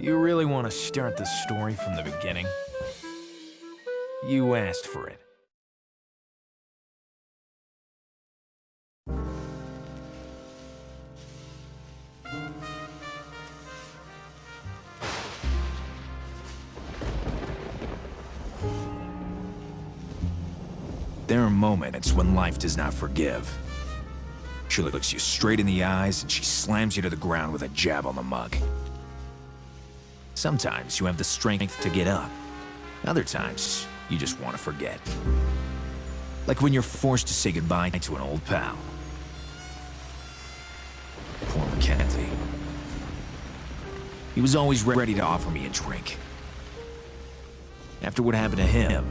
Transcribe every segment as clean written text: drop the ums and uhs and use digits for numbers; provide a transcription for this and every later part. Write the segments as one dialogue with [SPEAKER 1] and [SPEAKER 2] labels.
[SPEAKER 1] You really want to start the story from the beginning? You asked for it. There are moments when life does not forgive. She looks you straight in the eyes and she slams you to the ground with a jab on the mug. Sometimes you have the strength to get up. Other times, you just want to forget. Like when you're forced to say goodbye to an old pal. Poor Mackenzie. He was always ready to offer me a drink. After what happened to him,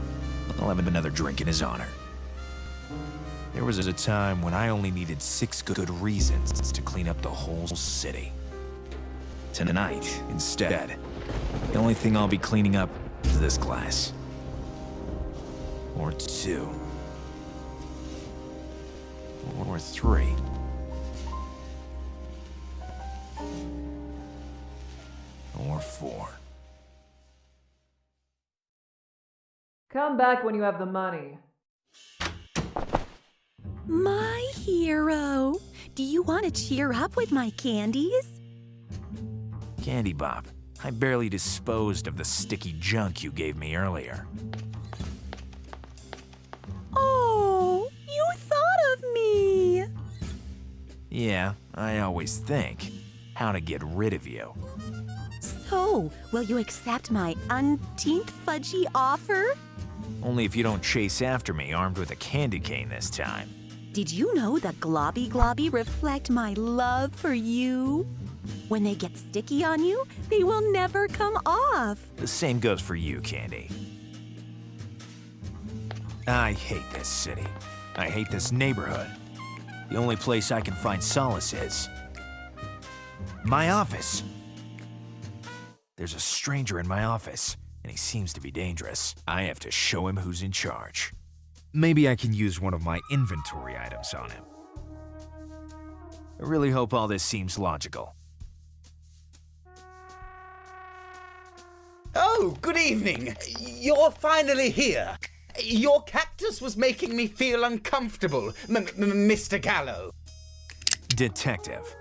[SPEAKER 1] I'll have another drink in his honor. There was a time when I only needed 6 good reasons to clean up the whole city. Tonight, instead, the only thing I'll be cleaning up is this glass. Or 2. Or 3. Or 4.
[SPEAKER 2] Come back when you have the money.
[SPEAKER 3] My hero! Do you want to cheer up with my candies?
[SPEAKER 1] Candy Bob, I barely disposed of the sticky junk you gave me earlier.
[SPEAKER 3] Oh, you thought of me!
[SPEAKER 1] Yeah, I always think how to get rid of you.
[SPEAKER 3] So, will you accept my unteenth fudgy offer?
[SPEAKER 1] Only if you don't chase after me armed with a candy cane this time.
[SPEAKER 3] Did you know that globby globby reflect my love for you? When they get sticky on you, they will never come off.
[SPEAKER 1] The same goes for you, Candy. I hate this city. I hate this neighborhood. The only place I can find solace is my office. There's a stranger in my office, and he seems to be dangerous. I have to show him who's in charge. Maybe I can use one of my inventory items on him. I really hope all this seems logical.
[SPEAKER 4] Oh, good evening. You're finally here. Your cactus was making me feel uncomfortable, Mr. Gallo.
[SPEAKER 1] Detective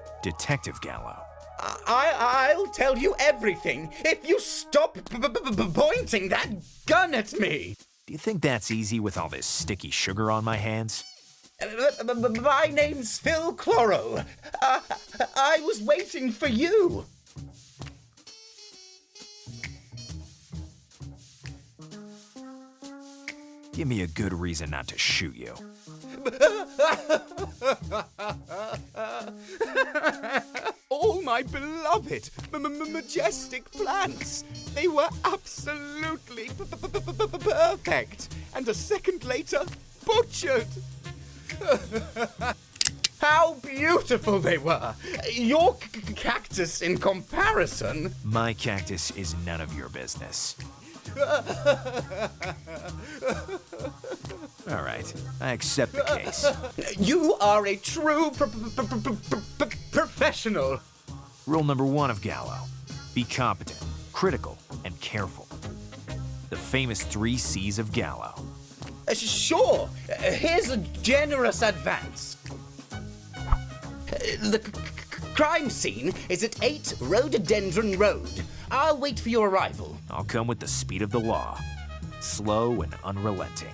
[SPEAKER 1] Gallo.
[SPEAKER 4] I'll tell you everything if you stop pointing that gun at me.
[SPEAKER 1] Do you think that's easy with all this sticky sugar on my hands?
[SPEAKER 4] My name's Phil Chloro. I was waiting for you.
[SPEAKER 1] Give me a good reason not to shoot you.
[SPEAKER 4] All my beloved, majestic plants. They were absolutely perfect. And a second later, butchered. How beautiful they were. Your cactus in comparison.
[SPEAKER 1] My cactus is none of your business. All right, I accept the case.
[SPEAKER 4] You are a true professional.
[SPEAKER 1] Rule number 1 of Gallo: be competent, critical, and careful. The famous 3 C's of Gallo.
[SPEAKER 4] Sure, here's a generous advance. The crime scene is at 8 Rhododendron Road. I'll wait for your arrival.
[SPEAKER 1] I'll come with the speed of the law, slow and unrelenting.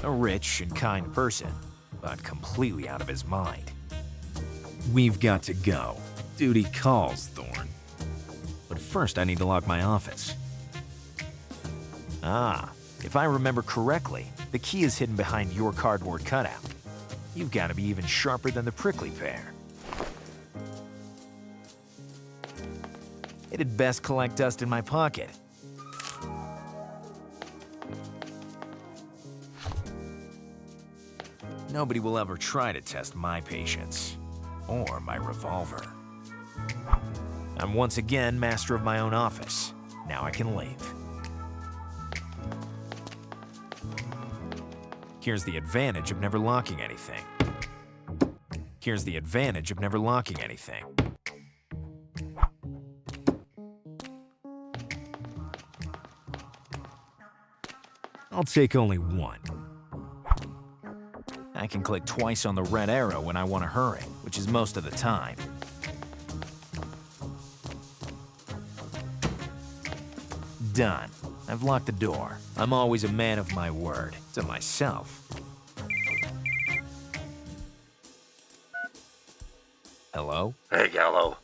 [SPEAKER 1] A rich and kind person, but completely out of his mind. We've got to go. Duty calls, Thorn. But first I need to lock my office. Ah, if I remember correctly, the key is hidden behind your cardboard cutout. You've got to be even sharper than the prickly pear. It'd best collect dust in my pocket. Nobody will ever try to test my patience, or my revolver. I'm once again master of my own office. Now I can leave. Here's the advantage of never locking anything. Here's the advantage of never locking anything. I'll take only one. I can click twice on the red arrow when I want to hurry, which is most of the time. Done. I've locked the door. I'm always a man of my word, to myself. Hello?
[SPEAKER 5] Hey, Gallo.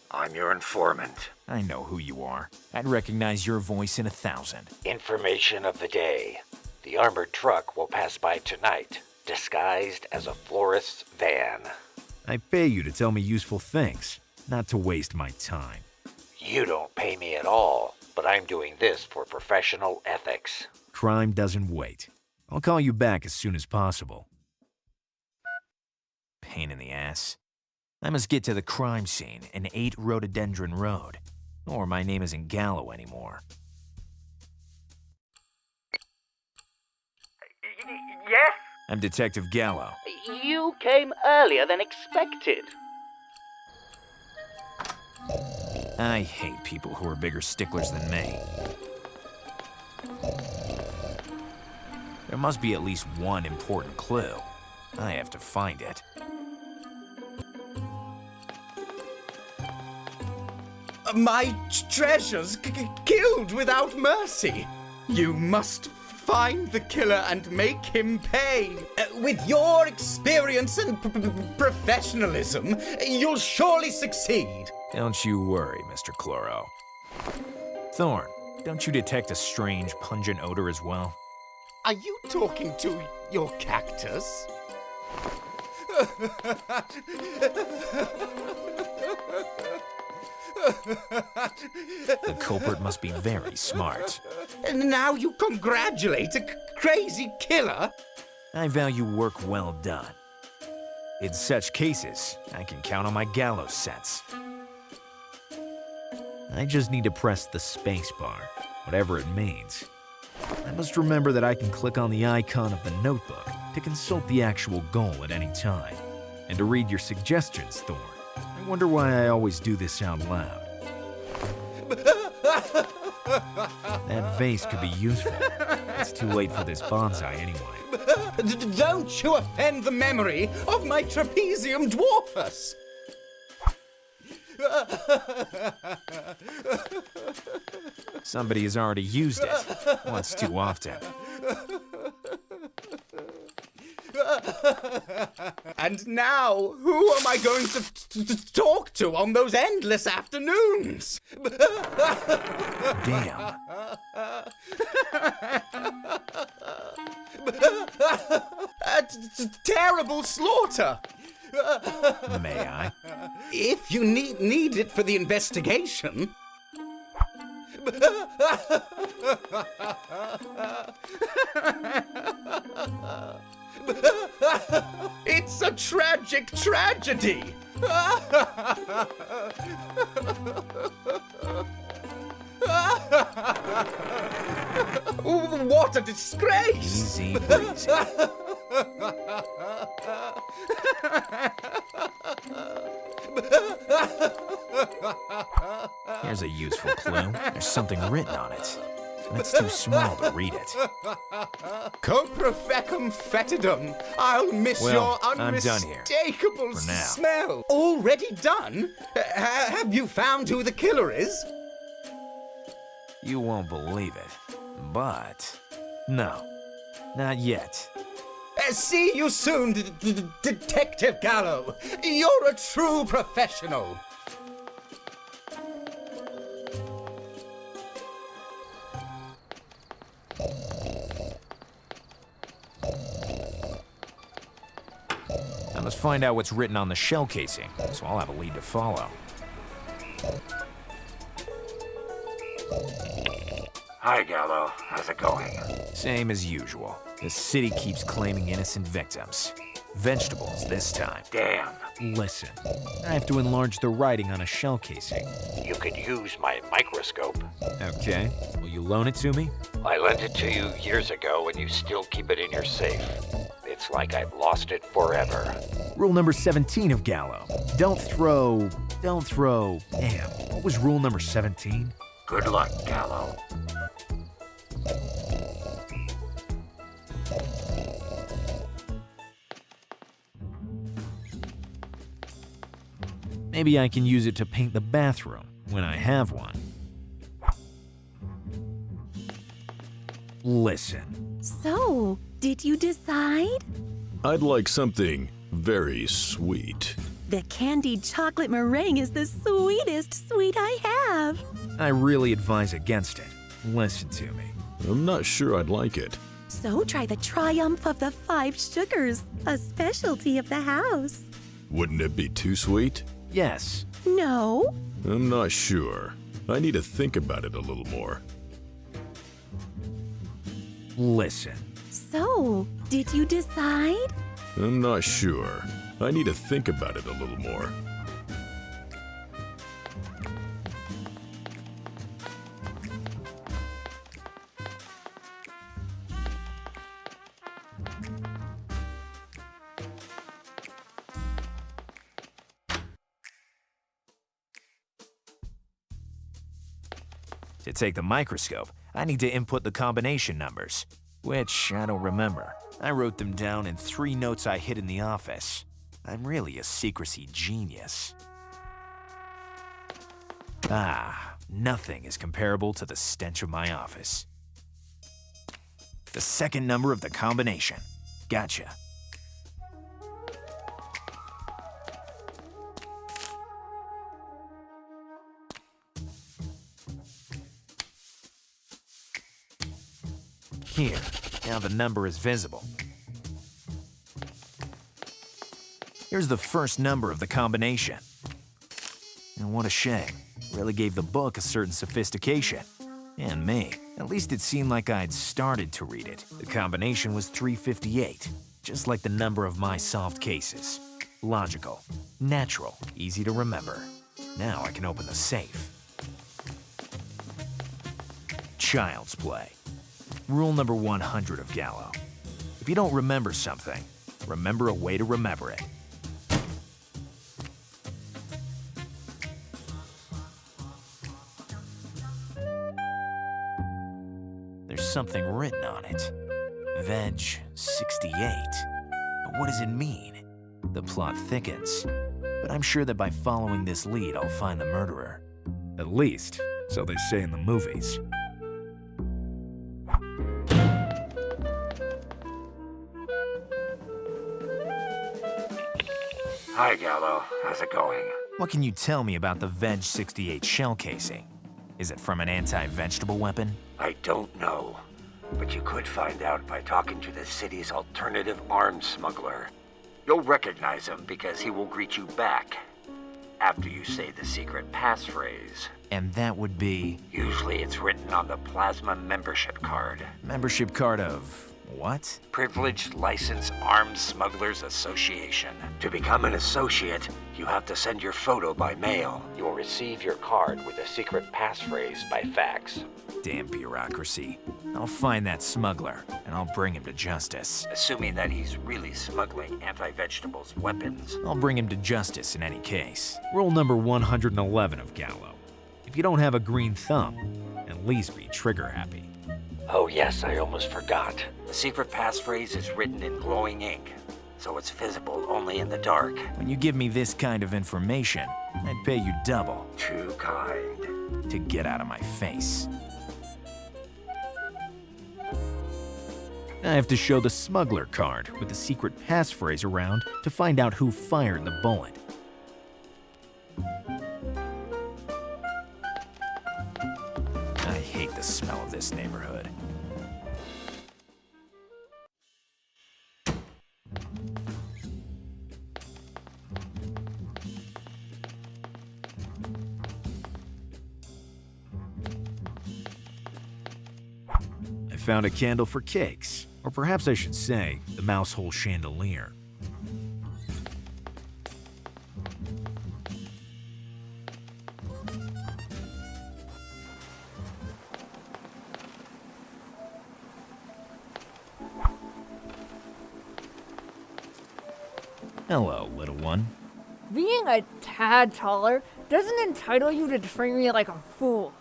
[SPEAKER 5] I'm your informant.
[SPEAKER 1] I know who you are. I'd recognize your voice in 1,000.
[SPEAKER 5] Information of the day. The armored truck will pass by tonight, disguised as a florist's van.
[SPEAKER 1] I pay you to tell me useful things, not to waste my time.
[SPEAKER 5] You don't pay me at all, but I'm doing this for professional ethics.
[SPEAKER 1] Crime doesn't wait. I'll call you back as soon as possible. Pain in the ass. I must get to the crime scene in 8 Rhododendron Road, or my name isn't Gallo anymore.
[SPEAKER 6] Yes?
[SPEAKER 1] I'm Detective Gallo.
[SPEAKER 6] You came earlier than expected.
[SPEAKER 1] I hate people who are bigger sticklers than me. There must be at least one important clue. I have to find it.
[SPEAKER 4] My treasures killed without mercy. You must find the killer and make him pay. With your experience and professionalism, you'll surely succeed.
[SPEAKER 1] Don't you worry, Mr. Chloro. Thorn, don't you detect a strange, pungent odor as well?
[SPEAKER 4] Are you talking to your cactus?
[SPEAKER 1] The culprit must be very smart.
[SPEAKER 4] And now you congratulate a crazy killer?
[SPEAKER 1] I value work well done. In such cases, I can count on my Gallo sense. I just need to press the space bar, whatever it means. I must remember that I can click on the icon of the notebook to consult the actual goal at any time, and to read your suggestions, Thorn. I wonder why I always do this out loud. That vase could be useful. It's too late for this bonsai anyway.
[SPEAKER 4] Don't you offend the memory of my trapezium dwarfus!
[SPEAKER 1] Somebody has already used it, once too often.
[SPEAKER 4] And now, who am I going to talk to on those endless afternoons?
[SPEAKER 1] Damn.
[SPEAKER 4] A terrible slaughter.
[SPEAKER 1] May I?
[SPEAKER 4] If you need it for the investigation. It's a tragic tragedy. What a disgrace!
[SPEAKER 1] Easy breezy. Here's a useful clue. There's something written on it, and it's too small to read it.
[SPEAKER 4] Copra fecum fetidum. I'll miss
[SPEAKER 1] Well,
[SPEAKER 4] your
[SPEAKER 1] I'm done here.
[SPEAKER 4] unmistakable
[SPEAKER 1] For now.
[SPEAKER 4] smell. Already done? Have you found who the killer is?
[SPEAKER 1] You won't believe it, but no, not yet.
[SPEAKER 4] See you soon, Detective Gallo. You're a true professional.
[SPEAKER 1] I must find out what's written on the shell casing, so I'll have a lead to follow.
[SPEAKER 5] Hi, Gallo. How's it going?
[SPEAKER 1] Same as usual. The city keeps claiming innocent victims. Vegetables this time.
[SPEAKER 5] Damn.
[SPEAKER 1] Listen, I have to enlarge the writing on a shell casing.
[SPEAKER 5] You could use my microscope.
[SPEAKER 1] Okay, will you loan it to me?
[SPEAKER 5] I lent it to you years ago and you still keep it in your safe. It's It's like I've lost it forever.
[SPEAKER 1] Rule number 17 of Gallo. Don't throw... Damn, what was rule number 17?
[SPEAKER 5] Good luck, Gallo.
[SPEAKER 1] Maybe I can use it to paint the bathroom when I have one. Listen.
[SPEAKER 3] So, did you decide?
[SPEAKER 7] I'd like something very sweet.
[SPEAKER 3] The candied chocolate meringue is the sweetest sweet I have.
[SPEAKER 1] I really advise against it. Listen to me.
[SPEAKER 7] I'm not sure I'd like it.
[SPEAKER 3] So try the Triumph of the 5 Sugars, a specialty of the house.
[SPEAKER 7] Wouldn't it be too sweet?
[SPEAKER 1] Yes.
[SPEAKER 3] No?
[SPEAKER 7] I'm not sure. I need to think about it a little more.
[SPEAKER 1] Listen.
[SPEAKER 3] So, did you decide?
[SPEAKER 7] I'm not sure. I need to think about it a little more.
[SPEAKER 1] To take the microscope, I need to input the combination numbers, which I don't remember. I wrote them down in 3 notes I hid in the office. I'm really a secrecy genius. Nothing is comparable to the stench of my office. The second number of the combination. Gotcha. Here, now the number is visible. Here's the first number of the combination. And what a shame. Really gave the book a certain sophistication. And me. At least it seemed like I'd started to read it. The combination was 358, just like the number of my solved cases. Logical, natural, easy to remember. Now I can open the safe. Child's play. Rule number 100 of Gallo. If you don't remember something, remember a way to remember it. There's something written on it. Veg 68. But what does it mean? The plot thickens. But I'm sure that by following this lead, I'll find the murderer. At least, so they say in the movies.
[SPEAKER 5] Hi, Gallo. How's it going?
[SPEAKER 1] What can you tell me about the Veg 68 shell casing? Is it from an anti-vegetable weapon?
[SPEAKER 5] I don't know, but you could find out by talking to the city's alternative arms smuggler. You'll recognize him because he will greet you back after you say the secret passphrase.
[SPEAKER 1] And that would be...
[SPEAKER 5] Usually it's written on the plasma membership card.
[SPEAKER 1] Membership card of... what?
[SPEAKER 5] Privileged Licensed Arms Smugglers Association. To become an associate, you have to send your photo by mail. You'll receive your card with a secret passphrase by fax.
[SPEAKER 1] Damn bureaucracy. I'll find that smuggler, and I'll bring him to justice.
[SPEAKER 5] Assuming that he's really smuggling anti-vegetables weapons.
[SPEAKER 1] I'll bring him to justice in any case. Rule number 111 of Gallo. If you don't have a green thumb, at least be trigger happy.
[SPEAKER 5] Oh yes, I almost forgot. The secret passphrase is written in glowing ink, so it's visible only in the dark.
[SPEAKER 1] When you give me this kind of information, I'd pay you double
[SPEAKER 5] Too kind.
[SPEAKER 1] to get out of my face. I have to show the smuggler card with the secret passphrase around to find out who fired the bullet. I hate the smell of this neighborhood. I found a candle for cakes, or perhaps I should say, the mouse hole chandelier. Hello, little one.
[SPEAKER 2] Being a tad taller doesn't entitle you to treat me like a fool.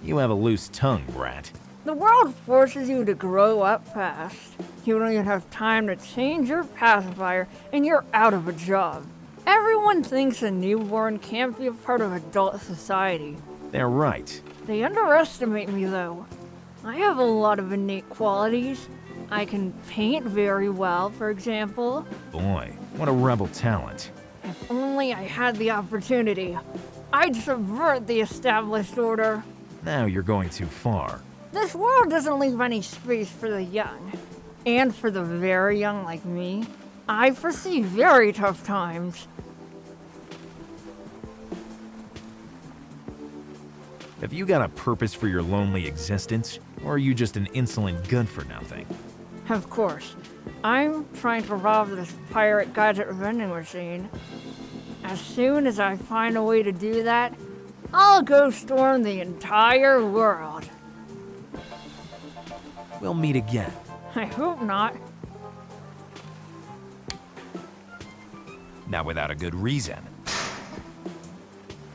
[SPEAKER 1] You have a loose tongue, brat.
[SPEAKER 2] The world forces you to grow up fast. You don't even have time to change your pacifier, and you're out of a job. Everyone thinks a newborn can't be a part of adult society.
[SPEAKER 1] They're right.
[SPEAKER 2] They underestimate me, though. I have a lot of innate qualities. I can paint very well, for example.
[SPEAKER 1] Boy, what a rebel talent.
[SPEAKER 2] If only I had the opportunity, I'd subvert the established order.
[SPEAKER 1] Now you're going too far.
[SPEAKER 2] This world doesn't leave any space for the young. And for the very young like me, I foresee very tough times.
[SPEAKER 1] Have you got a purpose for your lonely existence, or are you just an insolent good-for-nothing?
[SPEAKER 2] Of course, I'm trying to rob this pirate gadget vending machine. As soon as I find a way to do that, I'll go storm the entire world.
[SPEAKER 1] We'll meet again.
[SPEAKER 2] I hope not.
[SPEAKER 1] Not without a good reason.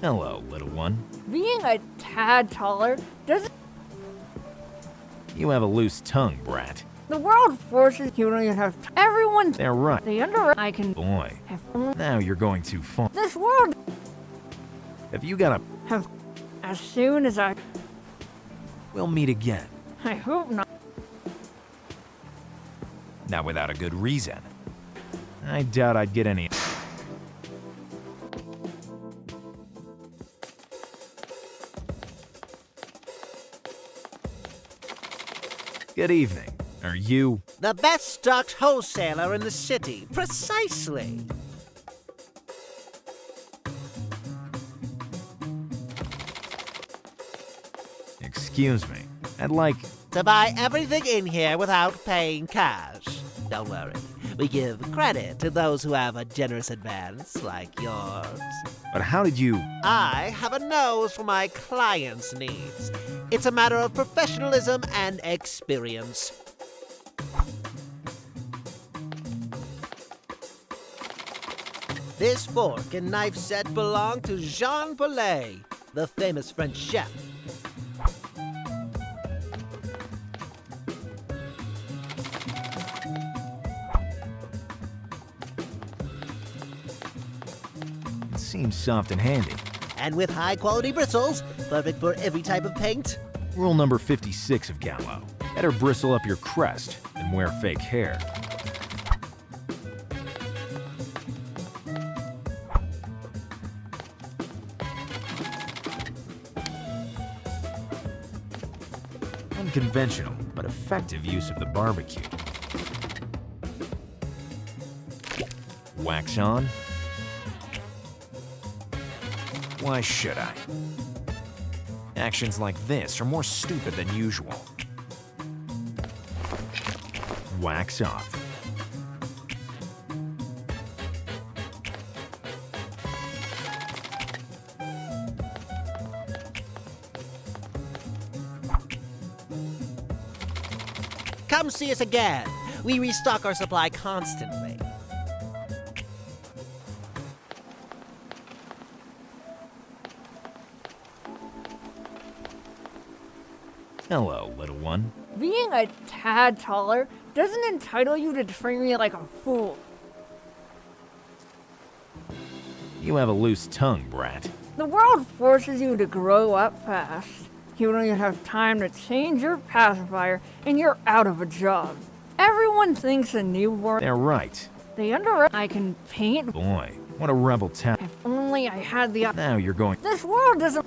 [SPEAKER 1] Hello, little one.
[SPEAKER 2] Being a tad taller doesn't...
[SPEAKER 1] You have a loose tongue, brat.
[SPEAKER 2] The world forces you don't even have... Everyone...
[SPEAKER 1] They're right.
[SPEAKER 2] They under... I can...
[SPEAKER 1] Boy,
[SPEAKER 2] If only...
[SPEAKER 1] now you're going too far.
[SPEAKER 2] This world...
[SPEAKER 1] Have you got a...
[SPEAKER 2] Have... As soon as I...
[SPEAKER 1] We'll meet again.
[SPEAKER 2] I hope not.
[SPEAKER 1] Not without a good reason. I doubt I'd get any... Good evening. Are you...
[SPEAKER 8] The best stocked wholesaler in the city. Precisely.
[SPEAKER 1] Excuse me. I'd like...
[SPEAKER 8] To buy everything in here without paying cash. Don't worry. We give credit to those who have a generous advance like yours.
[SPEAKER 1] But how did you...
[SPEAKER 8] I have a nose for my clients' needs. It's a matter of professionalism and experience. This fork and knife set belong to Jean Paulet, the famous French chef.
[SPEAKER 1] It seems soft and handy.
[SPEAKER 8] And with high-quality bristles, perfect for every type of paint.
[SPEAKER 1] Rule number 56 of Gallo. Better bristle up your crest than wear fake hair. Unconventional, but effective use of the barbecue. Wax on. Why should I? Actions like this are more stupid than usual. Wax off.
[SPEAKER 8] Come see us again. We restock our supply constantly.
[SPEAKER 1] Hello, little one.
[SPEAKER 2] Being a tad taller doesn't entitle you to treat me like a fool.
[SPEAKER 1] You have a loose tongue, brat.
[SPEAKER 2] The world forces you to grow up fast. You don't even have time to change your pacifier, and you're out of a job. Everyone thinks a newborn...
[SPEAKER 1] They're right.
[SPEAKER 2] They under... I can paint...
[SPEAKER 1] Boy, what a rebel talent.
[SPEAKER 2] If only I had the...
[SPEAKER 1] Now you're going...
[SPEAKER 2] This world doesn't...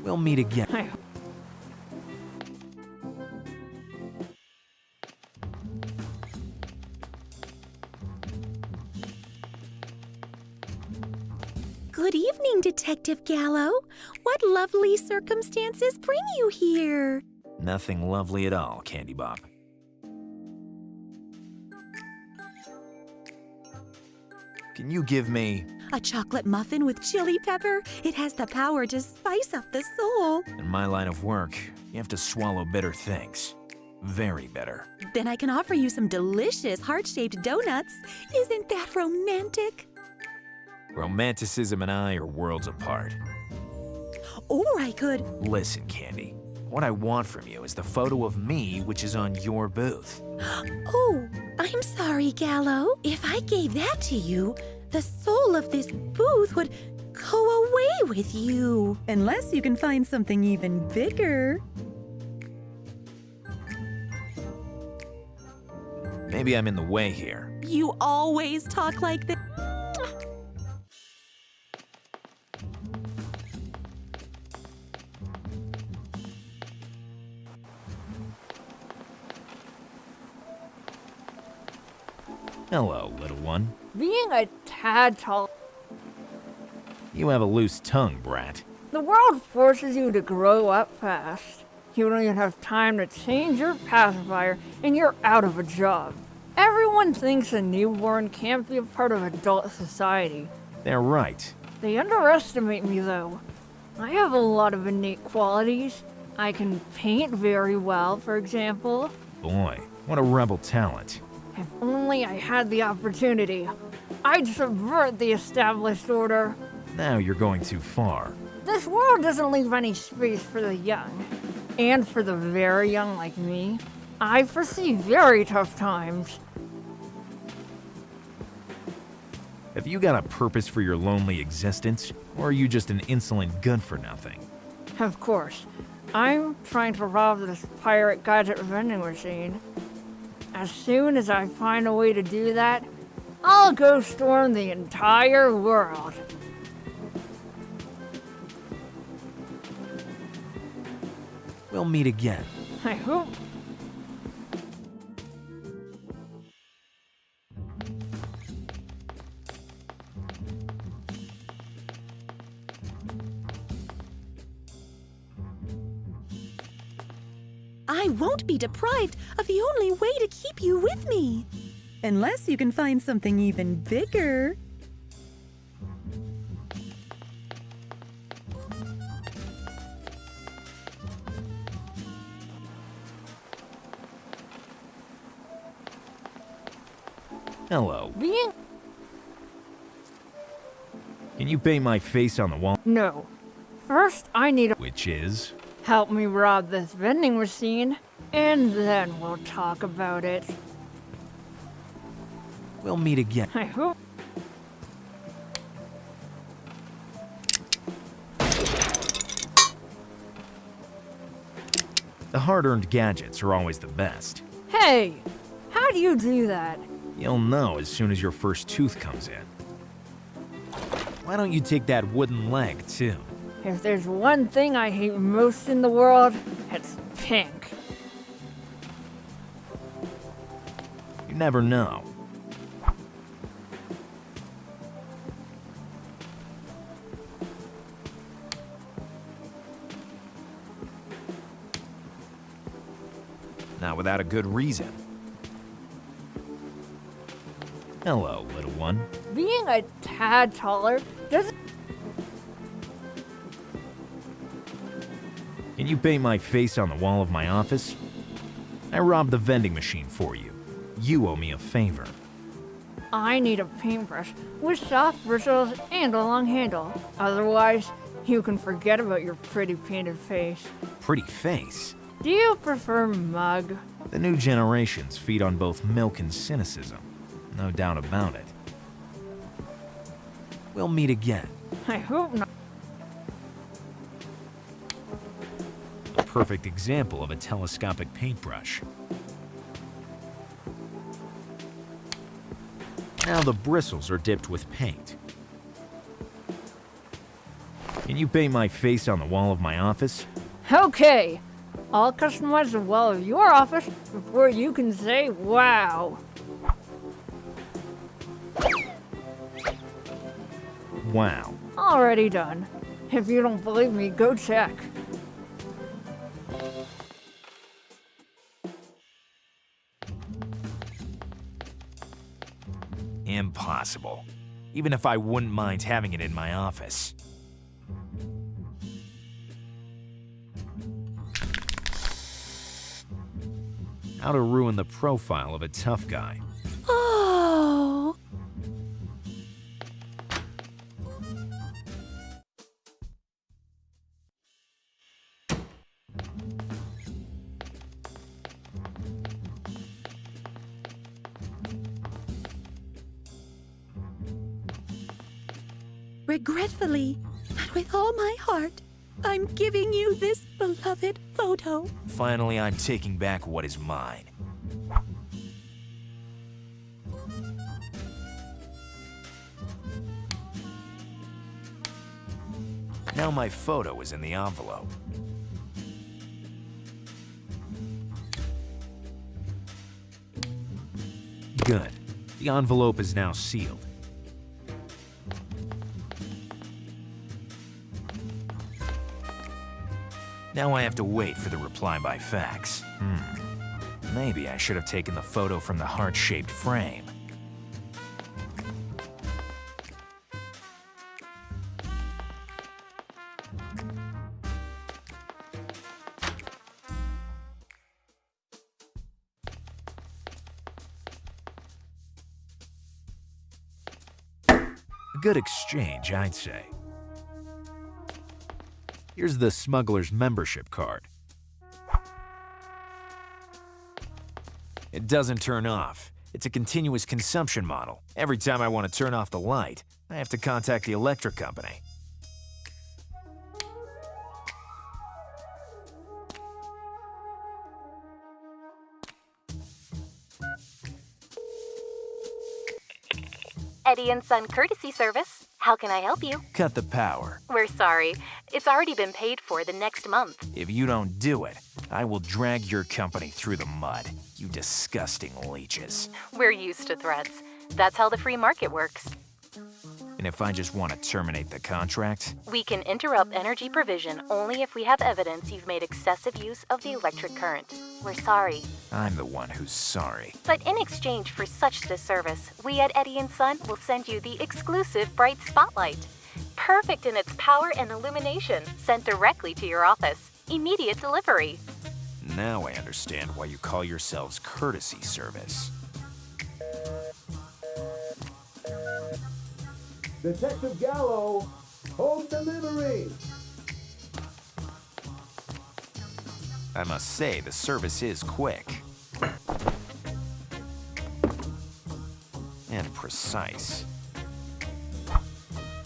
[SPEAKER 1] We'll meet again.
[SPEAKER 2] I...
[SPEAKER 3] Good evening, Detective Gallo. What lovely circumstances bring you here?
[SPEAKER 1] Nothing lovely at all, Candy Bob. Can you give me...
[SPEAKER 3] A chocolate muffin with chili pepper. It has the power to spice up the soul.
[SPEAKER 1] In my line of work, you have to swallow bitter things. Very bitter.
[SPEAKER 3] Then I can offer you some delicious heart-shaped donuts. Isn't that romantic?
[SPEAKER 1] Romanticism and I are worlds apart.
[SPEAKER 3] Or I could...
[SPEAKER 1] Listen, Candy. What I want from you is the photo of me which is on your booth.
[SPEAKER 3] Oh, I'm sorry, Gallo. If I gave that to you, the soul of this booth would go away with you. Unless you can find something even bigger.
[SPEAKER 1] Maybe I'm in the way here.
[SPEAKER 3] You always talk like this.
[SPEAKER 1] Hello, little one.
[SPEAKER 2] Being a tad tall,
[SPEAKER 1] You have a loose tongue, brat.
[SPEAKER 2] the world forces you to grow up fast. You don't even have time to change your pacifier, and you're out of a job. Everyone thinks a newborn can't be a part of adult society.
[SPEAKER 1] They're right.
[SPEAKER 2] They underestimate me, though. I have a lot of innate qualities. I can paint very well, for example.
[SPEAKER 1] Boy, what a rebel talent.
[SPEAKER 2] If only I had the opportunity, I'd subvert the established order.
[SPEAKER 1] Now you're going too far.
[SPEAKER 2] This world doesn't leave any space for the young. And for the very young like me, I foresee very tough times.
[SPEAKER 1] Have you got a purpose for your lonely existence, or are you just an insolent good-for-nothing?
[SPEAKER 2] Of course, I'm trying to rob this pirate gadget vending machine. As soon as I find a way to do that, I'll go storm the entire world.
[SPEAKER 1] We'll meet again.
[SPEAKER 2] I hope.
[SPEAKER 3] I won't be deprived of the only way to keep you with me. Unless you can find something even bigger.
[SPEAKER 1] Hello.
[SPEAKER 2] Being.
[SPEAKER 1] Can you paint my face on the wall?
[SPEAKER 2] No. First, I need to
[SPEAKER 1] Which is?
[SPEAKER 2] help me rob this vending machine, and then we'll talk about it.
[SPEAKER 1] We'll meet again.
[SPEAKER 2] I hope.
[SPEAKER 1] The hard-earned gadgets are always the best.
[SPEAKER 2] Hey! How do you do that?
[SPEAKER 1] You'll know as soon as your first tooth comes in. Why don't you take that wooden leg, too?
[SPEAKER 2] If there's one thing I hate most in the world, it's pink.
[SPEAKER 1] You never know. Not without a good reason. Hello, little one.
[SPEAKER 2] Being a tad taller doesn't.
[SPEAKER 1] Can you paint my face on the wall of my office? I robbed the vending machine for you. You owe me a favor.
[SPEAKER 2] I need a paintbrush with soft bristles and a long handle. Otherwise, you can forget about your pretty painted face.
[SPEAKER 1] Pretty face.
[SPEAKER 2] Do you prefer mug?
[SPEAKER 1] The new generations feed on both milk and cynicism. No doubt about it. We'll meet again.
[SPEAKER 2] I hope not.
[SPEAKER 1] A perfect example of a telescopic paintbrush. Now the bristles are dipped with paint. Can you paint my face on the wall of my office?
[SPEAKER 2] Okay, I'll customize the wall of your office before you can say wow.
[SPEAKER 1] Wow.
[SPEAKER 2] Already done. If you don't believe me, go check.
[SPEAKER 1] Impossible. even if I wouldn't mind having it in my office. How to ruin the profile of a tough guy.
[SPEAKER 3] Oh! Regretfully, but with all my heart, I'm giving you this beloved photo.
[SPEAKER 1] Finally, I'm taking back what is mine. Now my photo is in the envelope. Good. The envelope is now sealed. Now I have to wait for the reply by fax. Maybe I should have taken the photo from the heart-shaped frame. A good exchange, I'd say. Here's the smuggler's membership card. It doesn't turn off. It's a continuous consumption model. Every time I want to turn off the light, I have to contact the electric company.
[SPEAKER 9] Eddie & Son Courtesy Service. How can I help you?
[SPEAKER 1] Cut the power.
[SPEAKER 9] We're sorry. It's already been paid for the next month.
[SPEAKER 1] If you don't do it, I will drag your company through the mud, you disgusting leeches.
[SPEAKER 9] We're used to threats. That's how the free market works.
[SPEAKER 1] And if I just want to terminate the contract?
[SPEAKER 9] We can interrupt energy provision only if we have evidence you've made excessive use of the electric current. We're sorry.
[SPEAKER 1] I'm the one who's sorry.
[SPEAKER 9] But in exchange for such disservice, we at Eddie & Son will send you the exclusive bright spotlight. Perfect in its power and illumination, sent directly to your office. Immediate delivery.
[SPEAKER 1] Now I understand why you call yourselves Courtesy Service.
[SPEAKER 10] Detective Gallo, home delivery!
[SPEAKER 1] I must say, the service is quick. And precise.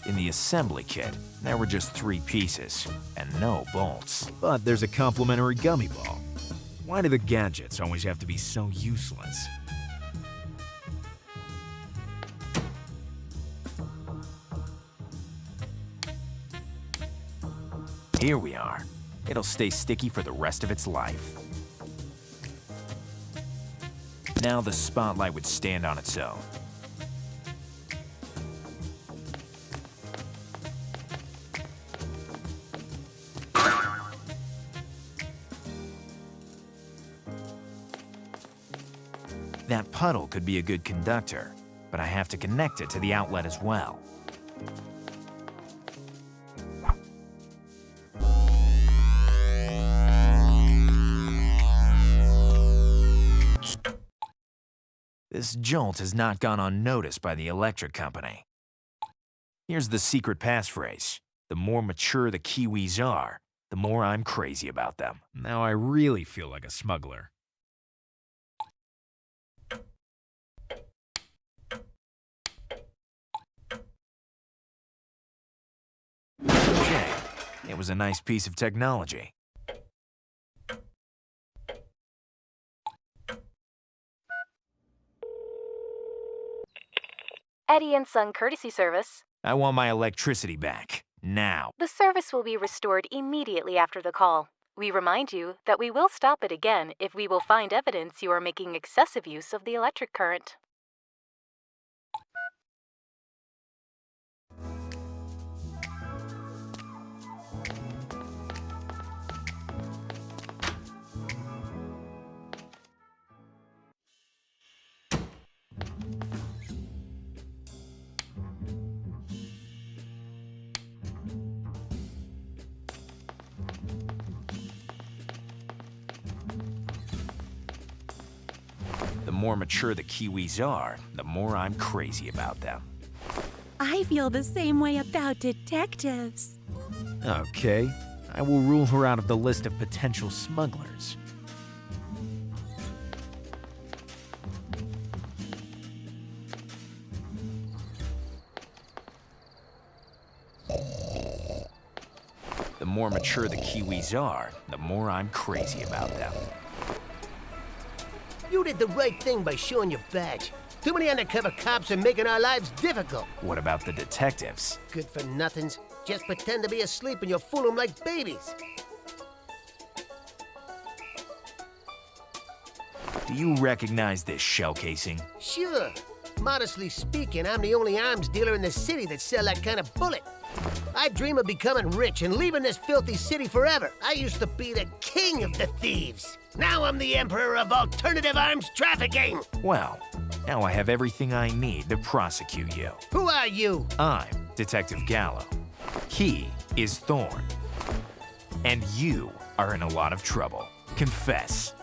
[SPEAKER 1] In the assembly kit, there were just 3 pieces, and no bolts. But there's a complimentary gummy ball. Why do the gadgets always have to be so useless? Here we are. It'll stay sticky for the rest of its life. Now the spotlight would stand on its own. That puddle could be a good conductor, but I have to connect it to the outlet as well. This jolt has not gone unnoticed by the electric company. Here's the secret passphrase. The more mature the Kiwis are, the more I'm crazy about them. Now I really feel like a smuggler. Okay, it was a nice piece of technology.
[SPEAKER 9] Eddie & Son Courtesy Service.
[SPEAKER 1] I want my electricity back, now.
[SPEAKER 9] The service will be restored immediately after the call. We remind you that we will stop it again if we will find evidence you are making excessive use of the electric current.
[SPEAKER 1] more mature the Kiwis are, the more I'm crazy about them.
[SPEAKER 3] I feel the same way about detectives.
[SPEAKER 1] Okay, I will rule her out of the list of potential smugglers. The more mature the Kiwis are, the more I'm crazy about them.
[SPEAKER 11] You did the right thing by showing your badge. Too many undercover cops are making our lives difficult.
[SPEAKER 1] What about the detectives?
[SPEAKER 11] Good for nothings. Just pretend to be asleep and you'll fool them like babies.
[SPEAKER 1] Do you recognize this shell casing?
[SPEAKER 11] Sure. Modestly speaking, I'm the only arms dealer in the city that sell that kind of bullet. I dream of becoming rich and leaving this filthy city forever. I used to be the king of the thieves. Now I'm the emperor of alternative arms trafficking.
[SPEAKER 1] Well, now I have everything I need to prosecute you.
[SPEAKER 11] Who are you?
[SPEAKER 1] I'm Detective Gallo. He is Thorn. And you are in a lot of trouble. Confess.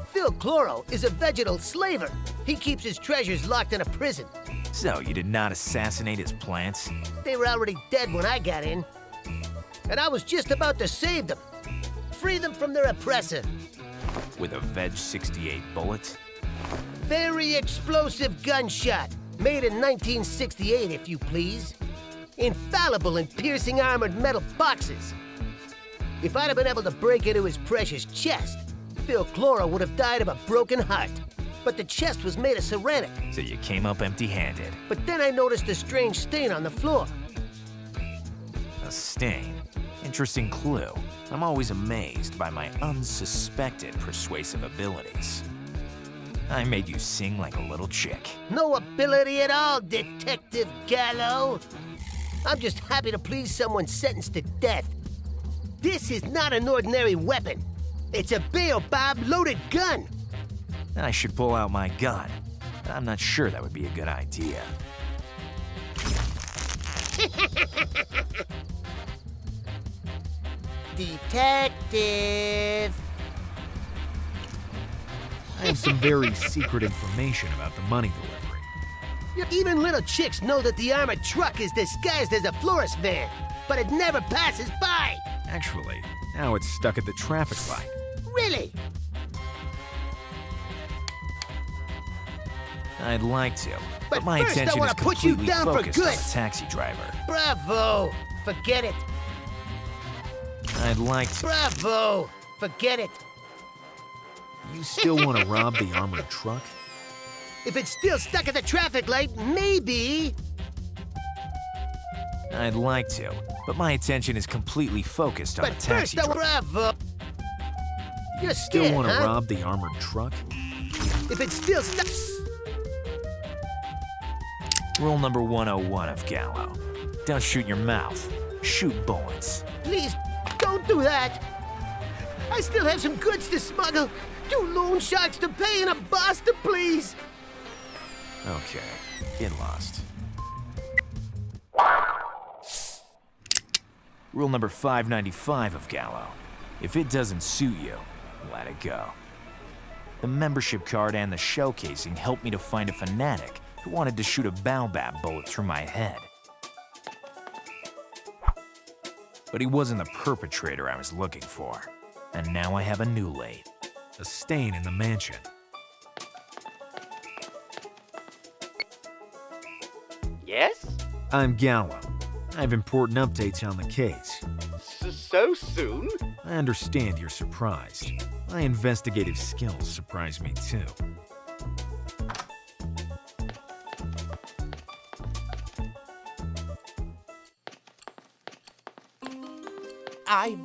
[SPEAKER 11] Phil Chloro is a vegetal slaver. He keeps his treasures locked in a prison.
[SPEAKER 1] So you did not assassinate his plants?
[SPEAKER 11] They were already dead when I got in. And I was just about to save them. Free them from their oppressor.
[SPEAKER 1] With a Veg 68 bullet?
[SPEAKER 11] Very explosive gunshot. Made in 1968, if you please. Infallible in piercing armored metal boxes. If I'd have been able to break into his precious chest, Phil Chloro would have died of a broken heart. But the chest was made of ceramic.
[SPEAKER 1] So you came up empty-handed.
[SPEAKER 11] But then I noticed a strange stain on the floor.
[SPEAKER 1] A stain? Interesting clue. I'm always amazed by my unsuspected persuasive abilities. I made you sing like a little chick.
[SPEAKER 11] No ability at all, Detective Gallo. I'm just happy to please someone sentenced to death. This is not an ordinary weapon. It's a baobab loaded gun.
[SPEAKER 1] I should pull out my gun. I'm not sure that would be a good idea.
[SPEAKER 11] Detective.
[SPEAKER 1] I have some very secret information about the money delivery.
[SPEAKER 11] Even little chicks know that the armored truck is disguised as a florist van, but it never passes by.
[SPEAKER 1] Actually, now it's stuck at the traffic light.
[SPEAKER 11] Really?
[SPEAKER 1] I'd like to,
[SPEAKER 11] But
[SPEAKER 1] my
[SPEAKER 11] first I
[SPEAKER 1] attention
[SPEAKER 11] wanna
[SPEAKER 1] is
[SPEAKER 11] put you
[SPEAKER 1] completely
[SPEAKER 11] down for
[SPEAKER 1] focused on
[SPEAKER 11] good.
[SPEAKER 1] the taxi driver.
[SPEAKER 11] Bravo. Forget it.
[SPEAKER 1] I'd like to.
[SPEAKER 11] Bravo. Forget it.
[SPEAKER 1] You still want to rob the armored truck?
[SPEAKER 11] If it's still stuck at the traffic light, maybe.
[SPEAKER 1] I'd like to, but my attention is completely focused on
[SPEAKER 11] But
[SPEAKER 1] the taxi
[SPEAKER 11] first I
[SPEAKER 1] driver.
[SPEAKER 11] bravo. You're
[SPEAKER 1] Still
[SPEAKER 11] scared,
[SPEAKER 1] want to
[SPEAKER 11] huh?
[SPEAKER 1] rob the armored truck?
[SPEAKER 11] If it's still stuck.
[SPEAKER 1] Rule number 101 of Gallo. Don't shoot your mouth. Shoot bullets.
[SPEAKER 11] Please, don't do that. I still have some goods to smuggle. 2 loan sharks to pay and a boss to please.
[SPEAKER 1] Okay, get lost. Rule number 595 of Gallo. If it doesn't suit you, let it go. The membership card and the shell casing helped me to find a fanatic who wanted to shoot a baobab bullet through my head. But he wasn't the perpetrator I was looking for. And now I have a new lead. A stain in the mansion.
[SPEAKER 6] Yes?
[SPEAKER 1] I'm Gallo. I have important updates on the case.
[SPEAKER 6] So soon?
[SPEAKER 1] I understand you're surprised. My investigative skills surprise me too.
[SPEAKER 4] I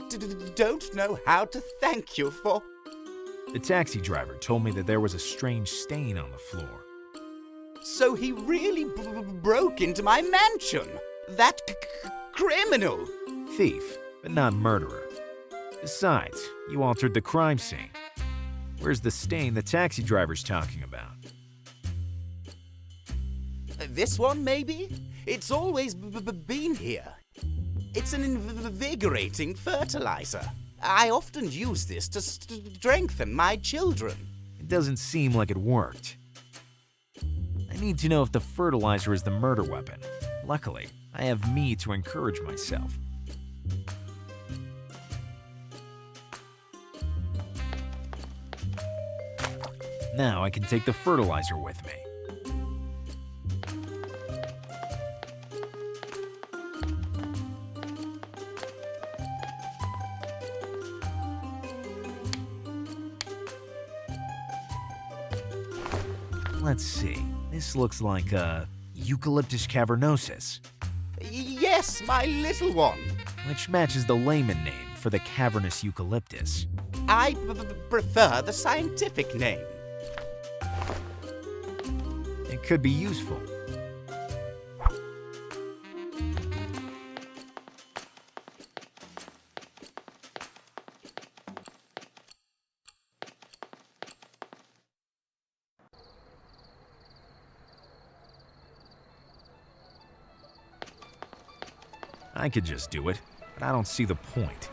[SPEAKER 4] don't know how to thank you for...
[SPEAKER 1] The taxi driver told me that there was a strange stain on the floor.
[SPEAKER 4] So he really broke into my mansion? That criminal?
[SPEAKER 1] Thief, but not murderer. Besides, you altered the crime scene. Where's the stain the taxi driver's talking about?
[SPEAKER 4] This one, maybe? It's always been here. It's an invigorating fertilizer. I often use this to strengthen my children.
[SPEAKER 1] It doesn't seem like it worked. I need to know if the fertilizer is the murder weapon. Luckily, I have me to encourage myself. Now I can take the fertilizer with me. Let's see. This looks like Eucalyptus cavernosus,
[SPEAKER 4] Yes, my little one.
[SPEAKER 1] which matches the layman name for the cavernous eucalyptus.
[SPEAKER 4] I prefer the scientific name.
[SPEAKER 1] It could be useful. I could just do it, but I don't see the point.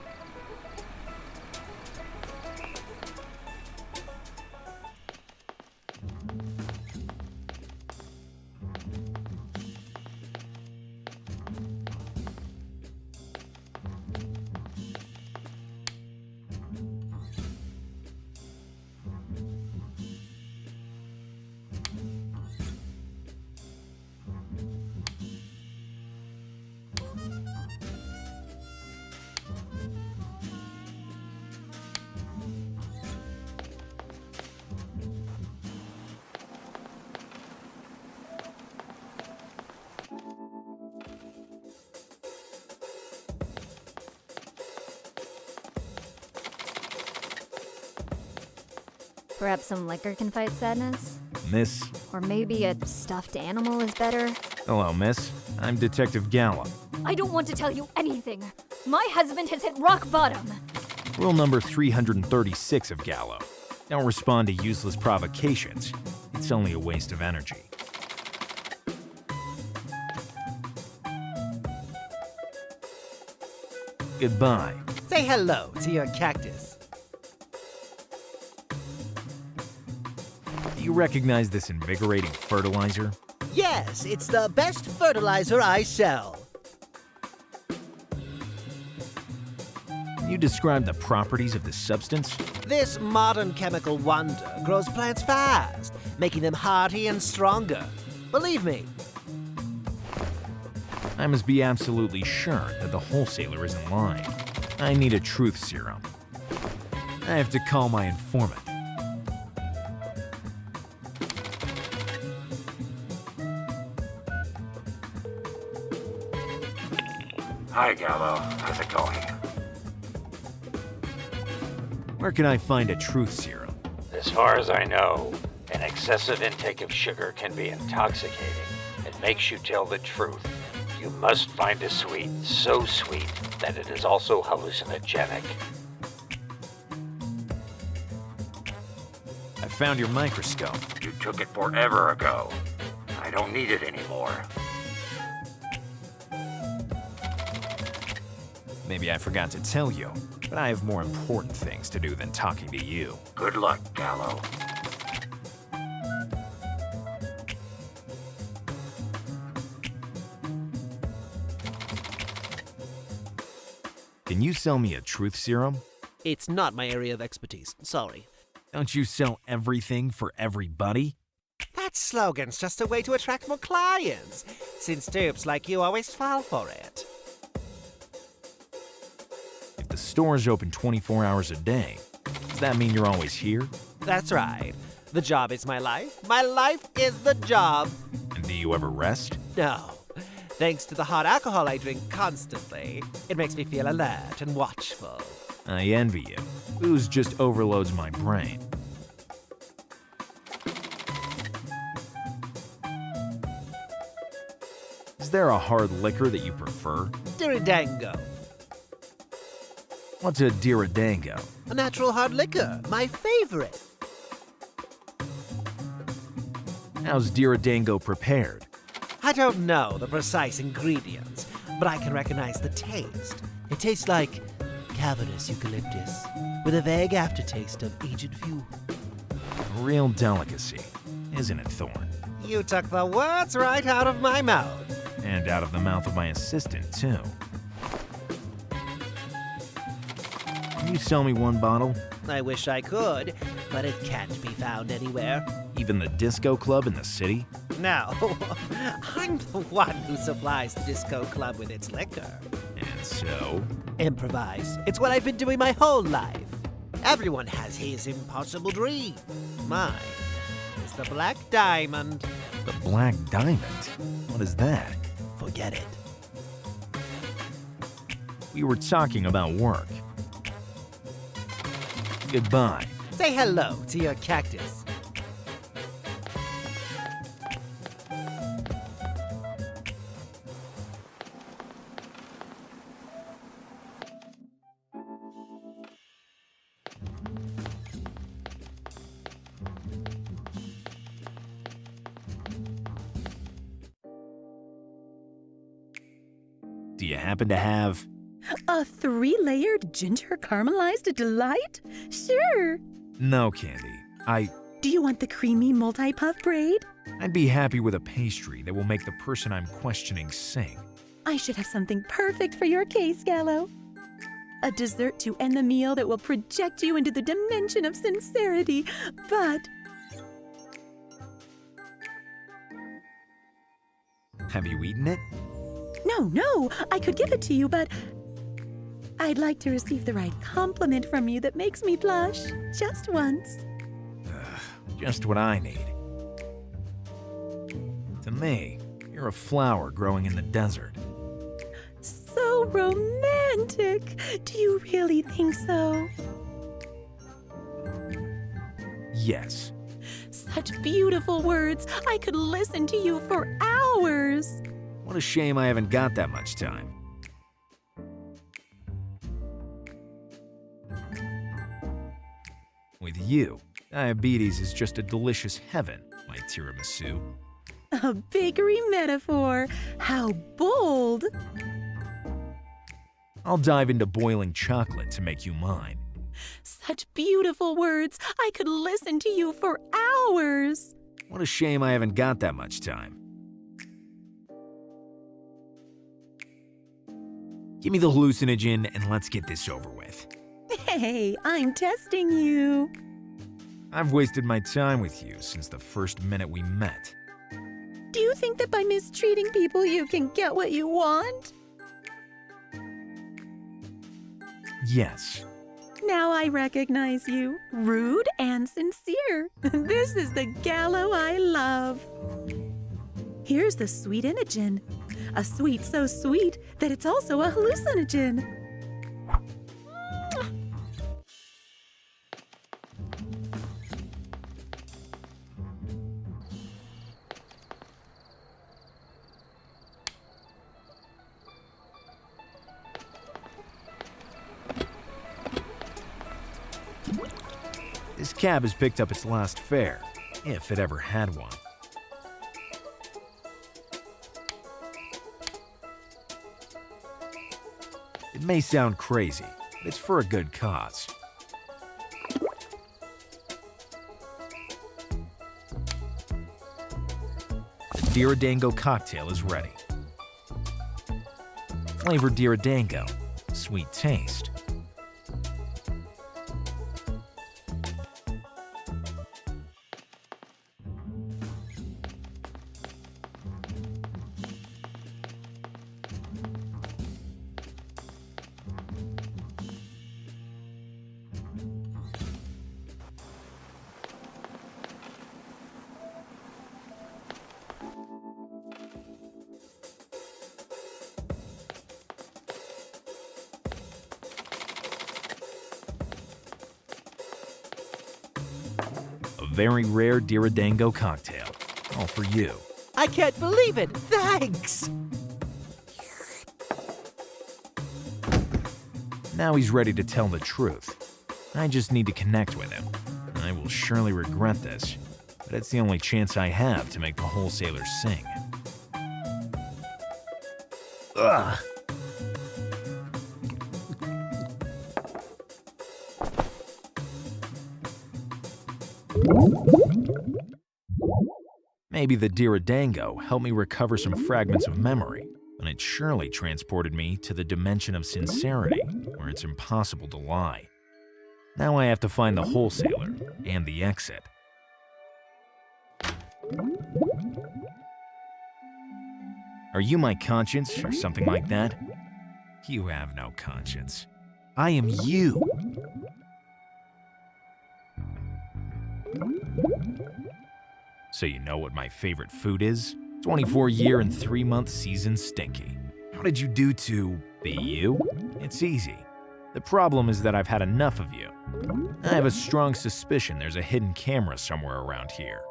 [SPEAKER 12] Perhaps some liquor can fight sadness?
[SPEAKER 1] Miss?
[SPEAKER 12] Or maybe a stuffed animal is better?
[SPEAKER 1] Hello, miss. I'm Detective Gallo.
[SPEAKER 12] I don't want to tell you anything. My husband has hit rock bottom.
[SPEAKER 1] Rule number 336 of Gallo. Don't respond to useless provocations. It's only a waste of energy. Goodbye.
[SPEAKER 8] Say hello to your cactus.
[SPEAKER 1] Do you recognize this invigorating fertilizer?
[SPEAKER 8] Yes, it's the best fertilizer I sell.
[SPEAKER 1] Can you describe the properties of this substance?
[SPEAKER 8] This modern chemical wonder grows plants fast, making them hearty and stronger. Believe me.
[SPEAKER 1] I must be absolutely sure that the wholesaler isn't lying. I need a truth serum. I have to call my informant.
[SPEAKER 5] Hi, Gallo. How's it going?
[SPEAKER 1] Where can I find a truth serum?
[SPEAKER 5] As far as I know, an excessive intake of sugar can be intoxicating. It makes you tell the truth. You must find a sweet so sweet that it is also hallucinogenic.
[SPEAKER 1] I found your microscope.
[SPEAKER 5] You took it forever ago. I don't need it anymore.
[SPEAKER 1] Maybe I forgot to tell you, but I have more important things to do than talking to you.
[SPEAKER 5] Good luck, Gallo.
[SPEAKER 1] Can you sell me a truth serum?
[SPEAKER 8] It's not my area of expertise. Sorry.
[SPEAKER 1] Don't you sell everything for everybody?
[SPEAKER 8] That slogan's just a way to attract more clients, since dupes like you always fall for it.
[SPEAKER 1] If the store's open 24 hours a day, does that mean you're always here?
[SPEAKER 8] That's right. The job is my life. My life is the job.
[SPEAKER 1] And do you ever rest?
[SPEAKER 8] No. Thanks to the hot alcohol I drink constantly, it makes me feel alert and watchful.
[SPEAKER 1] I envy you. Booze just overloads my brain. Is there a hard liquor that you prefer?
[SPEAKER 8] Diridango.
[SPEAKER 1] What's a diridango?
[SPEAKER 8] A natural hard liquor. My favorite.
[SPEAKER 1] How's diridango prepared?
[SPEAKER 8] I don't know the precise ingredients, but I can recognize the taste. It tastes like cavernous eucalyptus, with a vague aftertaste of aged fuel.
[SPEAKER 1] A real delicacy, isn't it, Thorn?
[SPEAKER 8] You took the words right out of my mouth.
[SPEAKER 1] And out of the mouth of my assistant, too. Can you sell me one bottle?
[SPEAKER 8] I wish I could, but it can't be found anywhere.
[SPEAKER 1] Even the disco club in the city?
[SPEAKER 8] No, I'm the one who supplies the disco club with its liquor.
[SPEAKER 1] And so?
[SPEAKER 8] Improvise. It's what I've been doing my whole life. Everyone has his impossible dream. Mine is the Black Diamond.
[SPEAKER 1] The Black Diamond? What is that?
[SPEAKER 8] Forget it.
[SPEAKER 1] We were talking about work. Goodbye.
[SPEAKER 8] Say hello to your cactus.
[SPEAKER 1] Do you happen to have...
[SPEAKER 3] A 3-layered ginger caramelized delight? Sure.
[SPEAKER 1] No, Candy.
[SPEAKER 3] Do you want the creamy multi-puff braid?
[SPEAKER 1] I'd be happy with a pastry that will make the person I'm questioning sing.
[SPEAKER 3] I should have something perfect for your case, Gallo. A dessert to end the meal that will project you into the dimension of sincerity, but...
[SPEAKER 1] Have you eaten it?
[SPEAKER 3] No, I could give it to you, but... I'd like to receive the right compliment from you that makes me blush, just once.
[SPEAKER 1] Just what I need. To me, you're a flower growing in the desert.
[SPEAKER 3] So romantic! Do you really think so?
[SPEAKER 1] Yes.
[SPEAKER 3] Such beautiful words! I could listen to you for hours!
[SPEAKER 1] What a shame I haven't got that much time. With you, diabetes is just a delicious heaven, my tiramisu.
[SPEAKER 3] A bakery metaphor! How bold!
[SPEAKER 1] I'll dive into boiling chocolate to make you mine.
[SPEAKER 3] Such beautiful words! I could listen to you for hours!
[SPEAKER 1] What a shame I haven't got that much time. Give me the hallucinogen and let's get this over with.
[SPEAKER 3] Hey, I'm testing you.
[SPEAKER 1] I've wasted my time with you since the first minute we met.
[SPEAKER 3] Do you think that by mistreating people you can get what you want?
[SPEAKER 1] Yes.
[SPEAKER 3] Now I recognize you. Rude and sincere. This is the Gallo I love. Here's the sweet inogen. A sweet so sweet that it's also a hallucinogen.
[SPEAKER 1] This cab has picked up its last fare, if it ever had one. It may sound crazy, but it's for a good cause. The Diridango cocktail is ready. Flavored Diridango, sweet taste. A very rare Diridango cocktail, all for you.
[SPEAKER 8] I can't believe it! Thanks!
[SPEAKER 1] Now he's ready to tell the truth. I just need to connect with him. I will surely regret this, but it's the only chance I have to make the wholesaler sing. Ugh! Maybe the Diridango helped me recover some fragments of memory, and it surely transported me to the dimension of sincerity, where it's impossible to lie. Now I have to find the wholesaler and the exit. Are you my conscience or something like that? You have no conscience. I am you. So you know what my favorite food is? 24-year and 3-month seasoned stinky. How did you do to be you? It's easy. The problem is that I've had enough of you. I have a strong suspicion there's a hidden camera somewhere around here.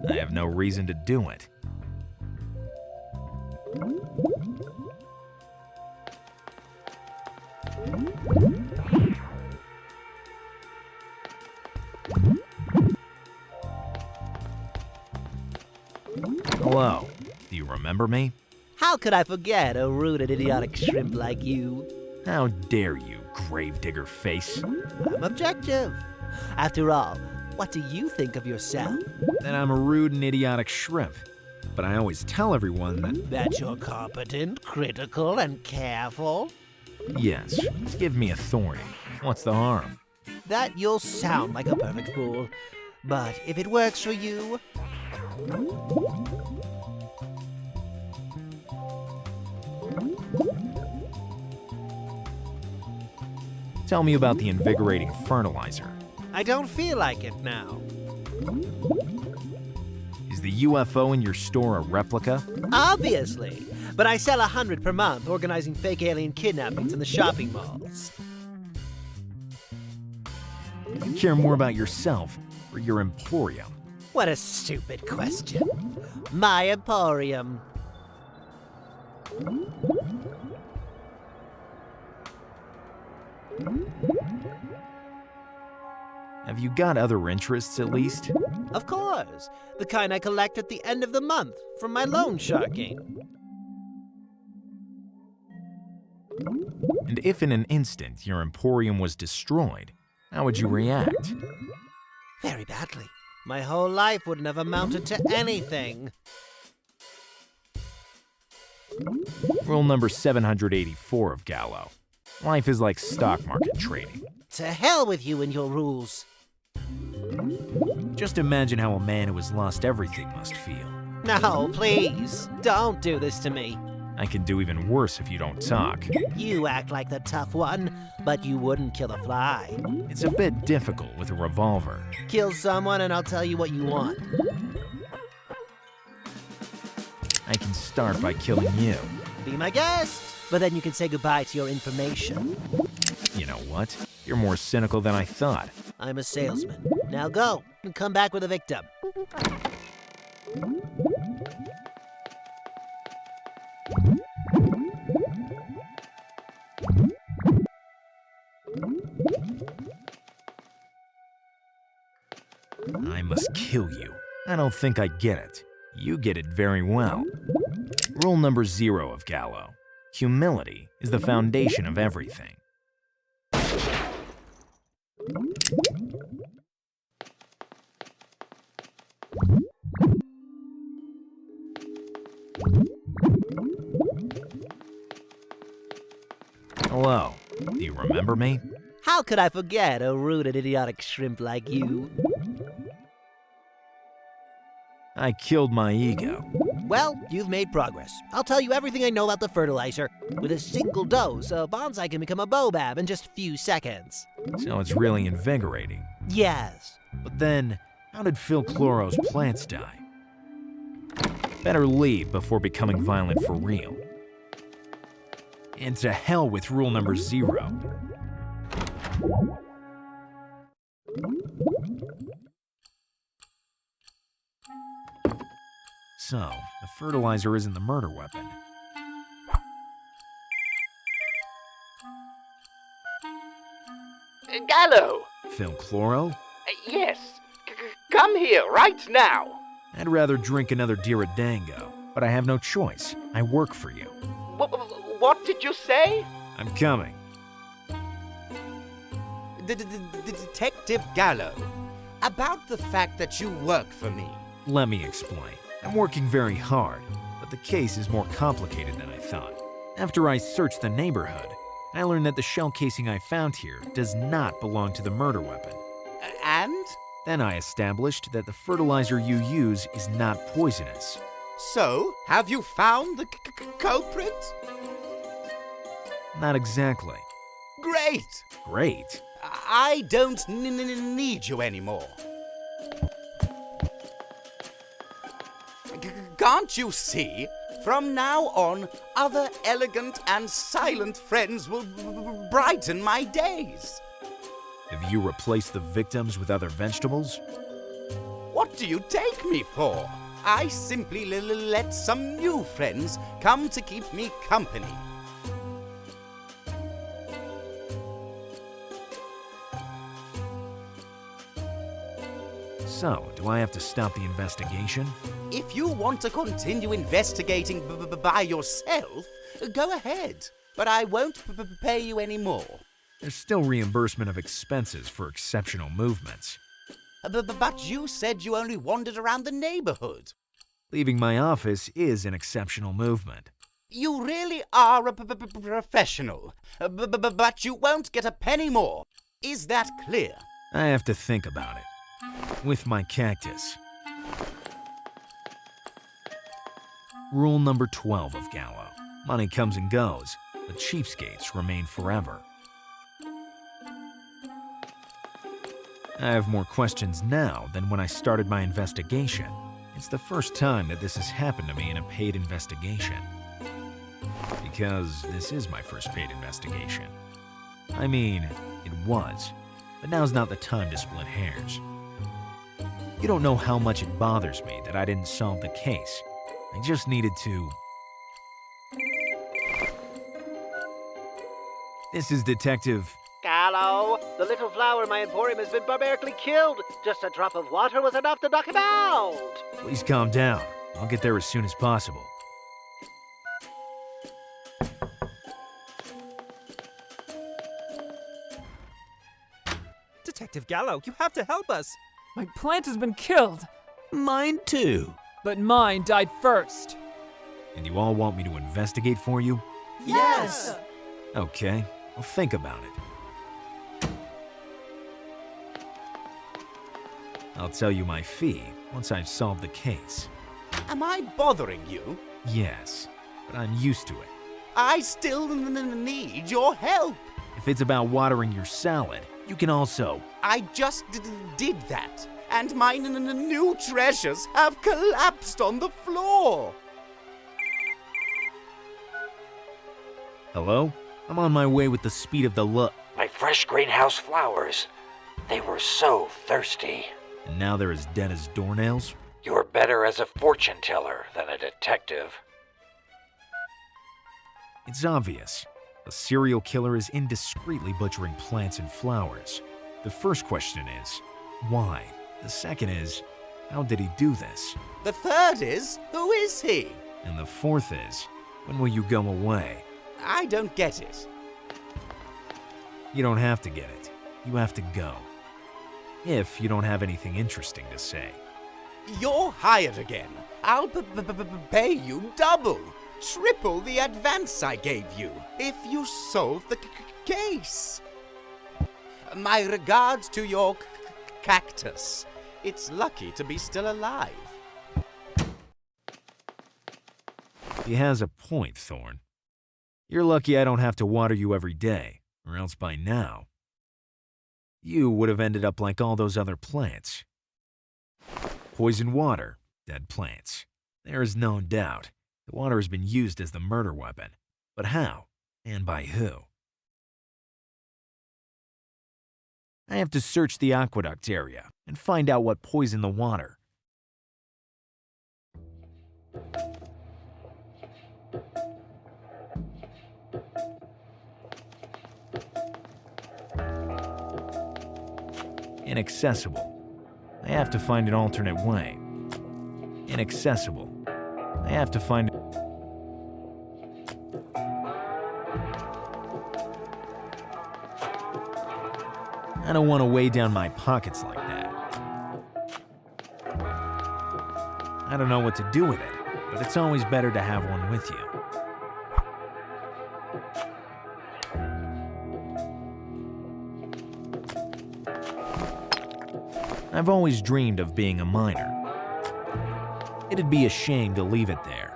[SPEAKER 1] I have no reason to do it. Hello, do you remember me?
[SPEAKER 8] How could I forget a rude and idiotic shrimp like you?
[SPEAKER 1] How dare you, gravedigger face?
[SPEAKER 8] I'm objective. After all, what do you think of yourself?
[SPEAKER 1] That I'm a rude and idiotic shrimp. But I always tell everyone
[SPEAKER 8] that you're competent, critical, and careful?
[SPEAKER 1] Yes, give me authority. What's the harm?
[SPEAKER 8] That you'll sound like a perfect fool. But if it works for you...
[SPEAKER 1] Tell me about the invigorating fertilizer.
[SPEAKER 8] I don't feel like it now.
[SPEAKER 1] Is the UFO in your store a replica?
[SPEAKER 8] Obviously. But I sell 100 per month, organizing fake alien kidnappings in the shopping malls.
[SPEAKER 1] You care more about yourself or your emporium?
[SPEAKER 8] What a stupid question. My emporium.
[SPEAKER 1] Have you got other interests at least?
[SPEAKER 8] Of course. The kind I collect at the end of the month from my loan sharking.
[SPEAKER 1] And if in an instant your emporium was destroyed, how would you react?
[SPEAKER 8] Very badly. My whole life wouldn't have amounted to anything.
[SPEAKER 1] Rule number 784 of Gallo. Life is like stock market trading.
[SPEAKER 8] To hell with you and your rules.
[SPEAKER 1] Just imagine how a man who has lost everything must feel.
[SPEAKER 8] No, please. Don't do this to me.
[SPEAKER 1] I can do even worse if you don't talk.
[SPEAKER 8] You act like the tough one, but you wouldn't kill a fly.
[SPEAKER 1] It's a bit difficult with a revolver.
[SPEAKER 8] Kill someone and I'll tell you what you want.
[SPEAKER 1] I can start by killing you.
[SPEAKER 8] Be my guest, but then you can say goodbye to your information.
[SPEAKER 1] You know what? You're more cynical than I thought.
[SPEAKER 8] I'm a salesman. Now go and come back with a victim.
[SPEAKER 1] I must kill you. I don't think I get it. You get it very well. Rule number 0 of Gallo. Humility is the foundation of everything. Hello, do you remember me?
[SPEAKER 8] How could I forget a rude and idiotic shrimp like you?
[SPEAKER 1] I killed my ego.
[SPEAKER 8] Well, you've made progress. I'll tell you everything I know about the fertilizer. With a single dose, a bonsai can become a baobab in just a few seconds.
[SPEAKER 1] So it's really invigorating.
[SPEAKER 8] Yes.
[SPEAKER 1] But then, how did Phil Chloro's plants die? Better leave before becoming violent for real. And to hell with rule number 0. So, the fertilizer isn't the murder weapon.
[SPEAKER 6] Gallo!
[SPEAKER 1] Phil Chloro?
[SPEAKER 6] Yes. Come here right now.
[SPEAKER 1] I'd rather drink another Diridango, but I have no choice. I work for you.
[SPEAKER 6] What did you say?
[SPEAKER 1] I'm coming.
[SPEAKER 8] Detective?
[SPEAKER 4] Detective Gallo. About the fact that you work for me.
[SPEAKER 1] Let me explain. I'm working very hard, but the case is more complicated than I thought. After I searched the neighborhood, I learned that the shell casing I found here does not belong to the murder weapon.
[SPEAKER 4] And?
[SPEAKER 1] Then I established that the fertilizer you use is not poisonous.
[SPEAKER 4] So, have you found the culprit?
[SPEAKER 1] Not exactly.
[SPEAKER 4] Great!
[SPEAKER 1] Great?
[SPEAKER 4] I don't need you anymore. Can't you see? From now on, other elegant and silent friends will brighten my days.
[SPEAKER 1] Have you replaced the victims with other vegetables?
[SPEAKER 4] What do you take me for? I simply let some new friends come to keep me company.
[SPEAKER 1] So, do I have to stop the investigation?
[SPEAKER 4] If you want to continue investigating by yourself, go ahead. But I won't pay you any more.
[SPEAKER 1] There's still reimbursement of expenses for exceptional movements.
[SPEAKER 4] But you said you only wandered around the neighborhood.
[SPEAKER 1] Leaving my office is an exceptional movement.
[SPEAKER 4] You really are a professional. But you won't get a penny more. Is that clear?
[SPEAKER 1] I have to think about it. With my cactus. Rule number 12 of Gallo. Money comes and goes, but cheapskates remain forever. I have more questions now than when I started my investigation. It's the first time that this has happened to me in a paid investigation. Because this is my first paid investigation. I mean, it was, but now's not the time to split hairs. You don't know how much it bothers me that I didn't solve the case. I just needed to... This is Detective...
[SPEAKER 8] Gallo, the little flower in my emporium has been barbarically killed. Just a drop of water was enough to knock him out.
[SPEAKER 1] Please calm down. I'll get there as soon as possible.
[SPEAKER 13] Detective Gallo, you have to help us.
[SPEAKER 14] My plant has been killed.
[SPEAKER 13] Mine too.
[SPEAKER 14] But mine died first.
[SPEAKER 1] And you all want me to investigate for you?
[SPEAKER 14] Yes!
[SPEAKER 1] Okay, I'll think about it. I'll tell you my fee once I've solved the case.
[SPEAKER 4] Am I bothering you?
[SPEAKER 1] Yes, but I'm used to it.
[SPEAKER 4] I still need your help.
[SPEAKER 1] If it's about watering your salad, you can also...
[SPEAKER 4] I just did that, and my new treasures have collapsed on the floor.
[SPEAKER 1] Hello? I'm on my way with the speed of the look.
[SPEAKER 5] My fresh greenhouse flowers. They were so thirsty.
[SPEAKER 1] And now they're as dead as doornails?
[SPEAKER 5] You're better as a fortune teller than a detective.
[SPEAKER 1] It's obvious. A serial killer is indiscreetly butchering plants and flowers. The first question is, why? The second is, how did he do this?
[SPEAKER 4] The third is, who is he?
[SPEAKER 1] And the fourth is, when will you go away?
[SPEAKER 4] I don't get it.
[SPEAKER 1] You don't have to get it. You have to go. If you don't have anything interesting to say.
[SPEAKER 4] You're hired again. I'll pay you double, triple the advance I gave you if you solve the case. My regards to your cactus. It's lucky to be still alive.
[SPEAKER 1] He has a point, Thorn. You're lucky I don't have to water you every day, or else by now, you would have ended up like all those other plants. Poisoned water, dead plants. There is no doubt the water has been used as the murder weapon. But how? And by who? I have to search the aqueduct area and find out what poisoned the water. Inaccessible. I have to find an alternate way. Inaccessible. I have to find... I don't want to weigh down my pockets like that. I don't know what to do with it, but it's always better to have one with you. I've always dreamed of being a miner. It'd be a shame to leave it there.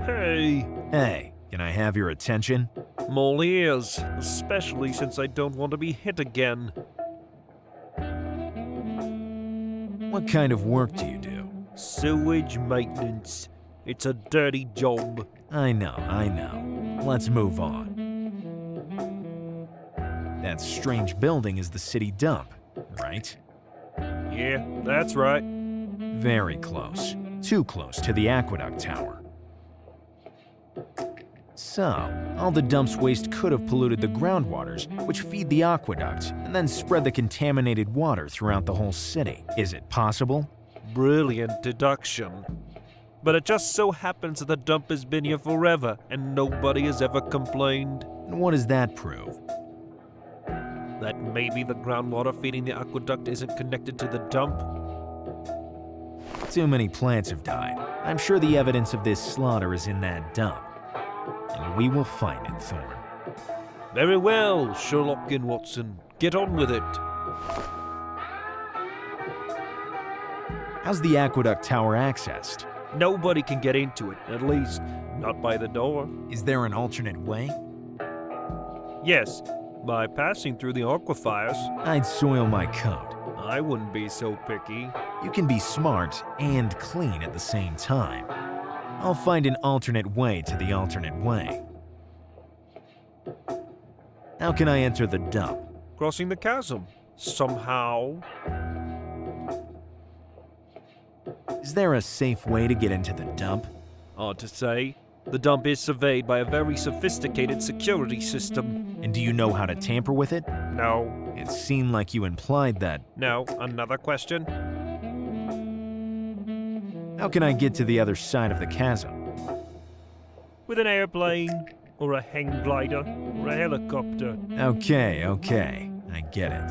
[SPEAKER 15] Hey!
[SPEAKER 1] Hey, can I have your attention?
[SPEAKER 15] I'm all ears, especially since I don't want to be hit again.
[SPEAKER 1] What kind of work do you do?
[SPEAKER 15] Sewage maintenance. It's a dirty job.
[SPEAKER 1] I know. Let's move on. That strange building is the city dump, right?
[SPEAKER 15] Yeah, that's right.
[SPEAKER 1] Very close. Too close to the aqueduct tower. So, all the dump's waste could have polluted the groundwaters, which feed the aqueduct, and then spread the contaminated water throughout the whole city. Is it possible?
[SPEAKER 15] Brilliant deduction. But it just so happens that the dump has been here forever, and nobody has ever complained.
[SPEAKER 1] And what does that prove?
[SPEAKER 15] That maybe the groundwater feeding the aqueduct isn't connected to the dump?
[SPEAKER 1] Too many plants have died. I'm sure the evidence of this slaughter is in that dump. And we will find it, Thorn.
[SPEAKER 15] Very well, Sherlock and Watson. Get on with it.
[SPEAKER 1] How's the aqueduct tower accessed?
[SPEAKER 15] Nobody can get into it, at least not by the door.
[SPEAKER 1] Is there an alternate way?
[SPEAKER 15] Yes, by passing through the aquifers.
[SPEAKER 1] I'd soil my coat.
[SPEAKER 15] I wouldn't be so picky.
[SPEAKER 1] You can be smart and clean at the same time. I'll find an alternate way to the alternate way. How can I enter the dump?
[SPEAKER 15] Crossing the chasm. Somehow.
[SPEAKER 1] Is there a safe way to get into the dump?
[SPEAKER 15] Hard to say. The dump is surveyed by a very sophisticated security system.
[SPEAKER 1] And do you know how to tamper with it?
[SPEAKER 15] No.
[SPEAKER 1] It seemed like you implied that.
[SPEAKER 15] No. Another question?
[SPEAKER 1] How can I get to the other side of the chasm?
[SPEAKER 15] With an airplane, or a hang glider, or a helicopter.
[SPEAKER 1] Okay, I get it.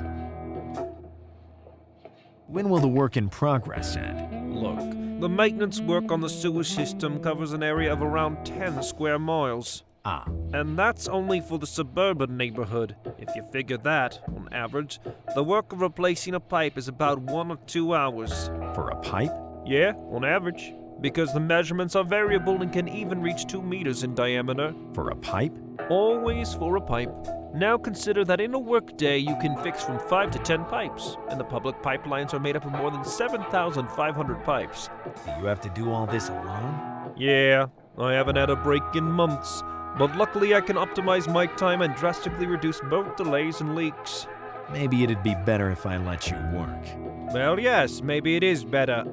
[SPEAKER 1] When will the work in progress end?
[SPEAKER 15] Look, the maintenance work on the sewer system covers an area of around 10 square miles.
[SPEAKER 1] Ah.
[SPEAKER 15] And that's only for the suburban neighborhood. If you figure that, on average, the work of replacing a pipe is about 1 or 2 hours.
[SPEAKER 1] For a pipe?
[SPEAKER 15] Yeah, on average. Because the measurements are variable and can even reach 2 meters in diameter.
[SPEAKER 1] For a pipe?
[SPEAKER 15] Always for a pipe. Now consider that in a workday you can fix from 5 to 10 pipes, and the public pipelines are made up of more than 7,500 pipes.
[SPEAKER 1] Do you have to do all this alone?
[SPEAKER 15] Yeah, I haven't had a break in months, but luckily I can optimize my time and drastically reduce both delays and leaks.
[SPEAKER 1] Maybe it'd be better if I let you work.
[SPEAKER 15] Well, yes, maybe it is better.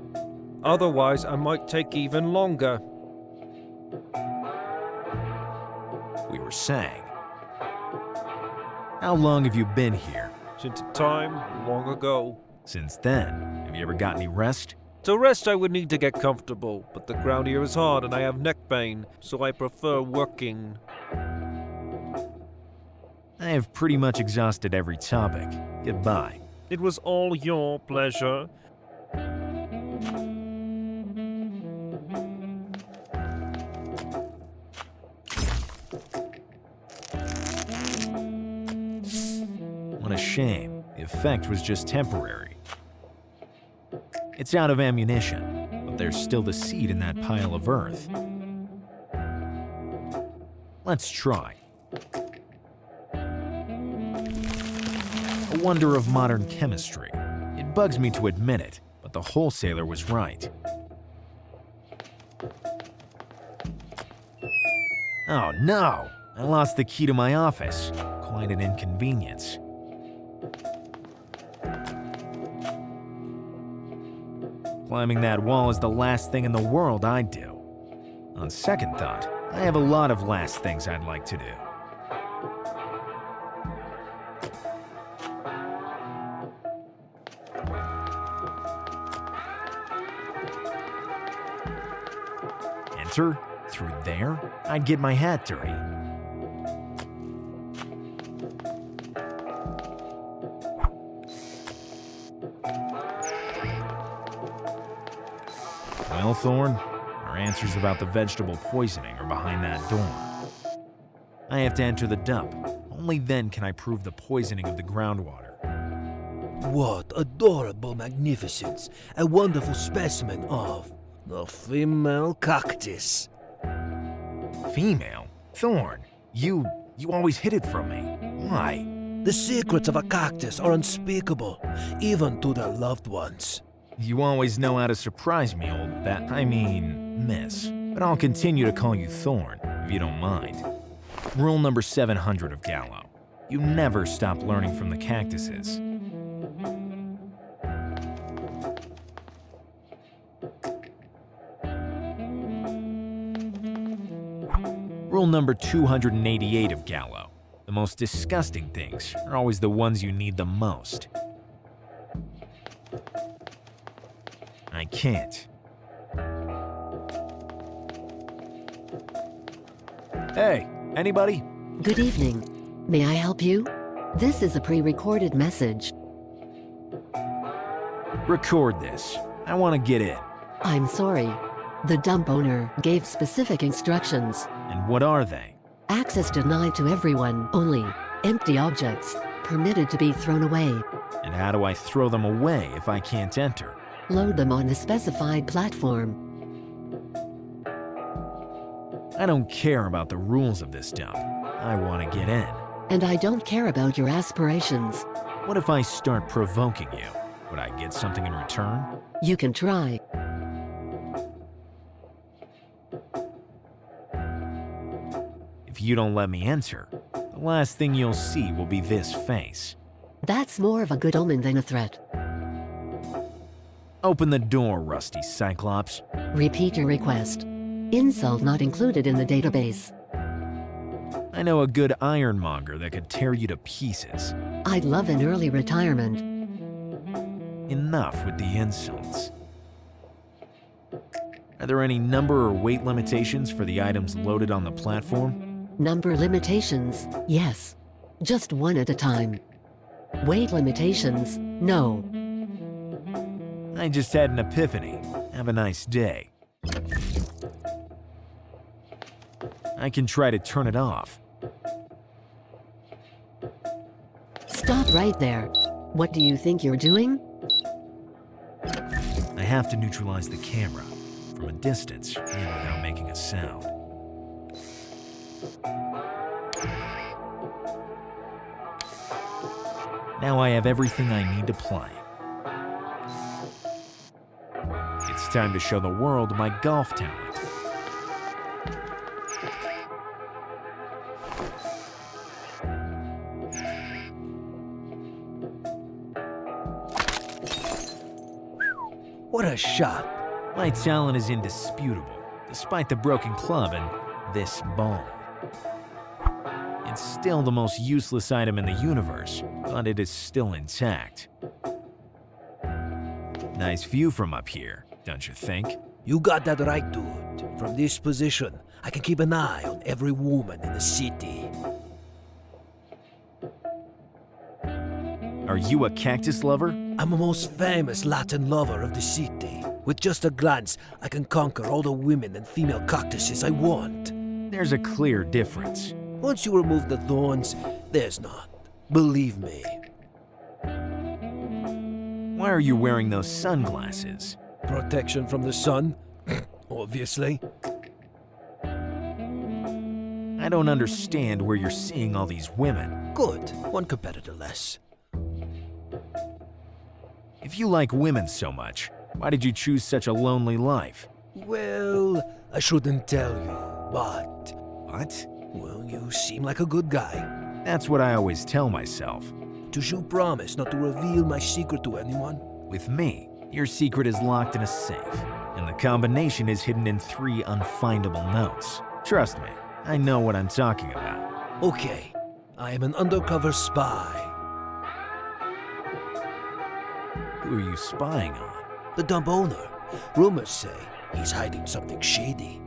[SPEAKER 15] Otherwise, I might take even longer.
[SPEAKER 1] We were saying. How long have you been here?
[SPEAKER 15] Since a time long ago.
[SPEAKER 1] Since then, have you ever got any rest?
[SPEAKER 15] To rest, I would need to get comfortable, but the ground here is hard and I have neck pain, so I prefer working.
[SPEAKER 1] I have pretty much exhausted every topic. Goodbye.
[SPEAKER 15] It was all your pleasure.
[SPEAKER 1] What a shame. The effect was just temporary. It's out of ammunition, but there's still the seed in that pile of earth. Let's try. A wonder of modern chemistry. It bugs me to admit it, but the wholesaler was right. Oh no! I lost the key to my office. Quite an inconvenience. Climbing that wall is the last thing in the world I'd do. On second thought, I have a lot of last things I'd like to do. enter? Through there? I'd get my hat dirty. Well, Thorn, our answers about the vegetable poisoning are behind that door. I have to enter the dump. Only then can I prove the poisoning of the groundwater.
[SPEAKER 16] What adorable magnificence! A wonderful specimen of the female cactus.
[SPEAKER 1] Female? Thorn, you always hid it from me. Why?
[SPEAKER 16] The secrets of a cactus are unspeakable, even to their loved ones.
[SPEAKER 1] You always know how to surprise me, miss. But I'll continue to call you Thorn, if you don't mind. Rule number 700 of Gallo. You never stop learning from the cactuses. Rule number 288 of Gallo. The most disgusting things are always the ones you need the most. I can't. Hey, anybody?
[SPEAKER 17] Good evening. May I help you? This is a pre-recorded message.
[SPEAKER 1] Record this. I want to get in.
[SPEAKER 17] I'm sorry. The dump owner gave specific instructions.
[SPEAKER 1] And what are they?
[SPEAKER 17] Access denied to everyone, only empty objects permitted to be thrown away.
[SPEAKER 1] And how do I throw them away if I can't enter?
[SPEAKER 17] Load them on the specified platform.
[SPEAKER 1] I don't care about the rules of this dump. I want to get in.
[SPEAKER 17] And I don't care about your aspirations.
[SPEAKER 1] What if I start provoking you? Would I get something in return?
[SPEAKER 17] You can try.
[SPEAKER 1] If you don't let me enter, the last thing you'll see will be this face.
[SPEAKER 17] That's more of a good omen than a threat.
[SPEAKER 1] Open the door, Rusty Cyclops.
[SPEAKER 17] Repeat your request. Insult not included in the database.
[SPEAKER 1] I know a good ironmonger that could tear you to pieces.
[SPEAKER 17] I'd love an early retirement.
[SPEAKER 1] Enough with the insults. Are there any number or weight limitations for the items loaded on the platform?
[SPEAKER 17] Number limitations, yes. Just one at a time. Weight limitations, no.
[SPEAKER 1] I just had an epiphany. Have a nice day. I can try to turn it off.
[SPEAKER 17] Stop right there. What do you think you're doing?
[SPEAKER 1] I have to neutralize the camera from a distance and without making a sound. Now I have everything I need to play. It's time to show the world my golf talent.
[SPEAKER 16] What a shot!
[SPEAKER 1] My talent is indisputable, despite the broken club and this ball. It's still the most useless item in the universe, but it is still intact. Nice view from up here, don't you think?
[SPEAKER 16] You got that right, dude. From this position, I can keep an eye on every woman in the city.
[SPEAKER 1] Are you a cactus lover?
[SPEAKER 16] I'm a most famous Latin lover of the city. With just a glance, I can conquer all the women and female cactuses I want.
[SPEAKER 1] There's a clear difference.
[SPEAKER 16] Once you remove the thorns, there's not. Believe me.
[SPEAKER 1] Why are you wearing those sunglasses?
[SPEAKER 16] Protection from the sun, obviously.
[SPEAKER 1] I don't understand where you're seeing all these women.
[SPEAKER 16] Good, one competitor less.
[SPEAKER 1] If you like women so much, why did you choose such a lonely life?
[SPEAKER 16] Well, I shouldn't tell you, but...
[SPEAKER 1] What?
[SPEAKER 16] Well, you seem like a good guy.
[SPEAKER 1] That's what I always tell myself.
[SPEAKER 16] Does you promise not to reveal my secret to anyone?
[SPEAKER 1] With me, your secret is locked in a safe, and the combination is hidden in 3 unfindable notes. Trust me, I know what I'm talking about.
[SPEAKER 16] Okay, I am an undercover spy.
[SPEAKER 1] Who are you spying on?
[SPEAKER 16] The dump owner. Rumors say he's hiding something shady.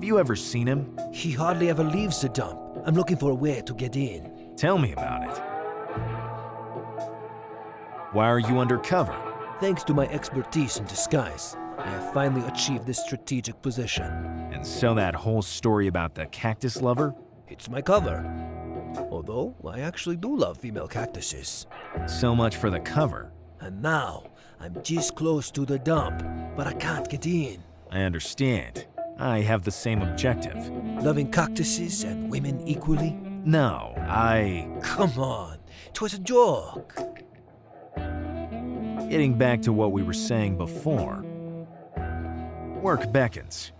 [SPEAKER 1] Have you ever seen him?
[SPEAKER 16] He hardly ever leaves the dump. I'm looking for a way to get in.
[SPEAKER 1] Tell me about it. Why are you undercover?
[SPEAKER 16] Thanks to my expertise in disguise, I have finally achieved this strategic position.
[SPEAKER 1] And so that whole story about the cactus lover?
[SPEAKER 16] It's my cover. Although, I actually do love female cactuses.
[SPEAKER 1] So much for the cover.
[SPEAKER 16] And now, I'm just close to the dump, but I can't get in.
[SPEAKER 1] I understand. I have the same objective.
[SPEAKER 16] Loving cactuses and women equally?
[SPEAKER 1] No,
[SPEAKER 16] Come on, it was a joke.
[SPEAKER 1] Getting back to what we were saying before. Work beckons.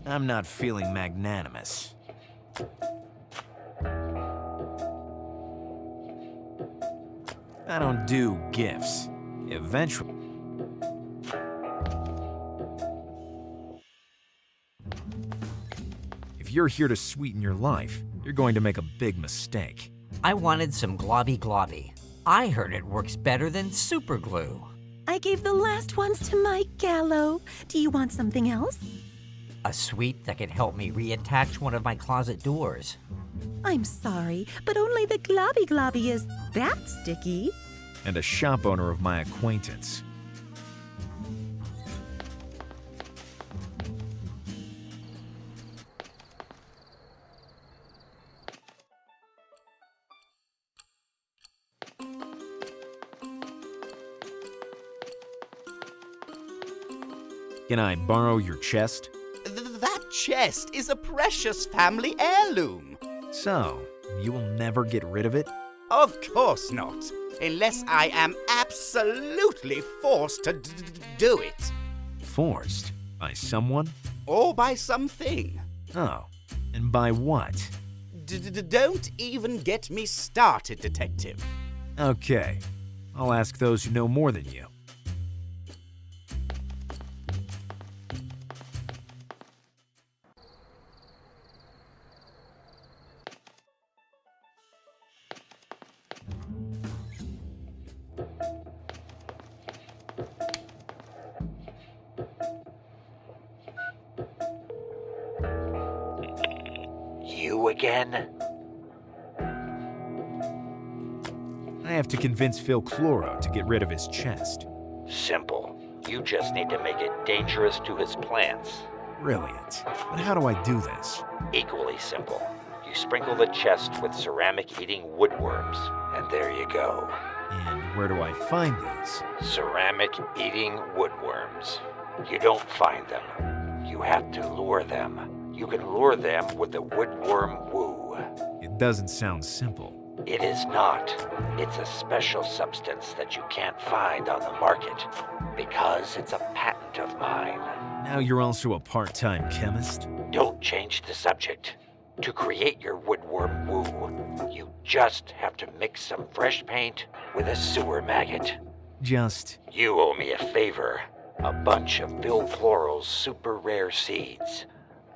[SPEAKER 1] I'm not feeling magnanimous. I don't do gifts. Eventually. If you're here to sweeten your life, you're going to make a big mistake.
[SPEAKER 18] I wanted some globby globby. I heard it works better than super glue.
[SPEAKER 3] I gave the last ones to my Gallo. Do you want something else?
[SPEAKER 18] A sweet that could help me reattach one of my closet doors.
[SPEAKER 3] I'm sorry, but only the globby globby is that sticky.
[SPEAKER 1] And a shop owner of my acquaintance. Can I borrow your chest?
[SPEAKER 4] That chest is a precious family heirloom.
[SPEAKER 1] So, you will never get rid of it?
[SPEAKER 4] Of course not, unless I am absolutely forced to do it.
[SPEAKER 1] Forced? By someone?
[SPEAKER 4] Or by something.
[SPEAKER 1] Oh, and by what?
[SPEAKER 4] Don't even get me started, Detective.
[SPEAKER 1] Okay, I'll ask those who know more than you.
[SPEAKER 5] You again?
[SPEAKER 1] I have to convince Phil Chloro to get rid of his chest.
[SPEAKER 5] Simple. You just need to make it dangerous to his plants.
[SPEAKER 1] Brilliant. But how do I do this?
[SPEAKER 5] Equally simple. You sprinkle the chest with ceramic-eating woodworms, and there you go.
[SPEAKER 1] And where do I find these?
[SPEAKER 5] Ceramic-eating woodworms. You don't find them. You have to lure them. You can lure them with the woodworm woo.
[SPEAKER 1] It doesn't sound simple.
[SPEAKER 5] It is not. It's a special substance that you can't find on the market because it's a patent of mine.
[SPEAKER 1] Now you're also a part-time chemist?
[SPEAKER 5] Don't change the subject. To create your woodworm woo, you just have to mix some fresh paint with a sewer maggot. You owe me a favor. A bunch of Phil Chloro's super rare seeds.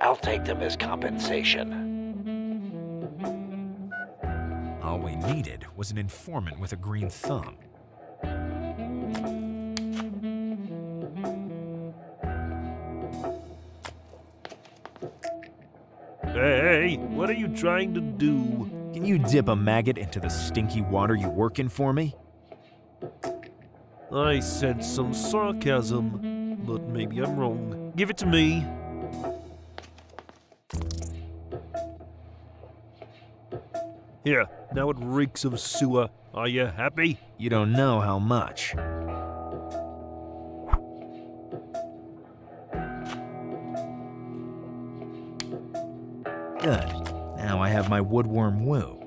[SPEAKER 5] I'll take them as compensation.
[SPEAKER 1] All we needed was an informant with a green thumb.
[SPEAKER 15] Hey, what are you trying to do?
[SPEAKER 1] Can you dip a maggot into the stinky water you work in for me?
[SPEAKER 15] I said some sarcasm, but maybe I'm wrong. Give it to me. Here, now it reeks of sewer. Are you happy?
[SPEAKER 1] You don't know how much. Good. Now I have my woodworm woo.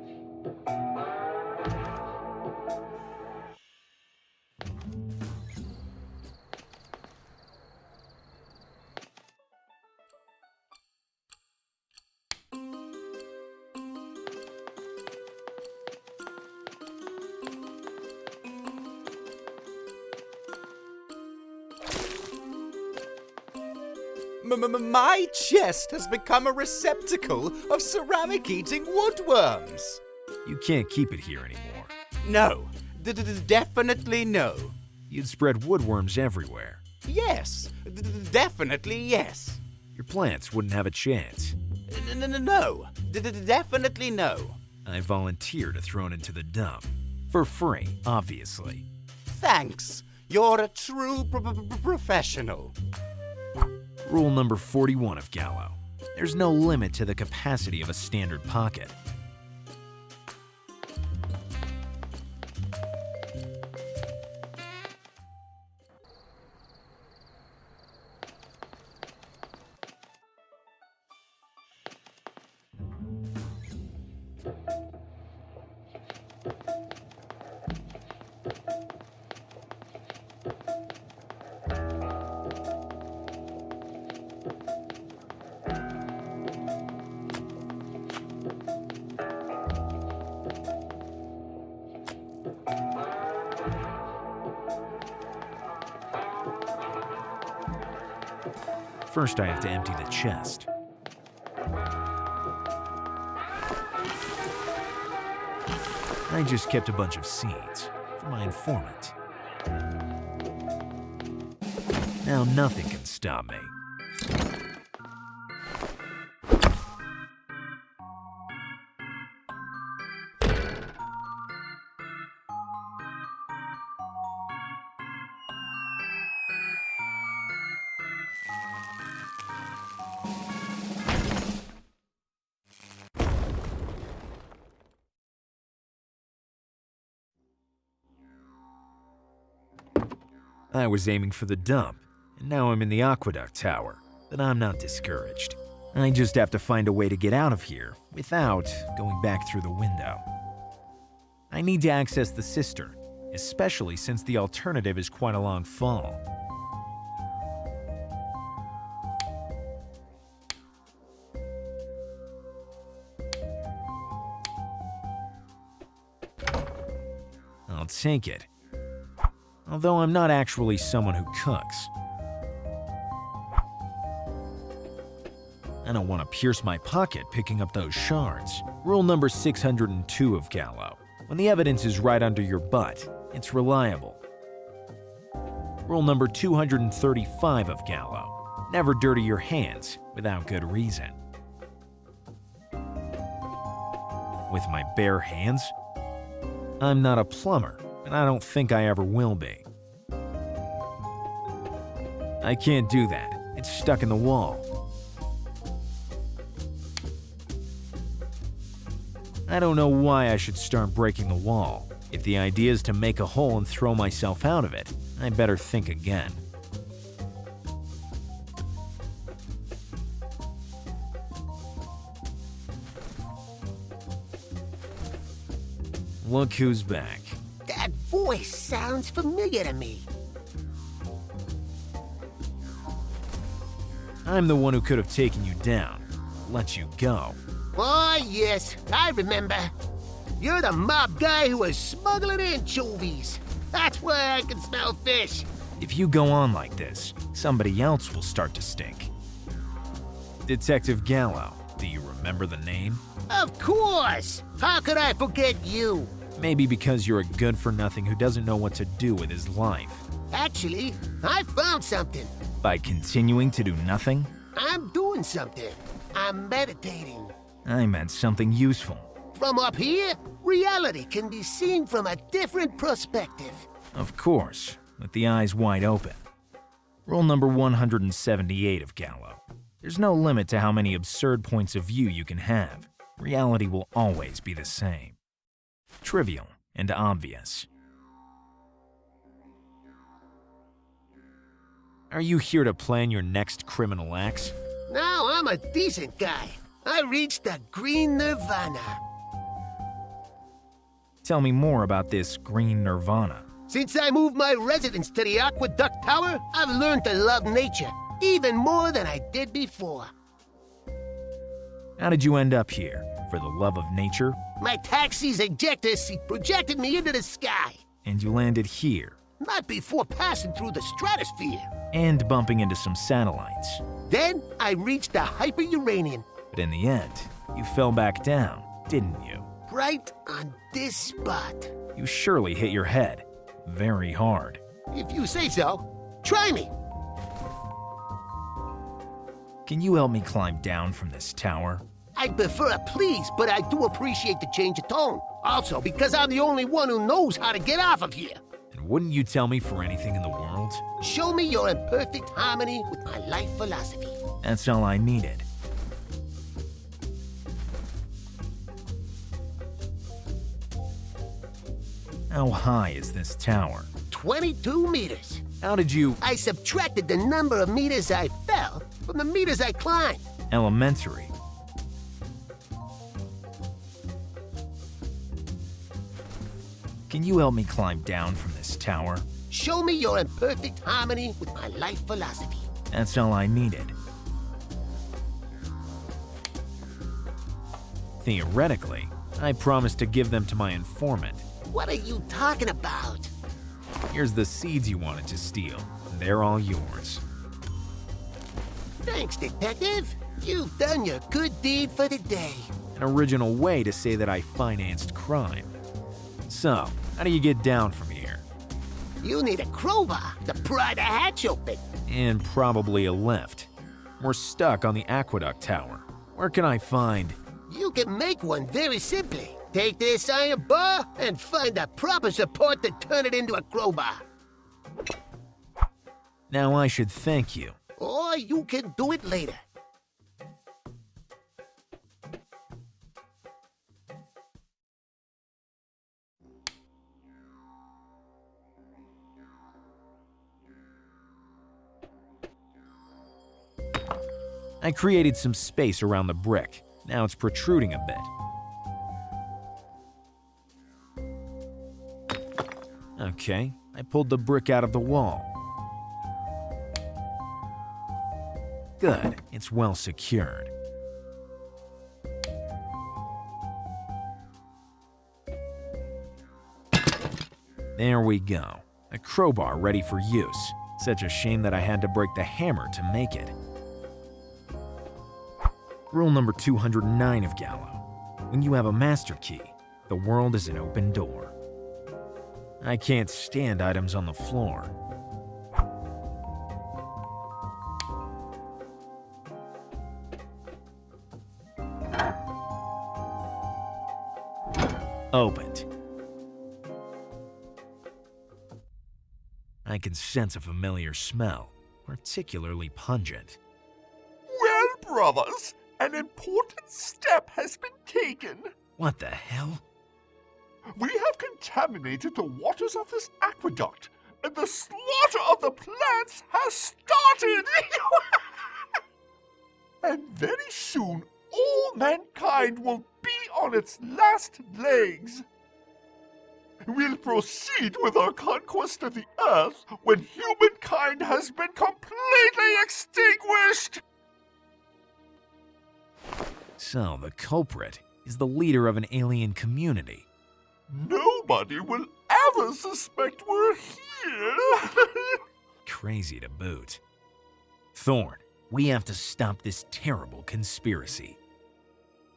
[SPEAKER 4] My chest has become a receptacle of ceramic-eating woodworms.
[SPEAKER 1] You can't keep it here anymore.
[SPEAKER 4] No, definitely no.
[SPEAKER 1] You'd spread woodworms everywhere.
[SPEAKER 4] Yes, definitely yes.
[SPEAKER 1] Your plants wouldn't have a chance.
[SPEAKER 4] No, definitely no.
[SPEAKER 1] I volunteer to throw it into the dump. For free, obviously.
[SPEAKER 4] Thanks. You're a true professional.
[SPEAKER 1] Rule number 41 of Gallo. There's no limit to the capacity of a standard pocket. First, I have to empty the chest. I just kept a bunch of seeds for my informant. Now nothing can stop me. I was aiming for the dump, and now I'm in the aqueduct tower, but I'm not discouraged. I just have to find a way to get out of here without going back through the window. I need to access the cistern, especially since the alternative is quite a long fall. I'll take it. Although I'm not actually someone who cooks. I don't want to pierce my pocket picking up those shards. Rule number 602 of Gallo. When the evidence is right under your butt, it's reliable. Rule number 235 of Gallo. Never dirty your hands without good reason. With my bare hands? I'm not a plumber, and I don't think I ever will be. I can't do that. It's stuck in the wall. I don't know why I should start breaking the wall. If the idea is to make a hole and throw myself out of it, I better think again. Look who's back.
[SPEAKER 11] That voice sounds familiar to me.
[SPEAKER 1] I'm the one who could have taken you down, let you go.
[SPEAKER 11] Oh, yes, I remember. You're the mob guy who was smuggling anchovies. That's why I can smell fish.
[SPEAKER 1] If you go on like this, somebody else will start to stink. Detective Gallo, do you remember the name?
[SPEAKER 11] Of course! How could I forget you?
[SPEAKER 1] Maybe because you're a good-for-nothing who doesn't know what to do with his life.
[SPEAKER 11] Actually, I found something.
[SPEAKER 1] By continuing to do nothing?
[SPEAKER 11] I'm doing something. I'm meditating.
[SPEAKER 1] I meant something useful.
[SPEAKER 11] From up here, reality can be seen from a different perspective.
[SPEAKER 1] Of course, with the eyes wide open. Rule number 178 of Gallo. There's no limit to how many absurd points of view you can have. Reality will always be the same. Trivial and obvious. Are you here to plan your next criminal acts?
[SPEAKER 11] Now I'm a decent guy. I reached the green nirvana.
[SPEAKER 1] Tell me more about this green nirvana.
[SPEAKER 11] Since I moved my residence to the aqueduct tower, I've learned to love nature, even more than I did before.
[SPEAKER 1] How did you end up here? For the love of nature?
[SPEAKER 11] My taxi's ejector seat projected me into the sky.
[SPEAKER 1] And you landed here?
[SPEAKER 11] Not before passing through the stratosphere.
[SPEAKER 1] And bumping into some satellites.
[SPEAKER 11] Then I reached the hyper-Uranian.
[SPEAKER 1] But in the end, you fell back down, didn't you?
[SPEAKER 11] Right on this spot.
[SPEAKER 1] You surely hit your head. Very hard.
[SPEAKER 11] If you say so. Try me.
[SPEAKER 1] Can you help me climb down from this tower?
[SPEAKER 11] I'd prefer a please, but I do appreciate the change of tone. Also, because I'm the only one who knows how to get off of here.
[SPEAKER 1] And wouldn't you tell me for anything in the world?
[SPEAKER 11] Show me you're in perfect harmony with my life philosophy.
[SPEAKER 1] That's all I needed. How high is this tower?
[SPEAKER 11] 22 meters.
[SPEAKER 1] How did you...
[SPEAKER 11] I subtracted the number of meters I fell from the meters I climbed.
[SPEAKER 1] Elementary. Can you help me climb down from this tower?
[SPEAKER 11] Show me you're in perfect harmony with my life philosophy.
[SPEAKER 1] That's all I needed. Theoretically, I promised to give them to my informant.
[SPEAKER 11] What are you talking about?
[SPEAKER 1] Here's the seeds you wanted to steal. They're all yours.
[SPEAKER 11] Thanks, Detective. You've done your good deed for the day.
[SPEAKER 1] An original way to say that I financed crime. So, how do you get down from here?
[SPEAKER 11] You need a crowbar to pry the hatch open.
[SPEAKER 1] And probably a lift. We're stuck on the aqueduct tower. Where can I find...
[SPEAKER 11] You can make one very simply. Take this iron bar and find the proper support to turn it into a crowbar.
[SPEAKER 1] Now I should thank you.
[SPEAKER 11] Or you can do it later.
[SPEAKER 1] I created some space around the brick. Now it's protruding a bit. Okay, I pulled the brick out of the wall. Good, it's well secured. There we go. A crowbar ready for use. Such a shame that I had to break the hammer to make it. Rule number 209 of Gallo. When you have a master key, the world is an open door. I can't stand items on the floor. Opened. I can sense a familiar smell, particularly pungent.
[SPEAKER 19] Well, brothers, an important step has been taken.
[SPEAKER 1] What the hell?
[SPEAKER 19] We have contaminated the waters of this aqueduct, and the slaughter of the plants has started! And very soon, all mankind will be on its last legs. We'll proceed with our conquest of the Earth when humankind has been completely extinguished!
[SPEAKER 1] So, the culprit is the leader of an alien community.
[SPEAKER 19] Nobody will ever suspect we're here!
[SPEAKER 1] Crazy to boot. Thorn, we have to stop this terrible conspiracy.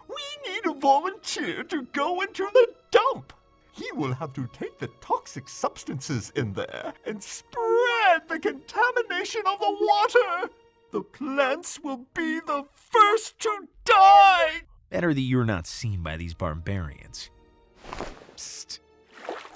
[SPEAKER 19] We need a volunteer to go into the dump! He will have to take the toxic substances in there and spread the contamination of the water! The plants will be the first to die!
[SPEAKER 1] Better that you're not seen by these barbarians. Psst.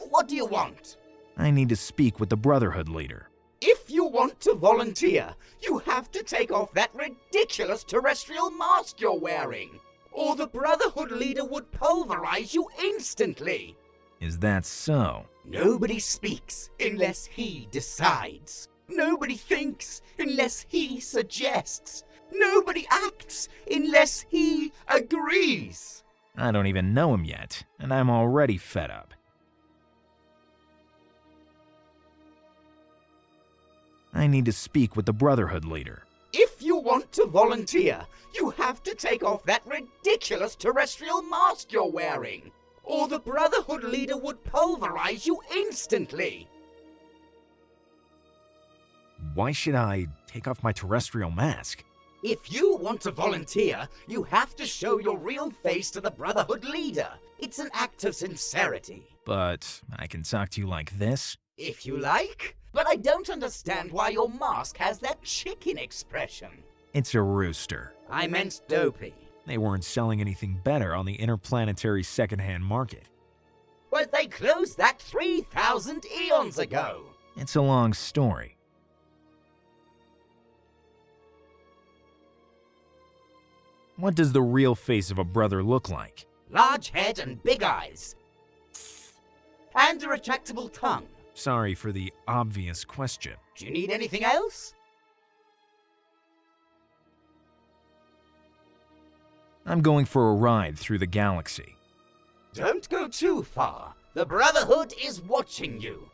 [SPEAKER 6] What do you want?
[SPEAKER 1] I need to speak with the Brotherhood leader.
[SPEAKER 6] If you want to volunteer, you have to take off that ridiculous terrestrial mask you're wearing, or the Brotherhood leader would pulverize you instantly.
[SPEAKER 1] Is that so?
[SPEAKER 6] Nobody speaks unless he decides. Nobody thinks unless he suggests. Nobody acts unless he agrees.
[SPEAKER 1] I don't even know him yet, and I'm already fed up. I need to speak with the Brotherhood leader.
[SPEAKER 6] If you want to volunteer, you have to take off that ridiculous terrestrial mask you're wearing, or the Brotherhood leader would pulverize you instantly.
[SPEAKER 1] Why should I take off my terrestrial mask?
[SPEAKER 6] If you want to volunteer, you have to show your real face to the Brotherhood leader. It's an act of sincerity.
[SPEAKER 1] But I can talk to you like this?
[SPEAKER 6] If you like. But I don't understand why your mask has that chicken expression.
[SPEAKER 1] It's a rooster.
[SPEAKER 6] I meant dopey.
[SPEAKER 1] They weren't selling anything better on the interplanetary secondhand market.
[SPEAKER 6] But they closed that 3,000 eons ago.
[SPEAKER 1] It's a long story. What does the real face of a brother look like?
[SPEAKER 6] Large head and big eyes. And a retractable tongue.
[SPEAKER 1] Sorry for the obvious question.
[SPEAKER 6] Do you need anything else?
[SPEAKER 1] I'm going for a ride through the galaxy.
[SPEAKER 6] Don't go too far. The Brotherhood is watching you.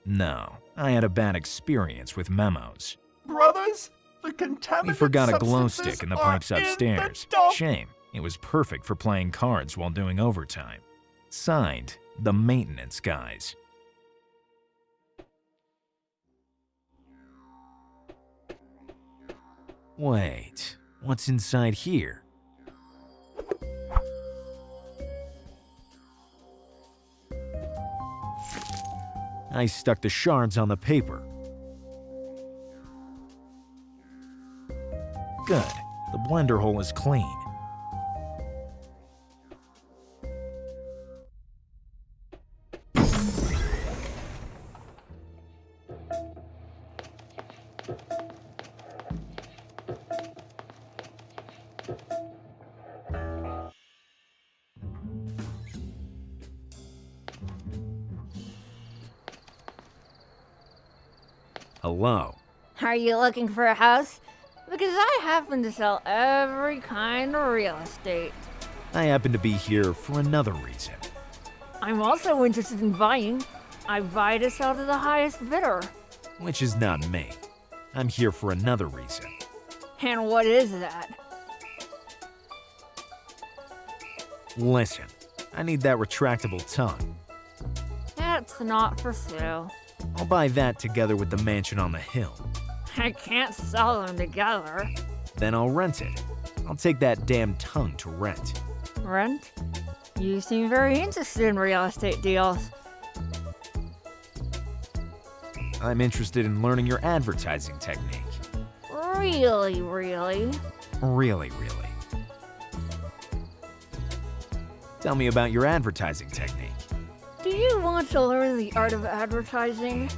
[SPEAKER 1] No, I had a bad experience with memos.
[SPEAKER 19] Brothers, the contaminated
[SPEAKER 1] We forgot a glow
[SPEAKER 19] substances
[SPEAKER 1] stick in the
[SPEAKER 19] are
[SPEAKER 1] pipes
[SPEAKER 19] in the
[SPEAKER 1] upstairs.
[SPEAKER 19] dump.
[SPEAKER 1] Shame. It was perfect for playing cards while doing overtime. Signed, the maintenance guys. Wait, what's inside here? I stuck the shards on the paper. Good, the blender hole is clean. Hello.
[SPEAKER 2] Are you looking for a house? Because I happen to sell every kind of real estate.
[SPEAKER 1] I happen to be here for another reason.
[SPEAKER 2] I'm also interested in buying. I buy to sell to the highest bidder.
[SPEAKER 1] Which is not me. I'm here for another reason.
[SPEAKER 2] And what is that?
[SPEAKER 1] Listen, I need that retractable tongue.
[SPEAKER 2] That's not for sale.
[SPEAKER 1] I'll buy that together with the mansion on the hill.
[SPEAKER 2] I can't sell them together.
[SPEAKER 1] Then I'll rent it. I'll take that damn tongue to rent.
[SPEAKER 2] Rent? You seem very interested in real estate deals.
[SPEAKER 1] I'm interested in learning your advertising technique.
[SPEAKER 2] Really?
[SPEAKER 1] Really. Tell me about your advertising technique.
[SPEAKER 2] Do you want to learn the art of advertising?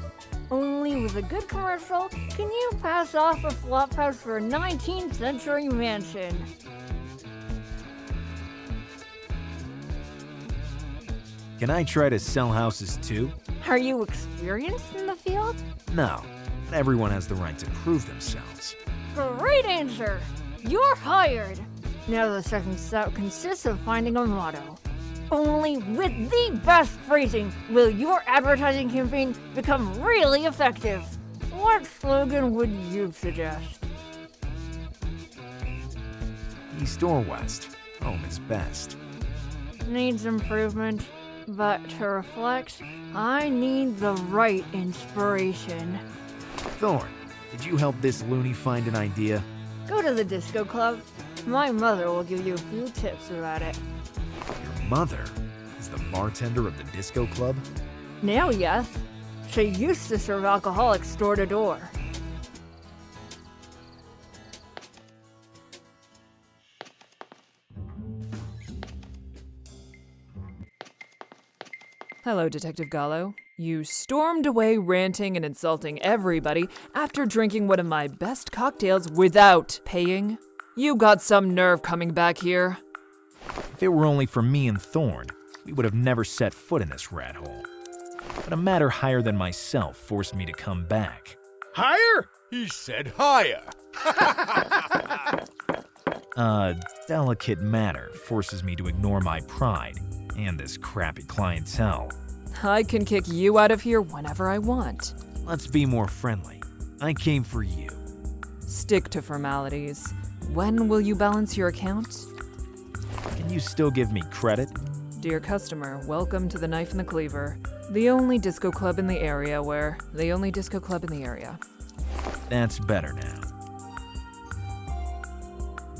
[SPEAKER 2] Only with a good commercial can you pass off a flophouse for a 19th century mansion.
[SPEAKER 1] Can I try to sell houses too?
[SPEAKER 2] Are you experienced in the field?
[SPEAKER 1] No, but everyone has the right to prove themselves.
[SPEAKER 2] Great answer! You're hired! Now the second step consists of finding a motto. Only with the best phrasing will your advertising campaign become really effective. What slogan would you suggest?
[SPEAKER 1] East or west, home is best.
[SPEAKER 2] Needs improvement, but to reflect, I need the right inspiration.
[SPEAKER 1] Thorn, did you help this loony find an idea?
[SPEAKER 2] Go to the disco club. My mother will give you a few tips about it.
[SPEAKER 1] Your mother is the bartender of the disco club?
[SPEAKER 2] Now, yes. She used to serve alcoholics door to door.
[SPEAKER 14] Hello, Detective Gallo. You stormed away ranting and insulting everybody after drinking one of my best cocktails without paying. You got some nerve coming back here.
[SPEAKER 1] If it were only for me and Thorn, we would have never set foot in this rat hole. But a matter higher than myself forced me to come back.
[SPEAKER 20] Higher? He said higher.
[SPEAKER 1] A delicate matter forces me to ignore my pride and this crappy clientele.
[SPEAKER 14] I can kick you out of here whenever I want.
[SPEAKER 1] Let's be more friendly. I came for you.
[SPEAKER 14] Stick to formalities. When will you balance your account?
[SPEAKER 1] Can you still give me credit?
[SPEAKER 14] Dear customer, welcome to the Knife and the Cleaver. The only disco club in the area
[SPEAKER 1] That's better now.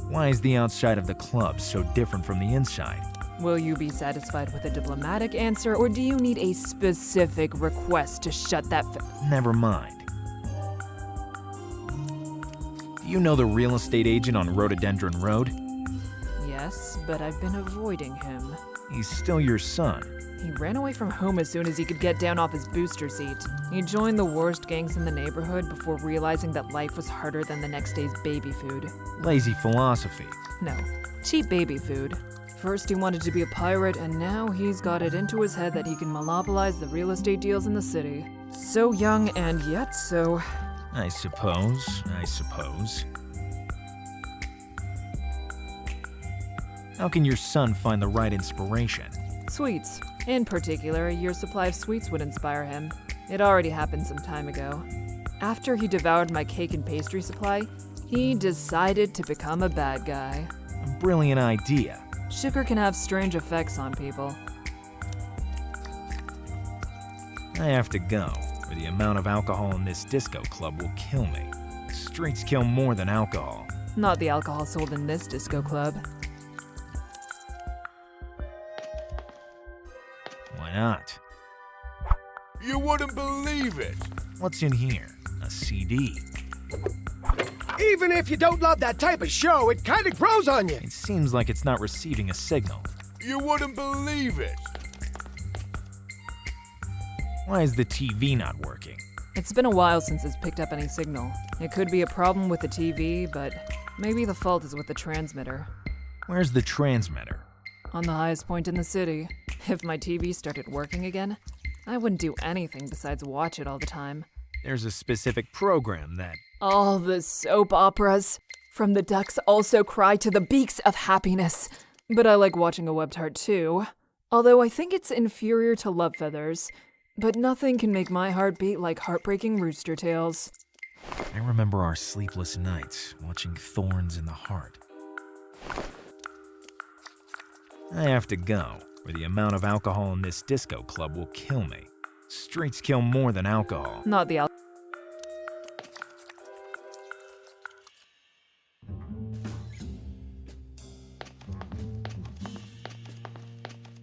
[SPEAKER 1] Why is the outside of the club so different from the inside?
[SPEAKER 14] Will you be satisfied with a diplomatic answer, or do you need a specific request to shut that
[SPEAKER 1] Never mind. Do you know the real estate agent on Rhododendron Road?
[SPEAKER 14] Yes, but I've been avoiding him.
[SPEAKER 1] He's still your son.
[SPEAKER 14] He ran away from home as soon as he could get down off his booster seat. He joined the worst gangs in the neighborhood before realizing that life was harder than the next day's baby food.
[SPEAKER 1] Lazy philosophy.
[SPEAKER 14] No, cheap baby food. First he wanted to be a pirate, and now he's got it into his head that he can monopolize the real estate deals in the city. So young and yet so...
[SPEAKER 1] I suppose. How can your son find the right inspiration?
[SPEAKER 14] Sweets. In particular, a year's supply of sweets would inspire him. It already happened some time ago. After he devoured my cake and pastry supply, he decided to become a bad guy.
[SPEAKER 1] A brilliant idea.
[SPEAKER 14] Sugar can have strange effects on people.
[SPEAKER 1] I have to go, or the amount of alcohol in this disco club will kill me. Streets kill more than alcohol.
[SPEAKER 14] Not the alcohol sold in this disco club.
[SPEAKER 1] Why not?
[SPEAKER 20] You wouldn't believe it.
[SPEAKER 1] What's in here? A CD.
[SPEAKER 11] Even if you don't love that type of show, it kind of grows on you.
[SPEAKER 1] It seems like it's not receiving a signal.
[SPEAKER 20] You wouldn't believe it.
[SPEAKER 1] Why is the TV not working?
[SPEAKER 14] It's been a while since it's picked up any signal. It could be a problem with the TV, but maybe the fault is with the transmitter.
[SPEAKER 1] Where's the transmitter?
[SPEAKER 14] On the highest point in the city. If my TV started working again, I wouldn't do anything besides watch it all the time.
[SPEAKER 1] There's a specific program that...
[SPEAKER 14] All the soap operas. From the ducks also cry to the beaks of happiness. But I like watching a webtart too. Although I think it's inferior to Love Feathers. But nothing can make my heart beat like heartbreaking rooster tails.
[SPEAKER 1] I remember our sleepless nights watching Thorns in the Heart. I have to go, or the amount of alcohol in this disco club will kill me. Streets kill more than alcohol.
[SPEAKER 14] Not the alcohol.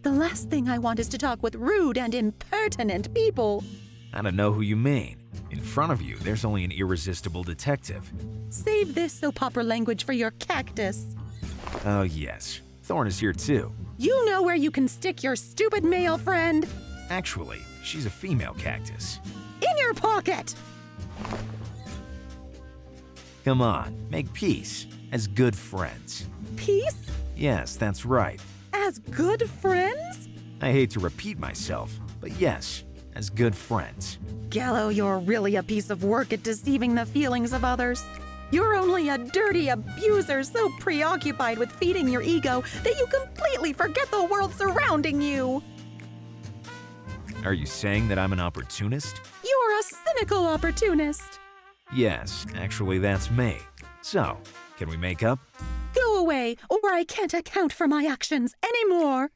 [SPEAKER 3] The last thing I want is to talk with rude and impertinent people.
[SPEAKER 1] I don't know who you mean. In front of you, there's only an irresistible detective.
[SPEAKER 3] Save this soap opera language for your cactus.
[SPEAKER 1] Oh yes, Thorn is here too.
[SPEAKER 3] You know where you can stick your stupid male friend?
[SPEAKER 1] Actually, she's a female cactus.
[SPEAKER 3] In your pocket!
[SPEAKER 1] Come on, make peace, as good friends.
[SPEAKER 3] Peace?
[SPEAKER 1] Yes, that's right.
[SPEAKER 3] As good friends?
[SPEAKER 1] I hate to repeat myself, but yes, as good friends.
[SPEAKER 3] Gallo, you're really a piece of work at deceiving the feelings of others. You're only a dirty abuser so preoccupied with feeding your ego that you completely forget the world surrounding you.
[SPEAKER 1] Are you saying that I'm an opportunist?
[SPEAKER 3] You're a cynical opportunist.
[SPEAKER 1] Yes, actually that's me. So, can we make up?
[SPEAKER 3] Go away, or I can't account for my actions anymore.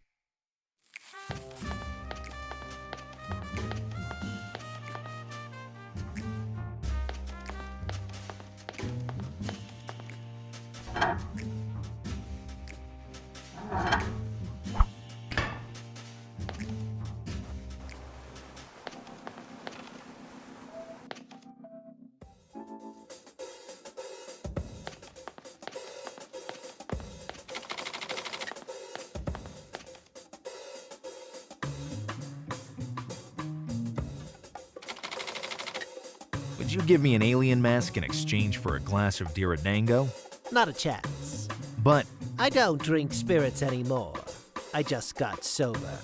[SPEAKER 1] Would you give me an alien mask in exchange for a glass of Diradango?
[SPEAKER 8] Not a chance.
[SPEAKER 1] But
[SPEAKER 8] I don't drink spirits anymore. I just got sober.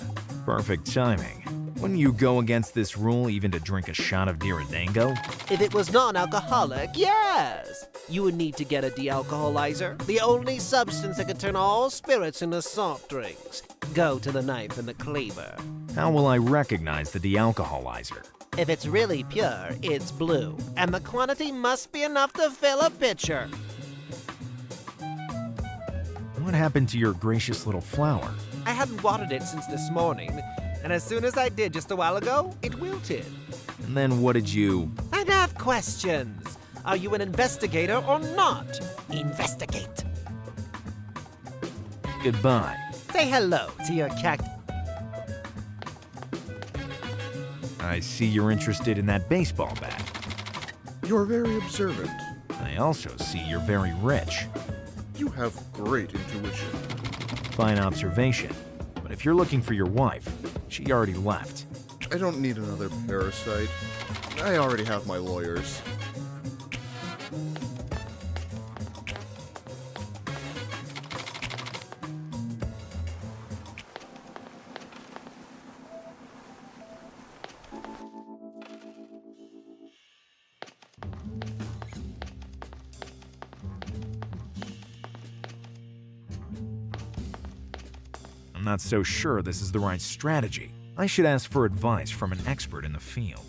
[SPEAKER 1] perfect timing. Wouldn't you go against this rule even to drink a shot of Diradango?
[SPEAKER 8] If it was non-alcoholic, yes! You would need to get a de-alcoholizer, the only substance that can turn all spirits into soft drinks. Go to the knife and the cleaver.
[SPEAKER 1] How will I recognize the de-alcoholizer?
[SPEAKER 8] If it's really pure, it's blue, and the quantity must be enough to fill a pitcher.
[SPEAKER 1] What happened to your gracious little flower?
[SPEAKER 8] I hadn't watered it since this morning. And as soon as I did just a while ago, it wilted.
[SPEAKER 1] And then what did you...
[SPEAKER 8] Enough questions! Are you an investigator or not? Investigate.
[SPEAKER 1] Goodbye.
[SPEAKER 8] Say hello to your cactus.
[SPEAKER 1] I see you're interested in that baseball bat.
[SPEAKER 21] You're very observant.
[SPEAKER 1] I also see you're very rich.
[SPEAKER 21] You have great intuition.
[SPEAKER 1] Fine observation. But if you're looking for your wife, she already left.
[SPEAKER 21] I don't need another parasite. I already have my lawyers.
[SPEAKER 1] I'm not so sure this is the right strategy. I should ask for advice from an expert in the field.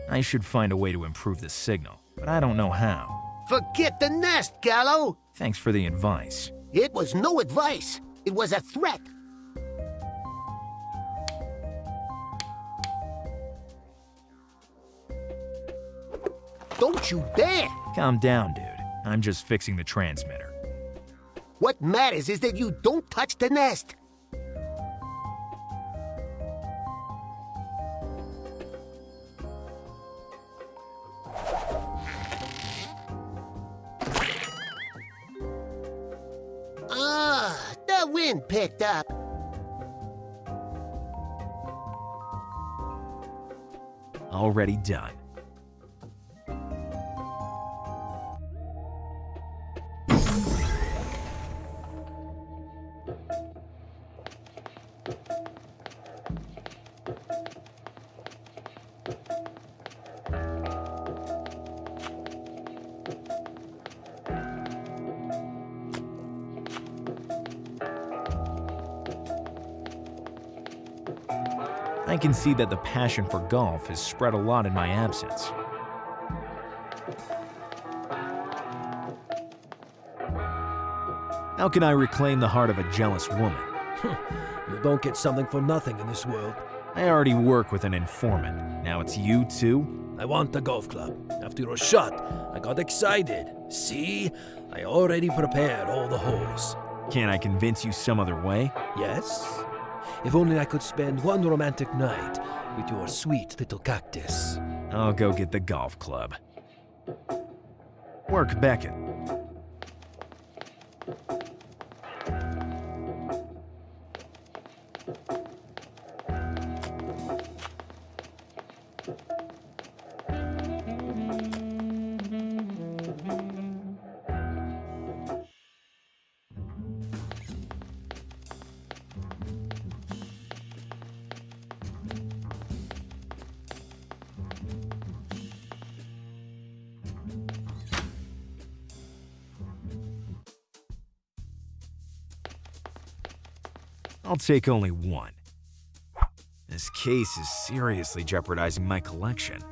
[SPEAKER 1] I should find a way to improve the signal, but I don't know how.
[SPEAKER 11] Forget the nest, Gallo!
[SPEAKER 1] Thanks for the advice.
[SPEAKER 11] It was no advice. It was a threat. Don't you dare!
[SPEAKER 1] Calm down, dude. I'm just fixing the transmitter.
[SPEAKER 11] What matters is that you don't touch the nest. The wind picked up.
[SPEAKER 1] Already done. I can see that the passion for golf has spread a lot in my absence. How can I reclaim the heart of a jealous woman?
[SPEAKER 16] You don't get something for nothing in this world.
[SPEAKER 1] I already work with an informant. Now it's you too?
[SPEAKER 16] I want the golf club. After your shot, I got excited. See? I already prepared all the holes.
[SPEAKER 1] Can't I convince you some other way?
[SPEAKER 16] Yes? If only I could spend one romantic night with your sweet little cactus.
[SPEAKER 1] I'll go get the golf club. Work Beckett. I'll take only one. This case is seriously jeopardizing my collection.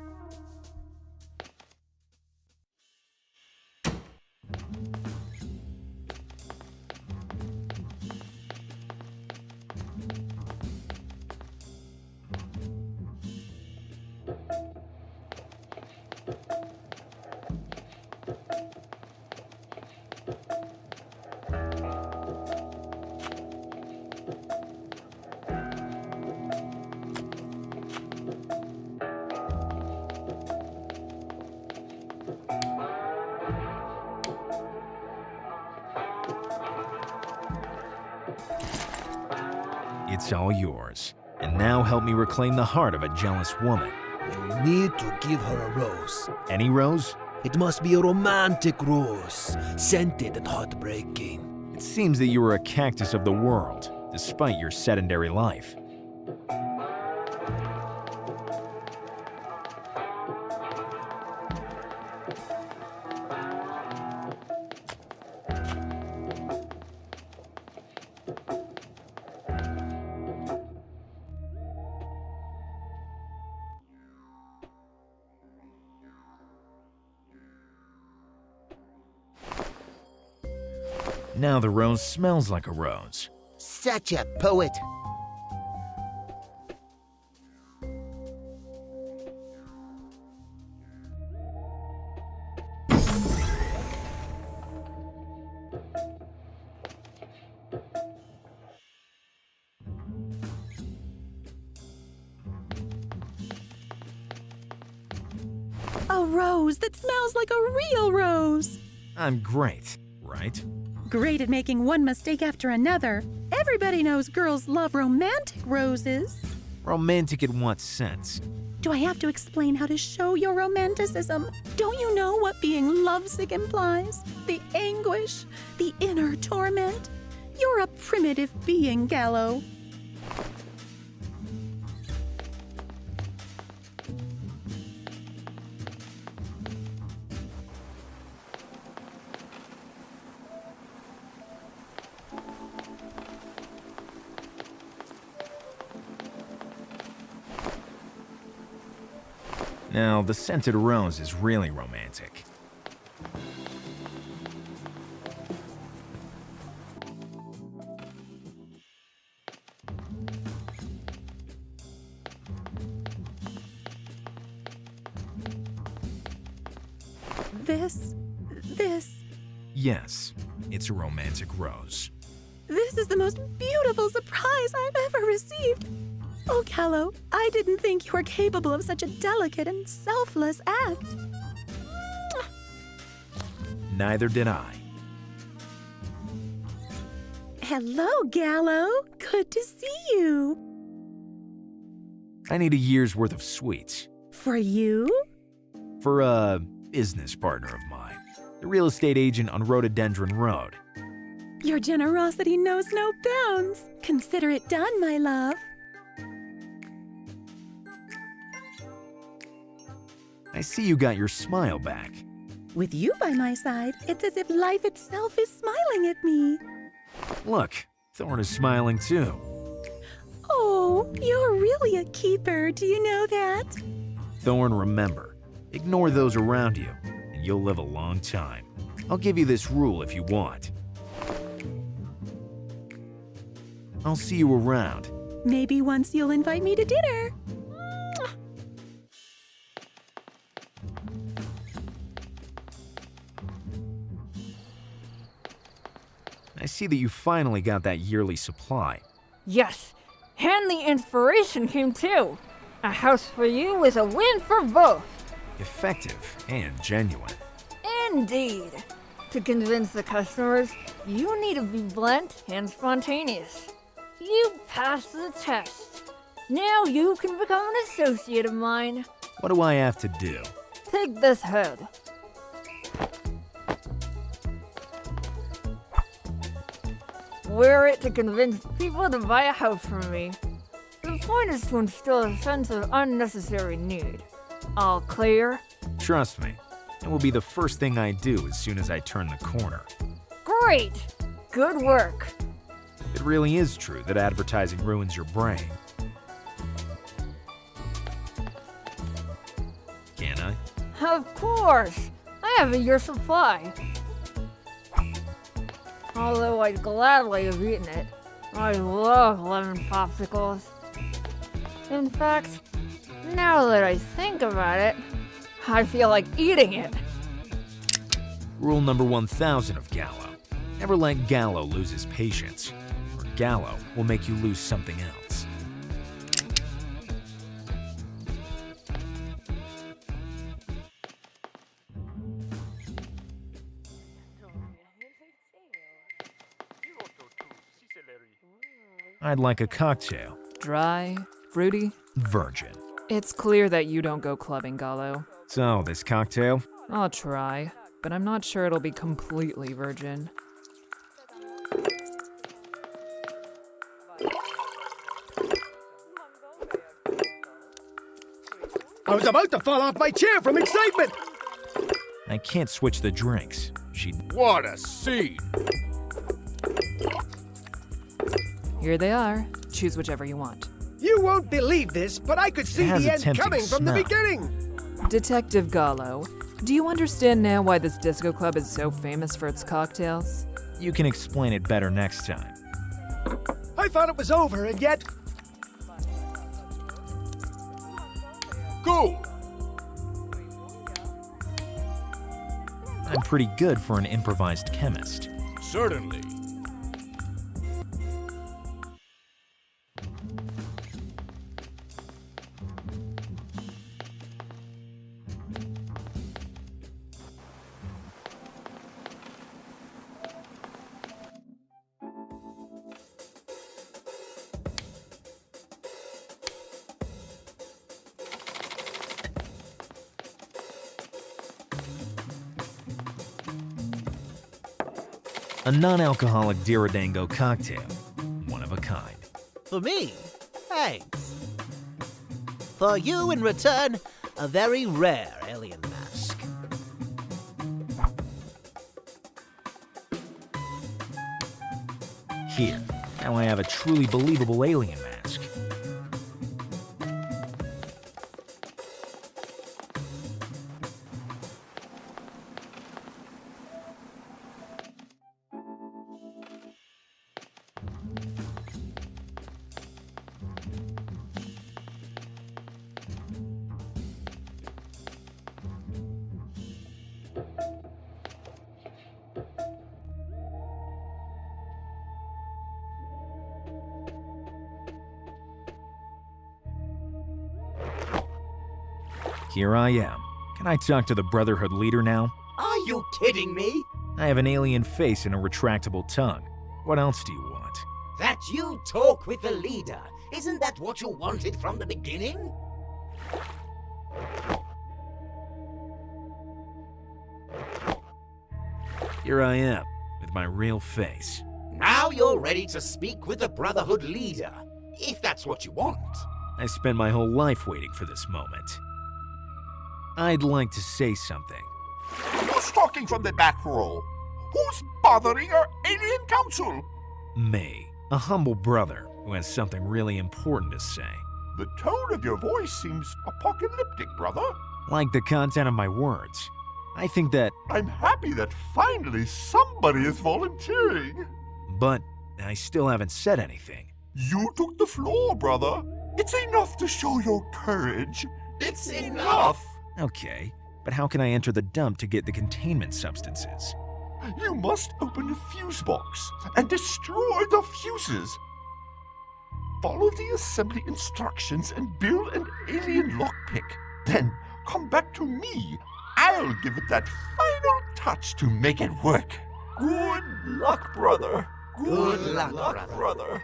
[SPEAKER 1] It's all yours. And now help me reclaim the heart of a jealous woman.
[SPEAKER 16] You need to give her a rose.
[SPEAKER 1] Any rose?
[SPEAKER 16] It must be a romantic rose, scented and heartbreaking.
[SPEAKER 1] It seems that you are a cactus of the world, despite your sedentary life. Now the rose smells like a rose.
[SPEAKER 11] Such a poet.
[SPEAKER 3] A rose that smells like a real rose.
[SPEAKER 1] I'm great, right?
[SPEAKER 3] Great at making one mistake after another. Everybody knows girls love romantic roses.
[SPEAKER 1] Romantic in what sense?
[SPEAKER 3] Do I have to explain how to show your romanticism? Don't you know what being lovesick implies? The anguish, the inner torment. You're a primitive being, Gallo.
[SPEAKER 1] Now, the scented rose is really romantic.
[SPEAKER 3] This.
[SPEAKER 1] Yes, it's a romantic rose.
[SPEAKER 3] This is the most beautiful surprise I've ever received. Oh, Gallo, I didn't think you were capable of such a delicate and selfless act.
[SPEAKER 1] Neither did I.
[SPEAKER 3] Hello, Gallo. Good to see you.
[SPEAKER 1] I need a year's worth of sweets.
[SPEAKER 3] For you?
[SPEAKER 1] For a business partner of mine, the real estate agent on Rhododendron Road.
[SPEAKER 3] Your generosity knows no bounds. Consider it done, my love.
[SPEAKER 1] I see you got your smile back.
[SPEAKER 3] With you by my side, it's as if life itself is smiling at me.
[SPEAKER 1] Look, Thorn is smiling too.
[SPEAKER 3] Oh, you're really a keeper, do you know that?
[SPEAKER 1] Thorn, remember, ignore those around you, and you'll live a long time. I'll give you this rule if you want. I'll see you around.
[SPEAKER 3] Maybe once you'll invite me to dinner.
[SPEAKER 1] I see that you finally got that yearly supply.
[SPEAKER 2] Yes, and the inspiration came too. A house for you is a win for both.
[SPEAKER 1] Effective and genuine.
[SPEAKER 2] Indeed. To convince the customers, you need to be blunt and spontaneous. You passed the test. Now you can become an associate of mine.
[SPEAKER 1] What do I have to do?
[SPEAKER 2] Take this head. Wear it to convince people to buy a house from me. The point is to instill a sense of unnecessary need. All clear?
[SPEAKER 1] Trust me, it will be the first thing I do as soon as I turn the corner.
[SPEAKER 2] Great! Good work.
[SPEAKER 1] It really is true that advertising ruins your brain. Can I?
[SPEAKER 2] Of course! I have a year's supply. Although I'd gladly have eaten it. I love lemon popsicles. In fact, now that I think about it, I feel like eating it.
[SPEAKER 1] Rule number 1000 of Gallo. Never let Gallo lose his patience, or Gallo will make you lose something else. I'd like a cocktail.
[SPEAKER 14] Dry, fruity,
[SPEAKER 1] virgin.
[SPEAKER 14] It's clear that you don't go clubbing, Gallo.
[SPEAKER 1] So, this cocktail?
[SPEAKER 14] I'll try, but I'm not sure it'll be completely virgin.
[SPEAKER 11] I was about to fall off my chair from excitement!
[SPEAKER 1] I can't switch the drinks.
[SPEAKER 20] What a scene!
[SPEAKER 14] Here they are. Choose whichever you want.
[SPEAKER 11] You won't believe this, but I could see the end coming from the beginning!
[SPEAKER 14] Detective Gallo, do you understand now why this disco club is so famous for its cocktails?
[SPEAKER 1] You can explain it better next time.
[SPEAKER 10] I thought it was over, and yet... Go!
[SPEAKER 1] I'm pretty good for an improvised chemist.
[SPEAKER 10] Certainly.
[SPEAKER 1] A non-alcoholic Diridango cocktail. One of a kind.
[SPEAKER 8] For me, thanks. For you, in return, a very rare alien mask.
[SPEAKER 1] Here, now I have a truly believable alien mask. Here I am. Can I talk to the Brotherhood leader now?
[SPEAKER 6] Are you kidding me?
[SPEAKER 1] I have an alien face and a retractable tongue. What else do you want?
[SPEAKER 6] That you talk with the leader. Isn't that what you wanted from the beginning?
[SPEAKER 1] Here I am, with my real face.
[SPEAKER 6] Now you're ready to speak with the Brotherhood leader, if that's what you want.
[SPEAKER 1] I spent my whole life waiting for this moment. I'd like to say something.
[SPEAKER 19] Who's talking from the back row? Who's bothering our alien council?
[SPEAKER 1] Me, a humble brother who has something really important to say.
[SPEAKER 19] The tone of your voice seems apocalyptic, brother.
[SPEAKER 1] Like the content of my words. I think that...
[SPEAKER 19] I'm happy that finally somebody is volunteering.
[SPEAKER 1] But I still haven't said anything.
[SPEAKER 19] You took the floor, brother. It's enough to show your courage.
[SPEAKER 6] It's enough!
[SPEAKER 1] Okay, but how can I enter the dump to get the containment substances?
[SPEAKER 19] You must open the fuse box and destroy the fuses. Follow the assembly instructions and build an alien lockpick. Then come back to me. I'll give it that final touch to make it work. Good luck, brother.
[SPEAKER 6] Good luck,
[SPEAKER 19] brother.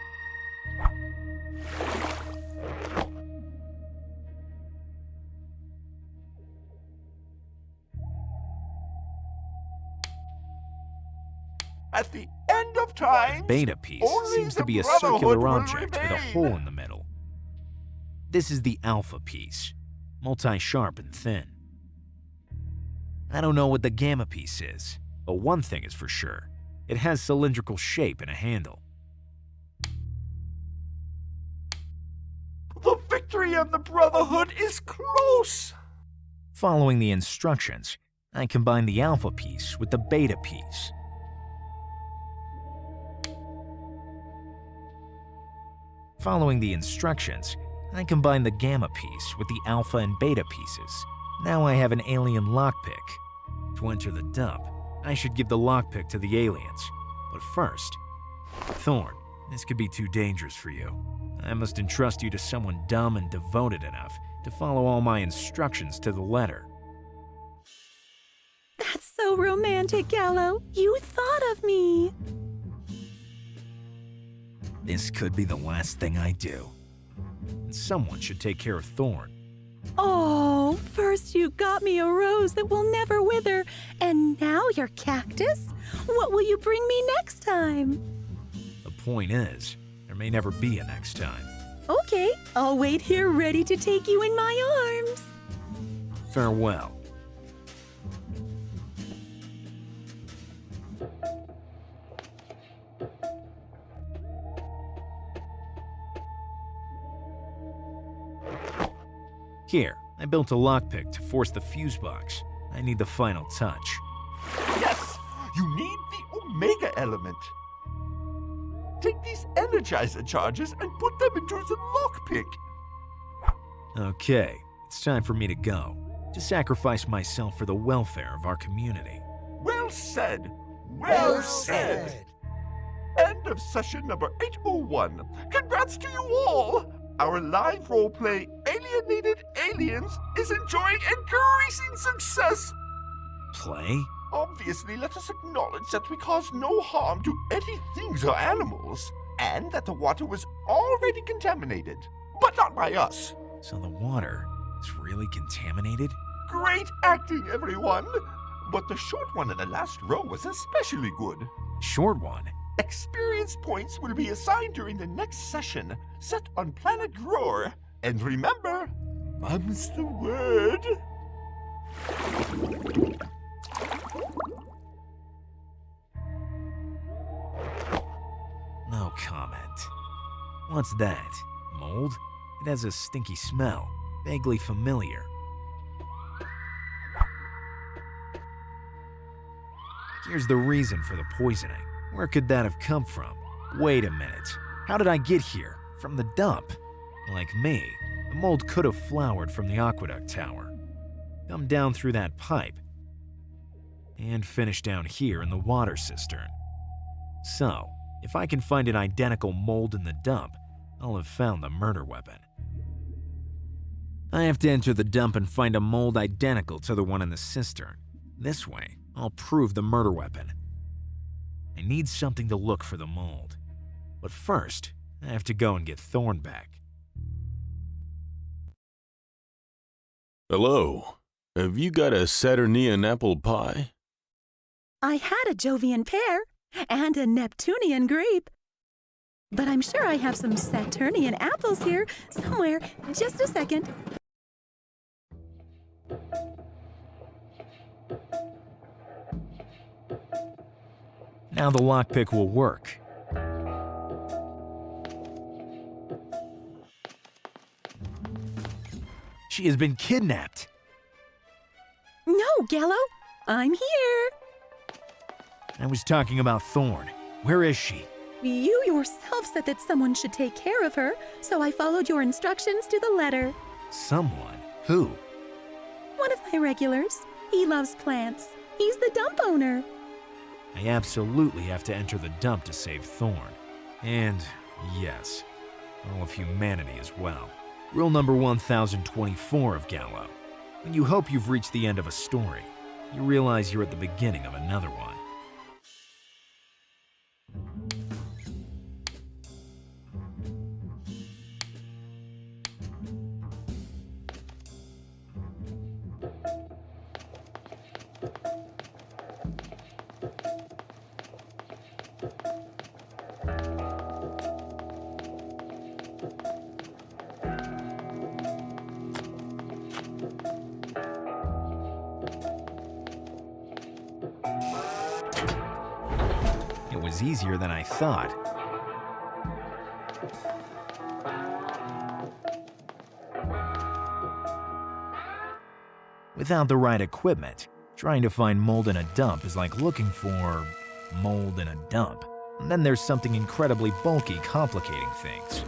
[SPEAKER 19] At the end of time,
[SPEAKER 1] Beta piece
[SPEAKER 19] only
[SPEAKER 1] seems to
[SPEAKER 19] the
[SPEAKER 1] be a
[SPEAKER 19] Brotherhood
[SPEAKER 1] circular
[SPEAKER 19] will
[SPEAKER 1] object with a
[SPEAKER 19] remain.
[SPEAKER 1] hole in the middle. This is the alpha piece, multi-sharp and thin. I don't know what the gamma piece is, but one thing is for sure. It has cylindrical shape and a handle.
[SPEAKER 19] The victory of the Brotherhood is close.
[SPEAKER 1] Following the instructions, I combine the alpha piece with the beta piece. Following the instructions, I combine the gamma piece with the alpha and beta pieces. Now I have an alien lockpick. To enter the dump, I should give the lockpick to the aliens. But first, Thorn, this could be too dangerous for you. I must entrust you to someone dumb and devoted enough to follow all my instructions to the letter.
[SPEAKER 3] That's so romantic, Gallo. You thought of me.
[SPEAKER 1] This could be the last thing I do. And someone should take care of Thorn.
[SPEAKER 3] Oh, first you got me a rose that will never wither, and now your cactus? What will you bring me next time?
[SPEAKER 1] The point is, there may never be a next time.
[SPEAKER 3] Okay, I'll wait here ready to take you in my arms.
[SPEAKER 1] Farewell. Here, I built a lockpick to force the fuse box. I need the final touch.
[SPEAKER 19] Yes, You need the Omega element. Take these energizer charges and put them into the lockpick.
[SPEAKER 1] Okay, it's time for me to go. To sacrifice myself for the welfare of our community.
[SPEAKER 19] Well said.
[SPEAKER 11] Well said.
[SPEAKER 19] End of session number 801. Congrats to you all! Our live roleplay, Alienated Aliens, is enjoying increasing success.
[SPEAKER 1] Play?
[SPEAKER 19] Obviously, let us acknowledge that we caused no harm to any things or animals, and that the water was already contaminated, but not by us.
[SPEAKER 1] So the water is really contaminated?
[SPEAKER 19] Great acting, everyone! But the short one in the last row was especially good.
[SPEAKER 1] Short one?
[SPEAKER 19] Experience points will be assigned during the next session, set on Planet Grower. And remember, mum's the word.
[SPEAKER 1] No comment. What's that? Mold? It has a stinky smell, vaguely familiar. Here's the reason for the poisoning. Where could that have come from? Wait a minute. How did I get here? From the dump? Like me, the mold could have flowered from the aqueduct tower, come down through that pipe, and finish down here in the water cistern. So, if I can find an identical mold in the dump, I'll have found the murder weapon. I have to enter the dump and find a mold identical to the one in the cistern. This way, I'll prove the murder weapon. I need something to look for the mold. But first, I have to go and get Thorn back.
[SPEAKER 7] Hello. Have you got a Saturnian apple pie?
[SPEAKER 3] I had a Jovian pear and a Neptunian grape. But I'm sure I have some Saturnian apples here somewhere. Just a second.
[SPEAKER 1] Now the lockpick will work. She has been kidnapped.
[SPEAKER 3] No, Gallo. I'm here.
[SPEAKER 1] I was talking about Thorn. Where is she?
[SPEAKER 3] You yourself said that someone should take care of her, so I followed your instructions to the letter.
[SPEAKER 1] Someone? Who?
[SPEAKER 3] One of my regulars. He loves plants. He's the dump owner.
[SPEAKER 1] I absolutely have to enter the dump to save Thorn. And, yes, all of humanity as well. Rule number 1024 of Gallo. When you hope you've reached the end of a story, you realize you're at the beginning of another one. It was easier than I thought. Without the right equipment, trying to find mold in a dump is like looking for mold in a dump. And then there's something incredibly bulky complicating things.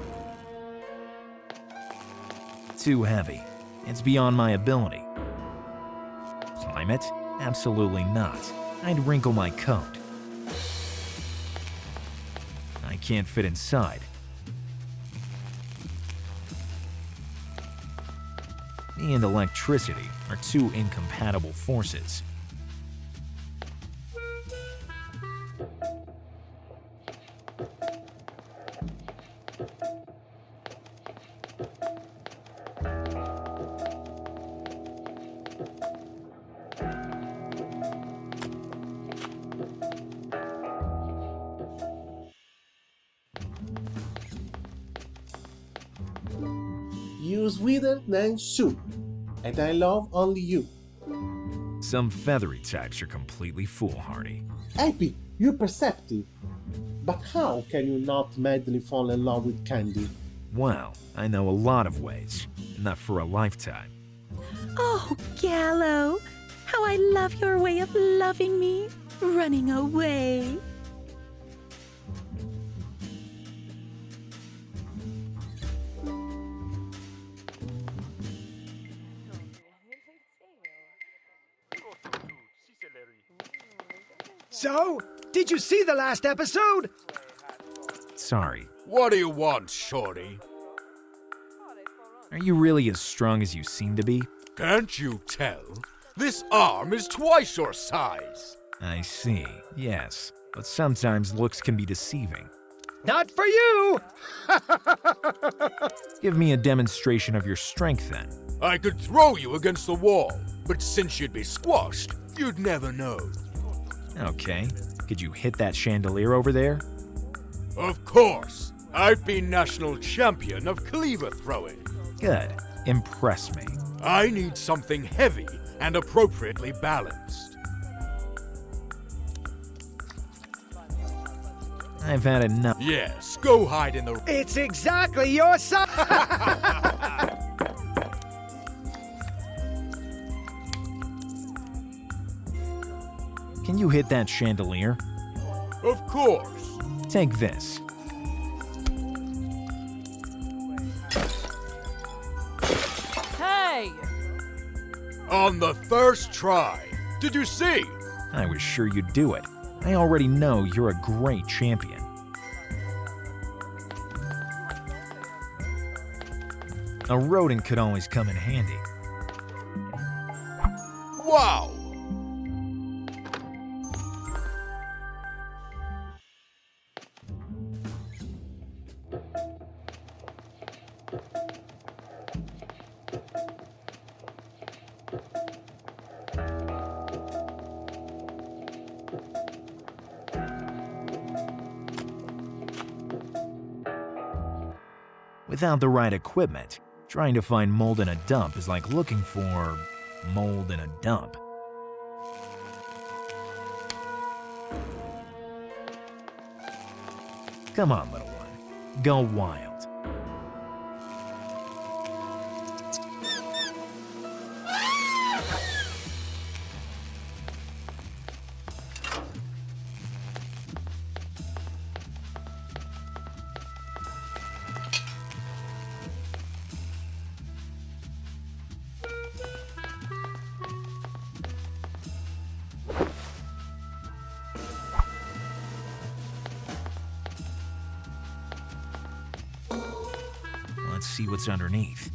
[SPEAKER 1] Too heavy. It's beyond my ability. Climb it? Absolutely not. I'd wrinkle my coat. I can't fit inside. Me and electricity are two incompatible forces.
[SPEAKER 22] Use sweeter than soup, and I love only you.
[SPEAKER 1] Some feathery types are completely foolhardy.
[SPEAKER 22] Epic, you're perceptive. But how can you not madly fall in love with candy?
[SPEAKER 1] Well, I know a lot of ways, enough for a lifetime.
[SPEAKER 3] Oh, Gallo, how I love your way of loving me. running away.
[SPEAKER 10] So, did you see the last episode?
[SPEAKER 1] Sorry.
[SPEAKER 20] What do you want, shorty?
[SPEAKER 1] Are you really as strong as you seem to be?
[SPEAKER 20] Can't you tell? This arm is twice your size.
[SPEAKER 1] I see, yes. But sometimes looks can be deceiving.
[SPEAKER 10] Not for you!
[SPEAKER 1] Give me a demonstration of your strength then.
[SPEAKER 20] I could throw you against the wall, but since you'd be squashed, you'd never know.
[SPEAKER 1] Okay. Could you hit that chandelier over there?
[SPEAKER 20] Of course. I've been national champion of cleaver throwing.
[SPEAKER 1] Good. Impress me.
[SPEAKER 20] I need something heavy and appropriately balanced.
[SPEAKER 1] I've had enough.
[SPEAKER 20] Yes, go hide in the...
[SPEAKER 10] It's exactly your size!
[SPEAKER 1] Can you hit that chandelier?
[SPEAKER 20] Of course.
[SPEAKER 1] Take this.
[SPEAKER 14] Hey!
[SPEAKER 20] On the first try. Did you see?
[SPEAKER 1] I was sure you'd do it. I already know you're a great champion. A rodent could always come in handy.
[SPEAKER 20] Wow!
[SPEAKER 1] Without the right equipment, trying to find mold in a dump is like looking for mold in a dump. Come on, little one. Go wild. Let's see what's underneath.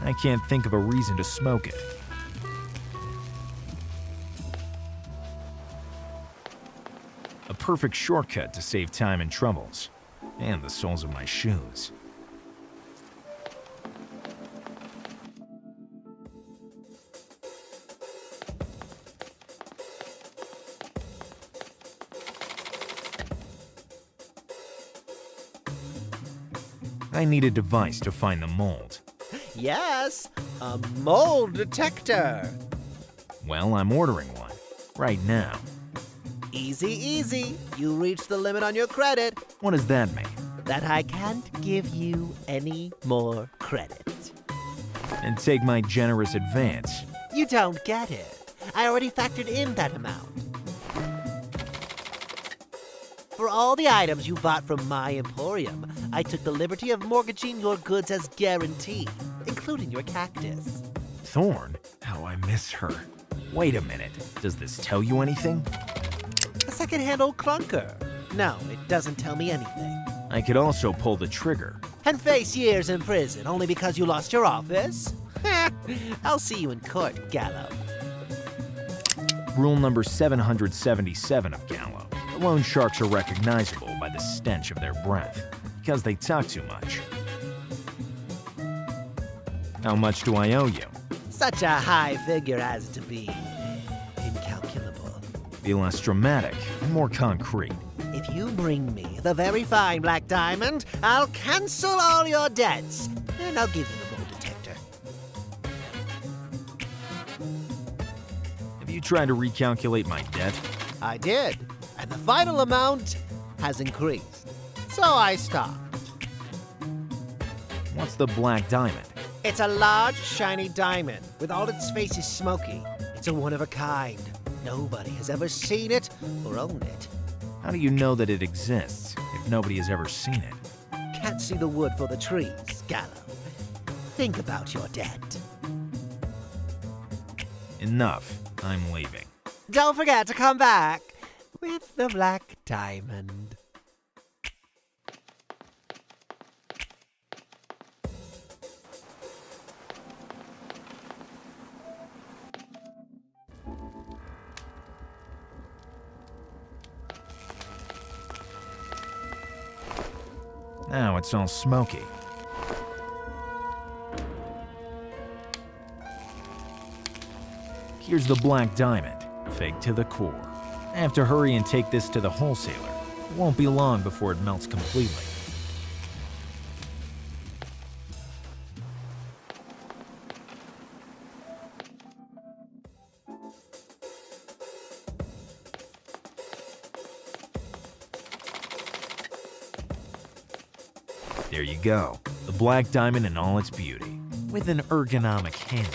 [SPEAKER 1] I can't think of a reason to smoke it. A perfect shortcut to save time and troubles. And the soles of my shoes. I need a device to find the mold.
[SPEAKER 8] Yes, a mold detector.
[SPEAKER 1] Well, I'm ordering one. Right now.
[SPEAKER 8] Easy, easy. You reached the limit on your credit.
[SPEAKER 1] What does that mean?
[SPEAKER 8] That I can't give you any more credit.
[SPEAKER 1] And take my generous advance.
[SPEAKER 8] You don't get it. I already factored in that amount. For all the items you bought from my emporium, I took the liberty of mortgaging your goods as guarantee, including your cactus.
[SPEAKER 1] Thorn? How I miss her. Wait a minute. Does this tell you anything?
[SPEAKER 8] A second-hand old clunker. No, it doesn't tell me anything.
[SPEAKER 1] I could also pull the trigger.
[SPEAKER 8] And face years in prison only because you lost your office? I'll see you in court, Gallo.
[SPEAKER 1] Rule number 777 of Gallo. The loan sharks are recognizable by the stench of their breath, because they talk too much. How much do I owe you?
[SPEAKER 8] Such a high figure as to be incalculable.
[SPEAKER 1] Be less dramatic and more concrete.
[SPEAKER 8] If you bring me the very fine black diamond, I'll cancel all your debts, and I'll give you the mold detector.
[SPEAKER 1] Have you you try to recalculate my debt?
[SPEAKER 11] I did, and the final amount has increased. So I stopped.
[SPEAKER 1] What's the black diamond?
[SPEAKER 11] It's a large, shiny diamond with all its faces smoky. It's a one of a kind. Nobody has ever seen it or owned it.
[SPEAKER 1] How do you know that it exists if nobody has ever seen it?
[SPEAKER 11] Can't see the wood for the trees, Gallo. Think about your debt.
[SPEAKER 1] Enough. I'm leaving.
[SPEAKER 11] Don't forget to come back with the black diamond.
[SPEAKER 1] Now it's all smoky. Here's the black diamond, faked to the core. I have to hurry and take this to the wholesaler. It won't be long before it melts completely. There you go, the black diamond in all its beauty, with an ergonomic handle.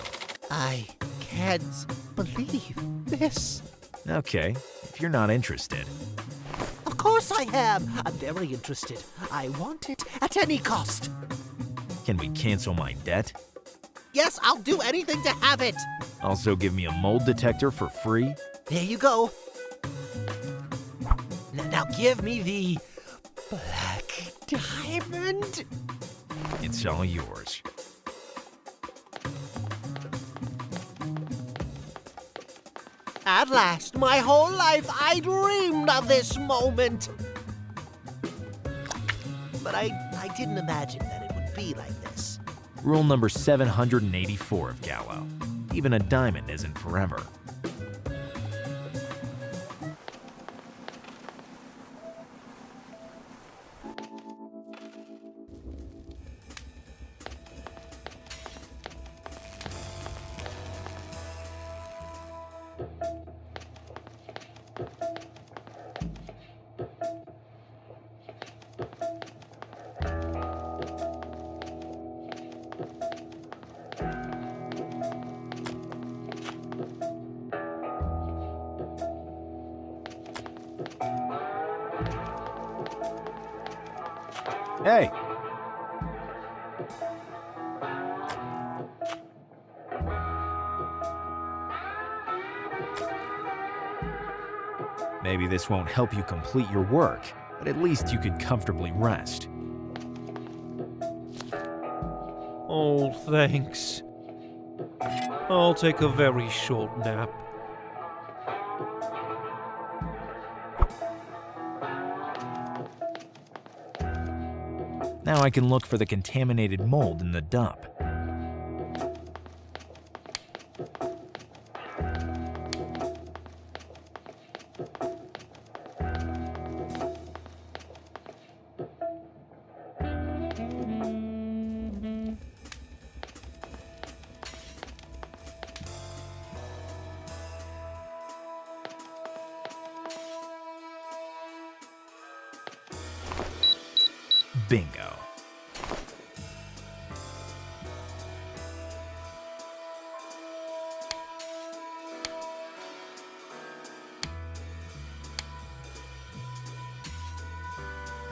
[SPEAKER 11] I can't believe this.
[SPEAKER 1] Okay, if you're not interested.
[SPEAKER 11] Of course I am. I'm very interested. I want it at any cost.
[SPEAKER 1] Can we cancel my debt?
[SPEAKER 11] Yes, I'll do anything to have it.
[SPEAKER 1] Also give me a mold detector for free?
[SPEAKER 11] There you go. Now give me the black diamond.
[SPEAKER 1] It's all yours.
[SPEAKER 11] At last, my whole life I dreamed of this moment. But I didn't imagine that it would be like this.
[SPEAKER 1] Rule number 784 of Gallo. Even a diamond isn't forever. Hey! Maybe this won't help you complete your work, but at least you can comfortably rest.
[SPEAKER 15] Oh, thanks. I'll take a very short nap.
[SPEAKER 1] Now I can look for the contaminated mold in the dump. Bingo.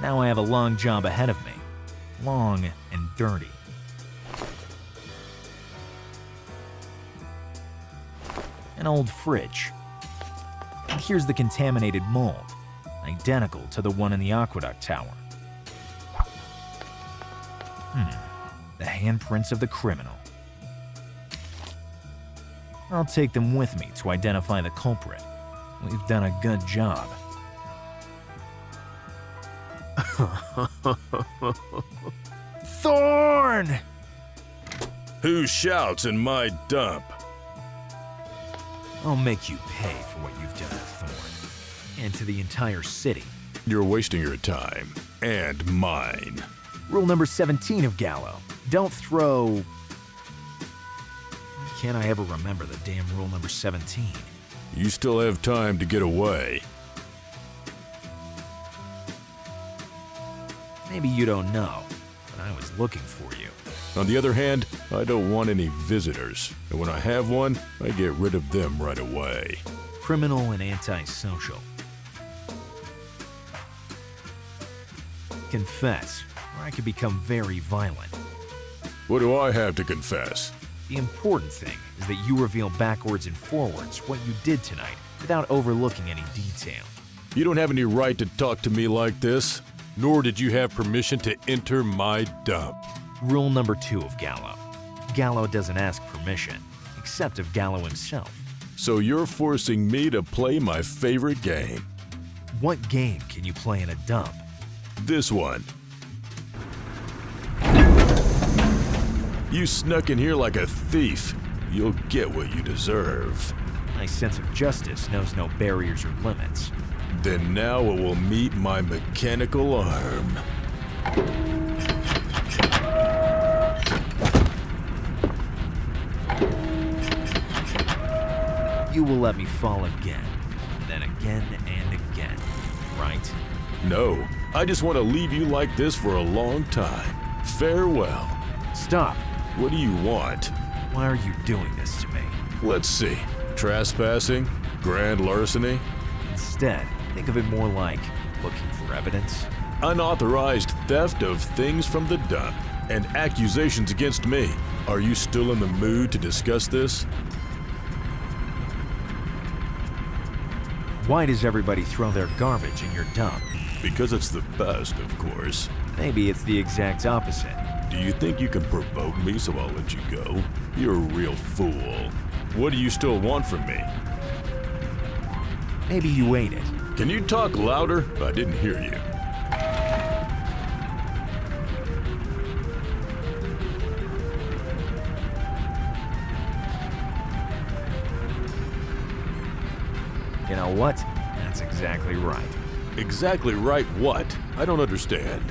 [SPEAKER 1] Now I have a long job ahead of me. Long and dirty. An old fridge. And here's the contaminated mold, identical to the one in the aqueduct tower. The handprints of the criminal. I'll take them with me to identify the culprit. We've done a good job. Thorn!
[SPEAKER 7] Who shouts in my dump?
[SPEAKER 1] I'll make you pay for what you've done to Thorn. And to the entire city.
[SPEAKER 7] You're wasting your time. And mine.
[SPEAKER 1] Rule number 17 of Gallo. Don't throw... Can't I ever remember the damn rule number 17?
[SPEAKER 7] You still have time to get away.
[SPEAKER 1] Maybe you don't know, but I was looking for you.
[SPEAKER 7] On the other hand, I don't want any visitors, and when I have one, I get rid of them right away.
[SPEAKER 1] Criminal and antisocial. Confess, or I could become very violent.
[SPEAKER 7] What do I have to confess?
[SPEAKER 1] The important thing is that you reveal backwards and forwards what you did tonight without overlooking any detail.
[SPEAKER 7] You don't have any right to talk to me like this, nor did you have permission to enter my dump.
[SPEAKER 1] Rule number 2 of Gallo. Gallo doesn't ask permission, except of Gallo himself.
[SPEAKER 7] So you're forcing me to play my favorite game.
[SPEAKER 1] What game can you play in a dump?
[SPEAKER 7] This one. You snuck in here like a thief. You'll get what you deserve.
[SPEAKER 1] My sense of justice knows no barriers or limits.
[SPEAKER 7] Then now it will meet my mechanical arm.
[SPEAKER 1] You will let me fall again, then again and again, right?
[SPEAKER 7] No, I just want to leave you like this for a long time. Farewell.
[SPEAKER 1] Stop.
[SPEAKER 7] What do you want?
[SPEAKER 1] Why are you doing this to me?
[SPEAKER 7] Let's see. Trespassing? Grand larceny?
[SPEAKER 1] Instead, think of it more like looking for evidence.
[SPEAKER 7] Unauthorized theft of things from the dump and accusations against me. Are you still in the mood to discuss this?
[SPEAKER 1] Why does everybody throw their garbage in your dump?
[SPEAKER 7] Because it's the best, of course.
[SPEAKER 1] Maybe it's the exact opposite.
[SPEAKER 7] Do you think you can provoke me so I'll let you go? You're a real fool. What do you still want from me?
[SPEAKER 1] Maybe you ate it.
[SPEAKER 7] Can you talk louder? I didn't hear you.
[SPEAKER 1] You know what? That's exactly right.
[SPEAKER 7] Exactly right what? I don't understand.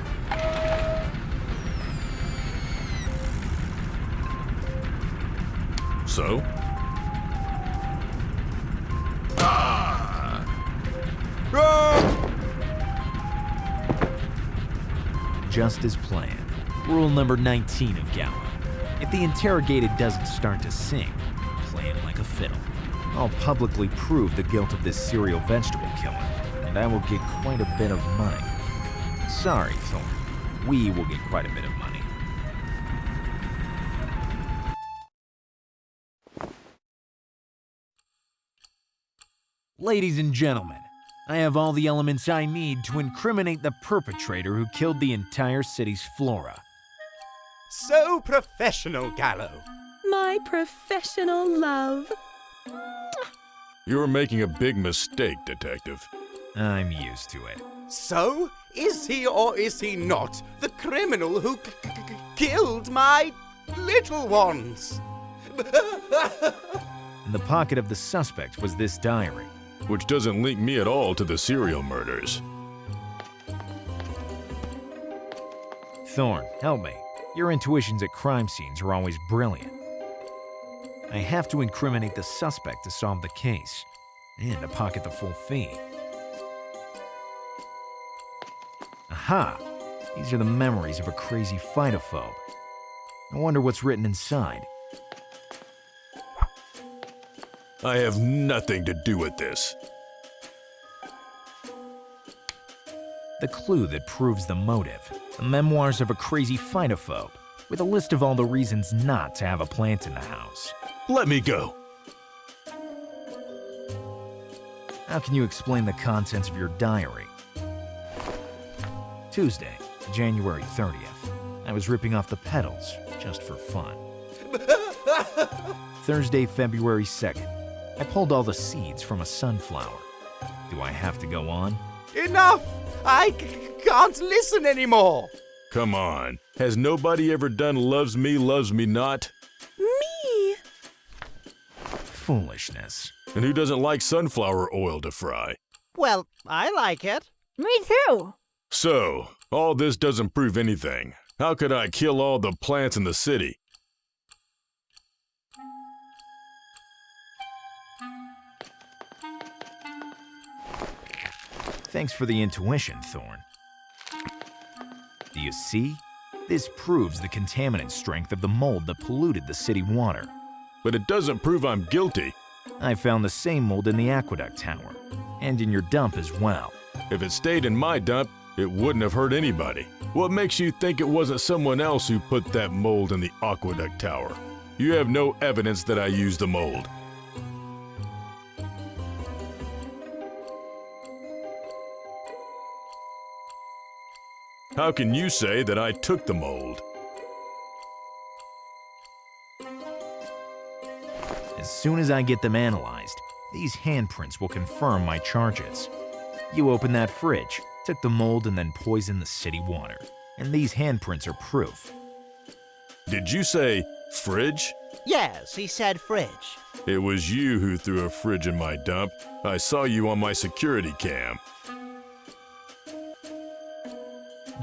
[SPEAKER 7] So?
[SPEAKER 1] Just as planned. Rule number 19 of Gallo. If the interrogated doesn't start to sing, play him like a fiddle. I'll publicly prove the guilt of this serial vegetable killer, and I will get quite a bit of money. Sorry, Thorn. We will get quite a bit of money. Ladies and gentlemen, I have all the elements I need to incriminate the perpetrator who killed the entire city's flora.
[SPEAKER 4] So professional, Gallo.
[SPEAKER 3] My professional love.
[SPEAKER 7] You're making a big mistake, Detective.
[SPEAKER 1] I'm used to it.
[SPEAKER 4] So, is he or is he not the criminal who killed my little ones?
[SPEAKER 1] In the pocket of the suspect was this diary.
[SPEAKER 7] Which doesn't link me at all to the serial murders.
[SPEAKER 1] Thorn, help me. Your intuitions at crime scenes are always brilliant. I have to incriminate the suspect to solve the case, and to pocket the full fee. Aha! These are the memories of a crazy phytophobe. I wonder what's written inside.
[SPEAKER 7] I have nothing to do with this.
[SPEAKER 1] The clue that proves the motive. The memoirs of a crazy phytophobe, with a list of all the reasons not to have a plant in the house.
[SPEAKER 7] Let me go.
[SPEAKER 1] How can you explain the contents of your diary? Tuesday, January 30th. I was ripping off the petals, just for fun. Thursday, February 2nd. I pulled all the seeds from a sunflower. Do I have to go on?
[SPEAKER 4] Enough! I can't listen anymore!
[SPEAKER 7] Come on. Has nobody ever done Loves Me Not?
[SPEAKER 3] Me!
[SPEAKER 1] Foolishness.
[SPEAKER 7] And who doesn't like sunflower oil to fry?
[SPEAKER 8] Well, I like it.
[SPEAKER 2] Me too!
[SPEAKER 7] So, all this doesn't prove anything. How could I kill all the plants in the city?
[SPEAKER 1] Thanks for the intuition, Thorn. Do you see? This proves the contaminant strength of the mold that polluted the city water.
[SPEAKER 7] But it doesn't prove I'm guilty.
[SPEAKER 1] I found the same mold in the aqueduct tower, and in your dump as well.
[SPEAKER 7] If it stayed in my dump, it wouldn't have hurt anybody. What makes you think it wasn't someone else who put that mold in the aqueduct tower? You have no evidence that I used the mold. How can you say that I took the mold?
[SPEAKER 1] As soon as I get them analyzed, these handprints will confirm my charges. You opened that fridge, took the mold, and then poisoned the city water. And these handprints are proof.
[SPEAKER 7] Did you say fridge?
[SPEAKER 8] Yes, he said fridge.
[SPEAKER 7] It was you who threw a fridge in my dump. I saw you on my security cam.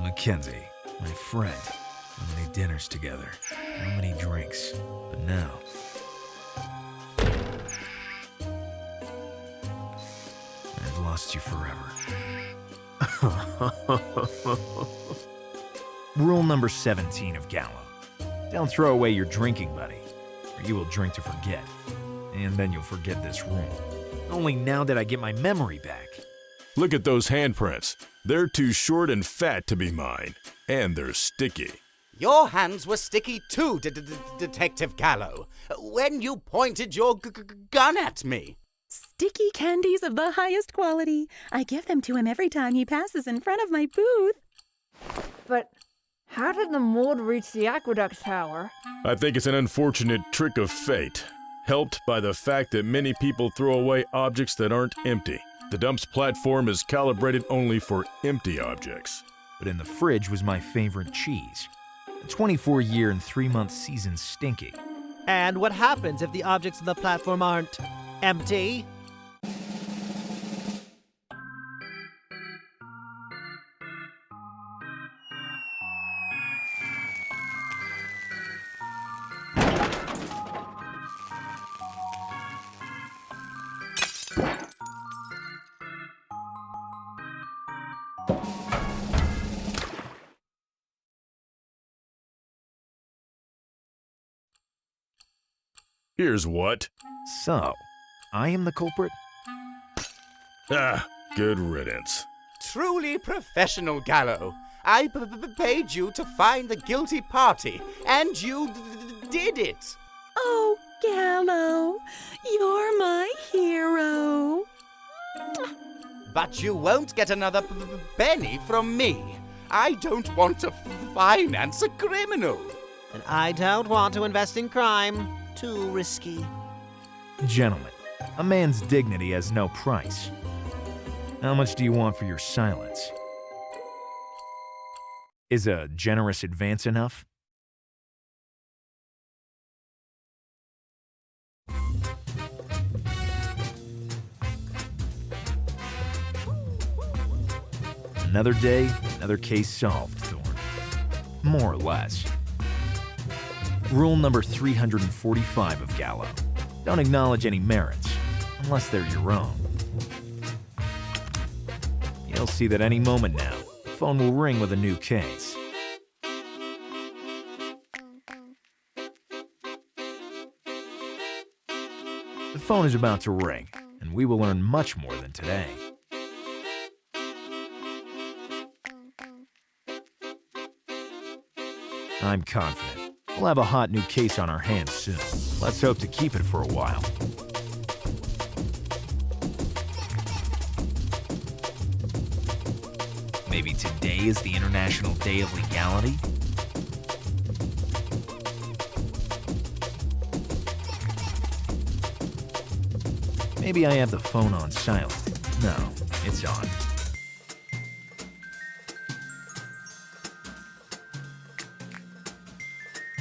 [SPEAKER 1] Mackenzie, my friend. How many dinners together? How many drinks? But now... I've lost you forever. Rule number 17 of Gallo. Don't throw away your drinking buddy, or you will drink to forget. And then you'll forget this rule. Only now did I get my memory back.
[SPEAKER 7] Look at those handprints. They're too short and fat to be mine. And they're sticky.
[SPEAKER 6] Your hands were sticky too, Detective Gallo, when you pointed your gun at me.
[SPEAKER 3] Sticky candies of the highest quality. I give them to him every time he passes in front of my booth.
[SPEAKER 2] But how did the mold reach the aqueduct tower?
[SPEAKER 7] I think it's an unfortunate trick of fate, helped by the fact that many people throw away objects that aren't empty. The dump's platform is calibrated only for empty objects.
[SPEAKER 1] But in the fridge was my favorite cheese. A 24-year and 3-month season Stinky.
[SPEAKER 8] And what happens if the objects on the platform aren't empty?
[SPEAKER 7] Here's what.
[SPEAKER 1] So, I am the culprit?
[SPEAKER 7] Ah, good riddance.
[SPEAKER 6] Truly professional, Gallo. I paid you to find the guilty party, and you did it.
[SPEAKER 3] Oh, Gallo, you're my hero.
[SPEAKER 6] But you won't get another penny from me. I don't want to finance a criminal.
[SPEAKER 8] And I don't want to invest in crime. Too risky.
[SPEAKER 1] Gentlemen, a man's dignity has no price. How much do you want for your silence? Is a generous advance enough? Another day, another case solved, Thorn. More or less. Rule number 345 of Gallo. Don't acknowledge any merits, unless they're your own. You'll see that any moment now, the phone will ring with a new case. The phone is about to ring, and we will learn much more than today. I'm confident. We'll have a hot new case on our hands soon. Let's hope to keep it for a while. Maybe today is the International Day of Legality? Maybe I have the phone on silent. No, it's on.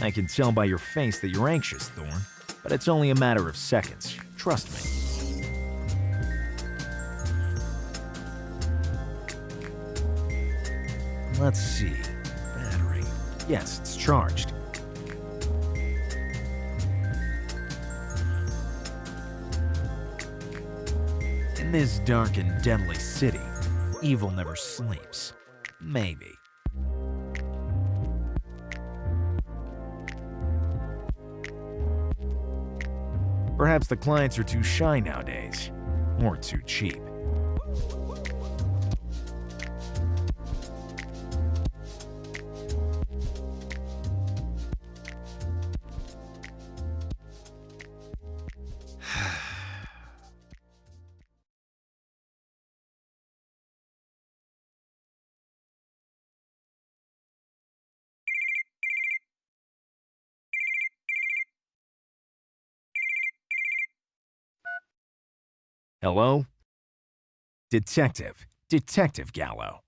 [SPEAKER 1] I can tell by your face that you're anxious, Thorn, but it's only a matter of seconds. Trust me. Let's see. Battery. Yes, it's charged. In this dark and deadly city, evil never sleeps. Maybe. Perhaps the clients are too shy nowadays, or too cheap. Hello? Detective Gallo.